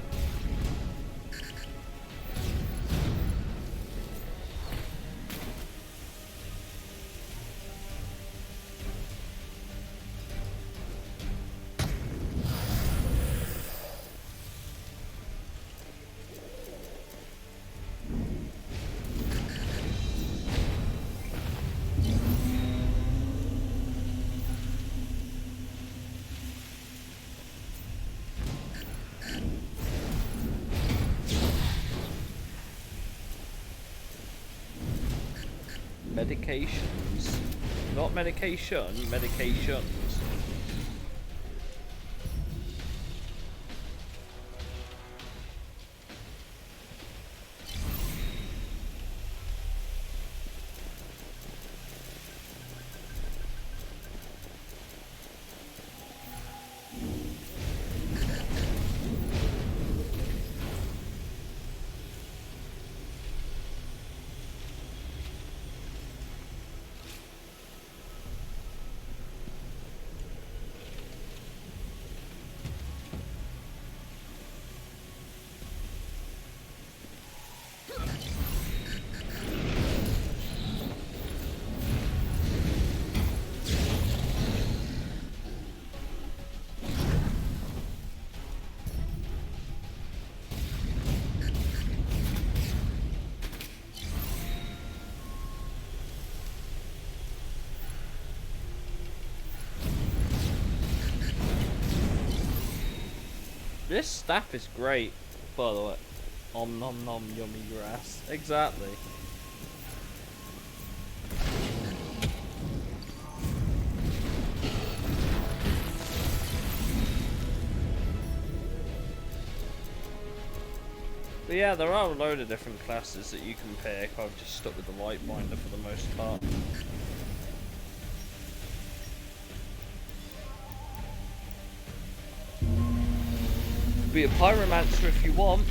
Medications. Not medication, medications. This staff is great, by the way. Om nom nom yummy grass. Exactly. But yeah, there are a load of different classes that you can pick. I've just stuck with the Lightminder for the most part. Be a pyromancer if you want.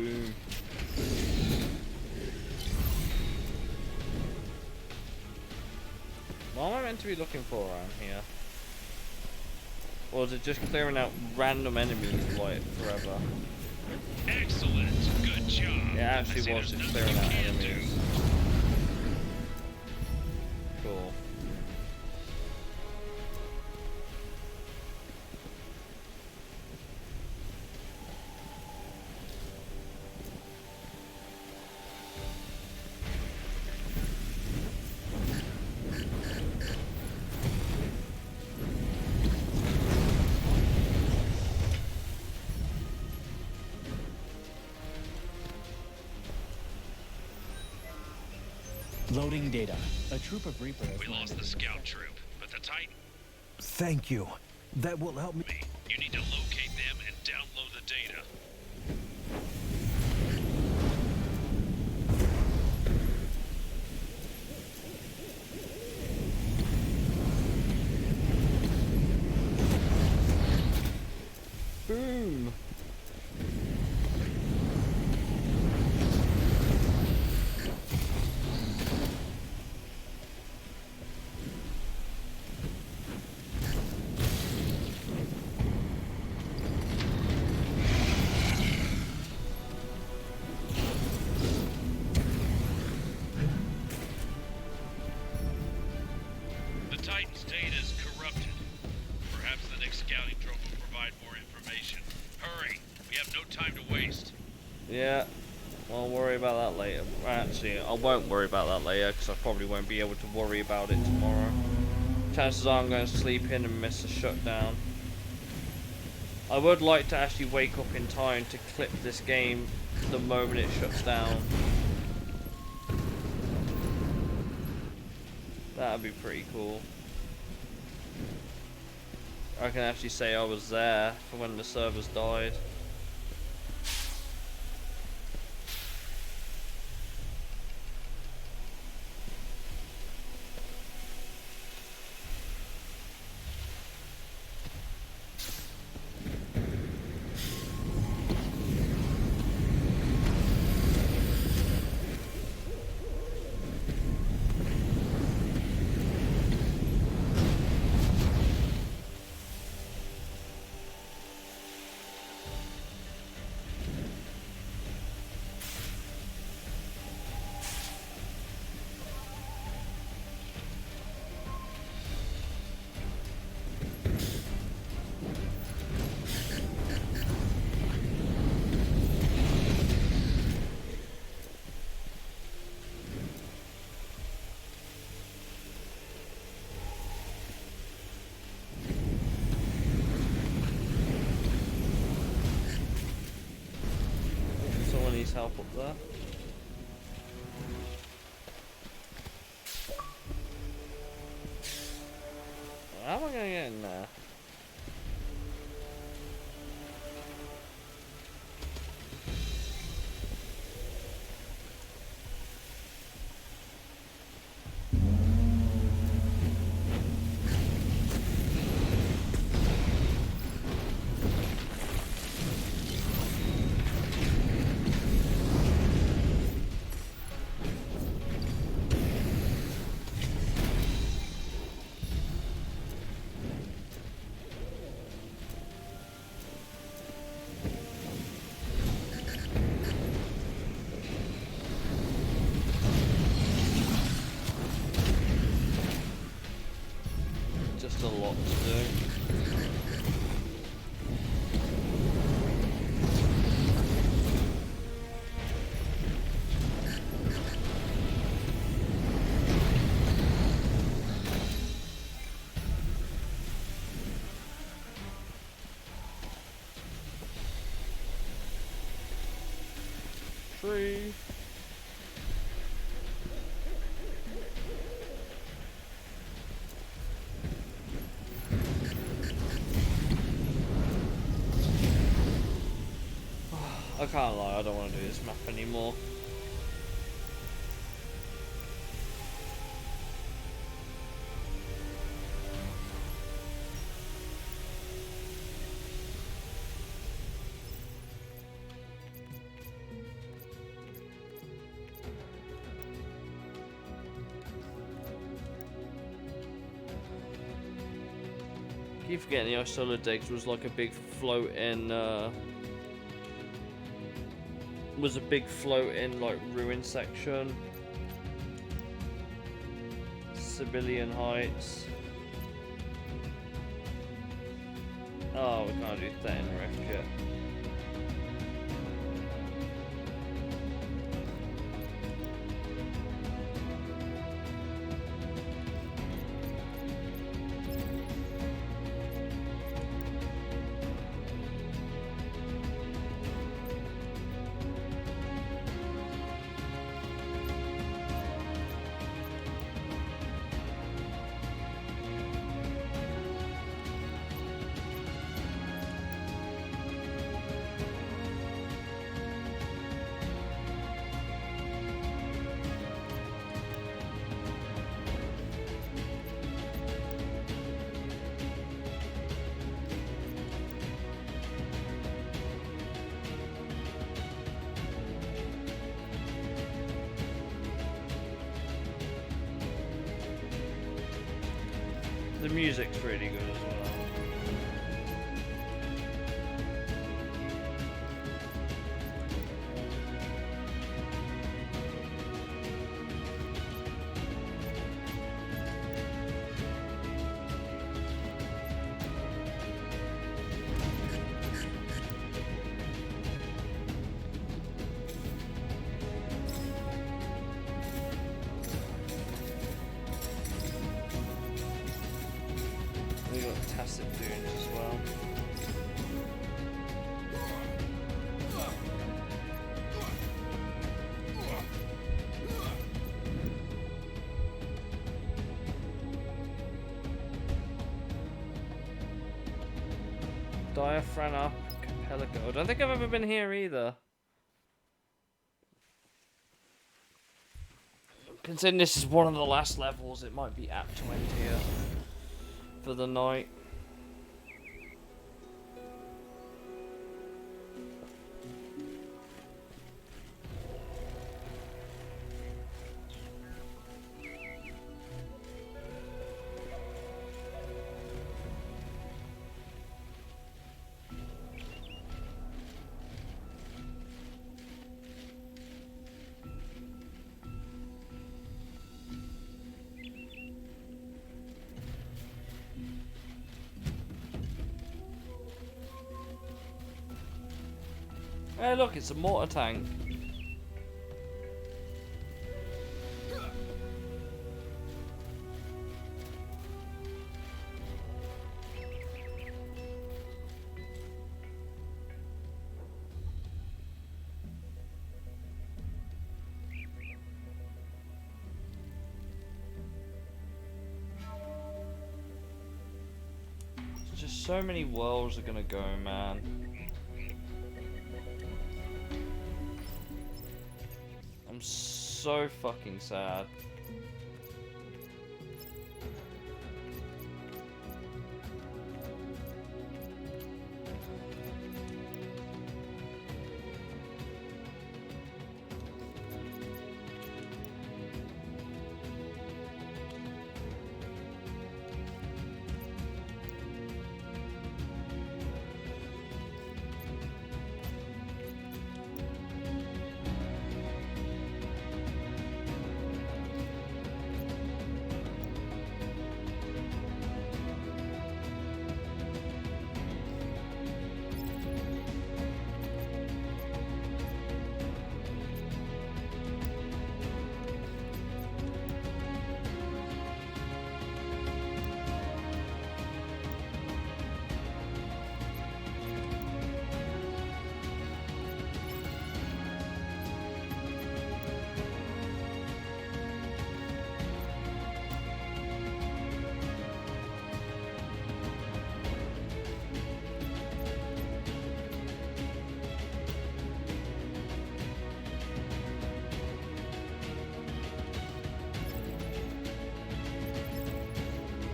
Boom. What am I meant to be looking for around here? Or is it just clearing out random enemies like forever? Excellent. Good job. It actually was just clearing out enemies. Cool. Loading data. A troop of Reapers. We lost the scout troop, but the Titan. Thank you. That will help me. You need to locate them and download the data. Boom. The Titan's data is corrupted. Perhaps the next scouting drone will provide more information. Hurry! We have no time to waste. Yeah, I'll worry about that later. Actually, I won't worry about that later because I probably won't be able to worry about it tomorrow. Chances are I'm going to sleep in and miss the shutdown. I would like to actually wake up in time to clip this game the moment it shuts down. That'd be pretty cool. I can actually say I was there for when the servers died. Someone needs help up there. How am I gonna get in there? Just a lot to do. Tree. I can't lie, I don't want to do this map anymore. keep forgetting the Isola Digs was like a big floating, like ruin section. Civilian Heights. Oh, we can't do that in Rift yet. The music's really good as well. We got tacit dunes as well. Diaphragm up, Capelico. I don't think I've ever been here either. Considering this is one of the last levels, it might be apt to end here for the night. Hey look, it's a mortar tank. There's just so many worlds are gonna go, man. So fucking sad.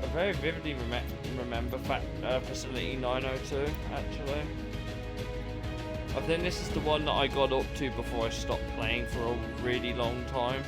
I very vividly remember Facility 902, actually. I think this is the one that I got up to before I stopped playing for a really long time.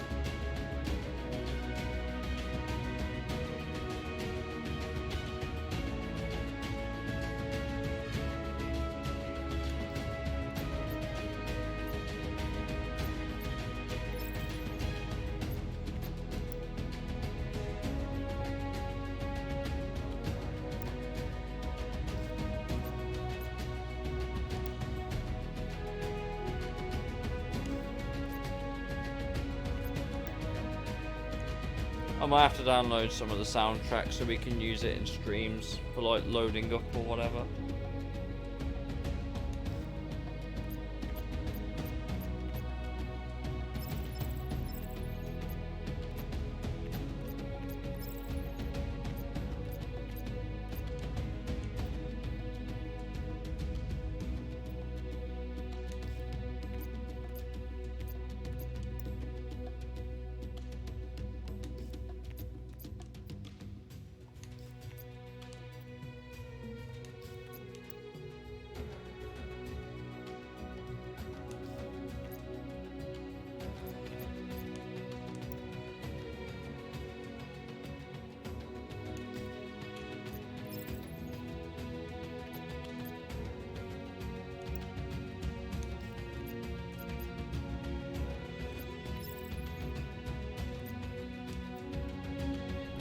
I might have to download some of the soundtracks so we can use it in streams for like loading up or whatever.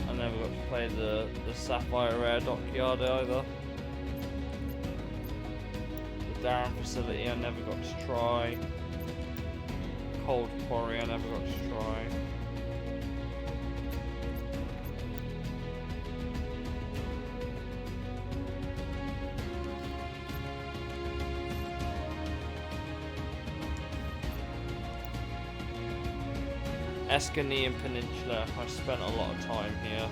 I never got to play the Sapphire Rare Dockyard either. The Darren Facility I never got to try. Cold Quarry I never got to try. Escanian Peninsula, I spent a lot of time here.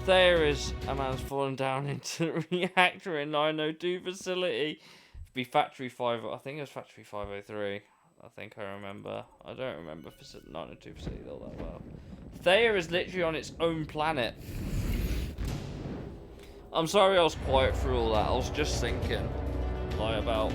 There is a man's fallen down into the reactor in 902 facility. Be Factory 5, I think it was Factory 503. I think I remember. I don't remember 902 facility all that well. Thayer is literally on its own planet. I'm sorry I was quiet through all that. I was just thinking, like, about.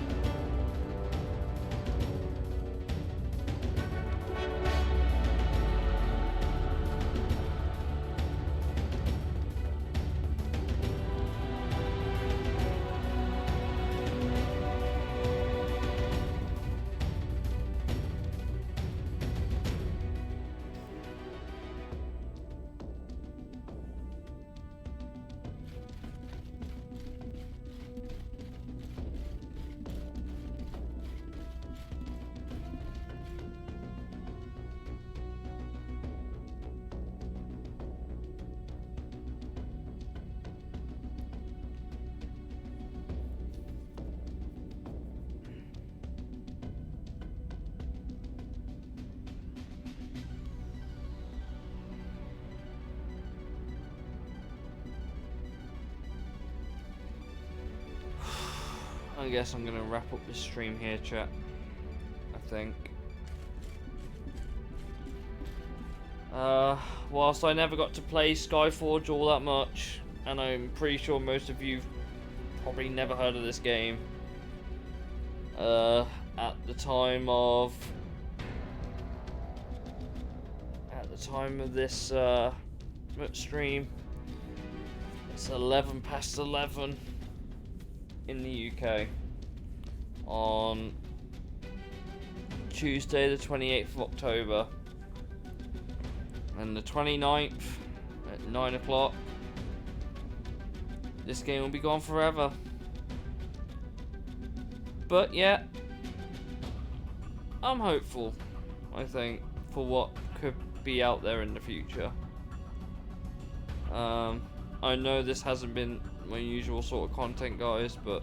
I guess I'm gonna wrap up this stream here, chat. I think. Whilst I never got to play Skyforge all that much, and I'm pretty sure most of you probably never heard of this game. At the time of this stream, it's 11 past 11 in the UK on Tuesday the 28th of October, and the 29th at 9 o'clock this game will be gone forever. But yeah, I'm hopeful, I think, for what could be out there in the future. I know this hasn't been my usual sort of content, guys, but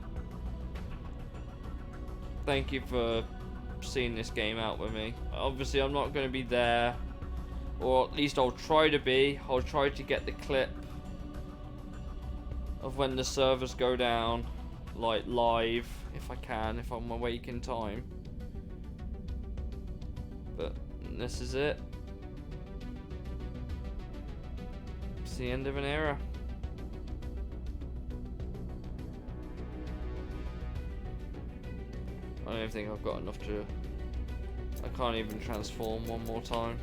thank you for seeing this game out with me. Obviously I'm not going to be there, or at least I'll try to be. I'll try to get the clip of when the servers go down, like live, if I can, if I'm awake in time. But this is it. It's the end of an era. I don't even think I've got enough to... I can't even transform one more time.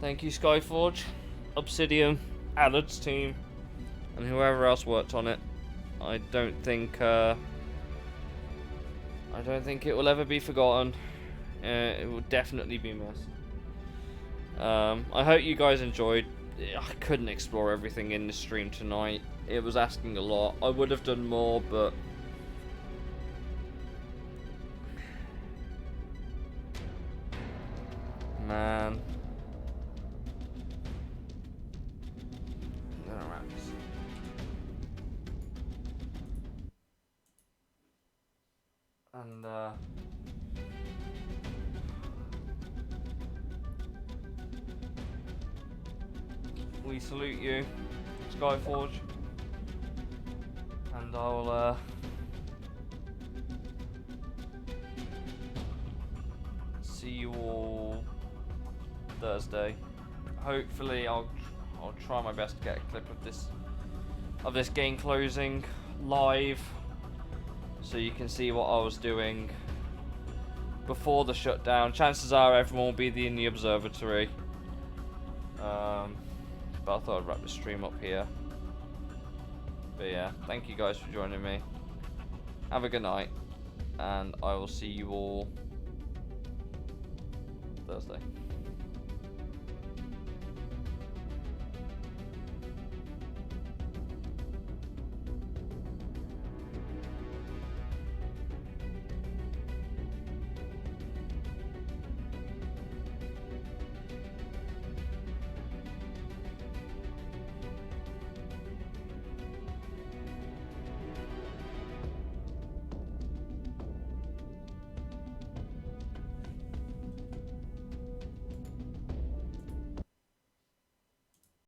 Thank you, Skyforge, Obsidian, Allard's team, and whoever else worked on it. I don't think it will ever be forgotten. It will definitely be missed. I hope you guys enjoyed. I couldn't explore everything in the stream tonight. It was asking a lot. I would have done more, but man. And we salute you, Skyforge, and I'll see you all Thursday. Hopefully, I'll try my best to get a clip of this game closing live, so you can see what I was doing before the shutdown. Chances are everyone will be in the observatory. But I thought I'd wrap the stream up here. But yeah, thank you guys for joining me. Have a good night, and I will see you all Thursday.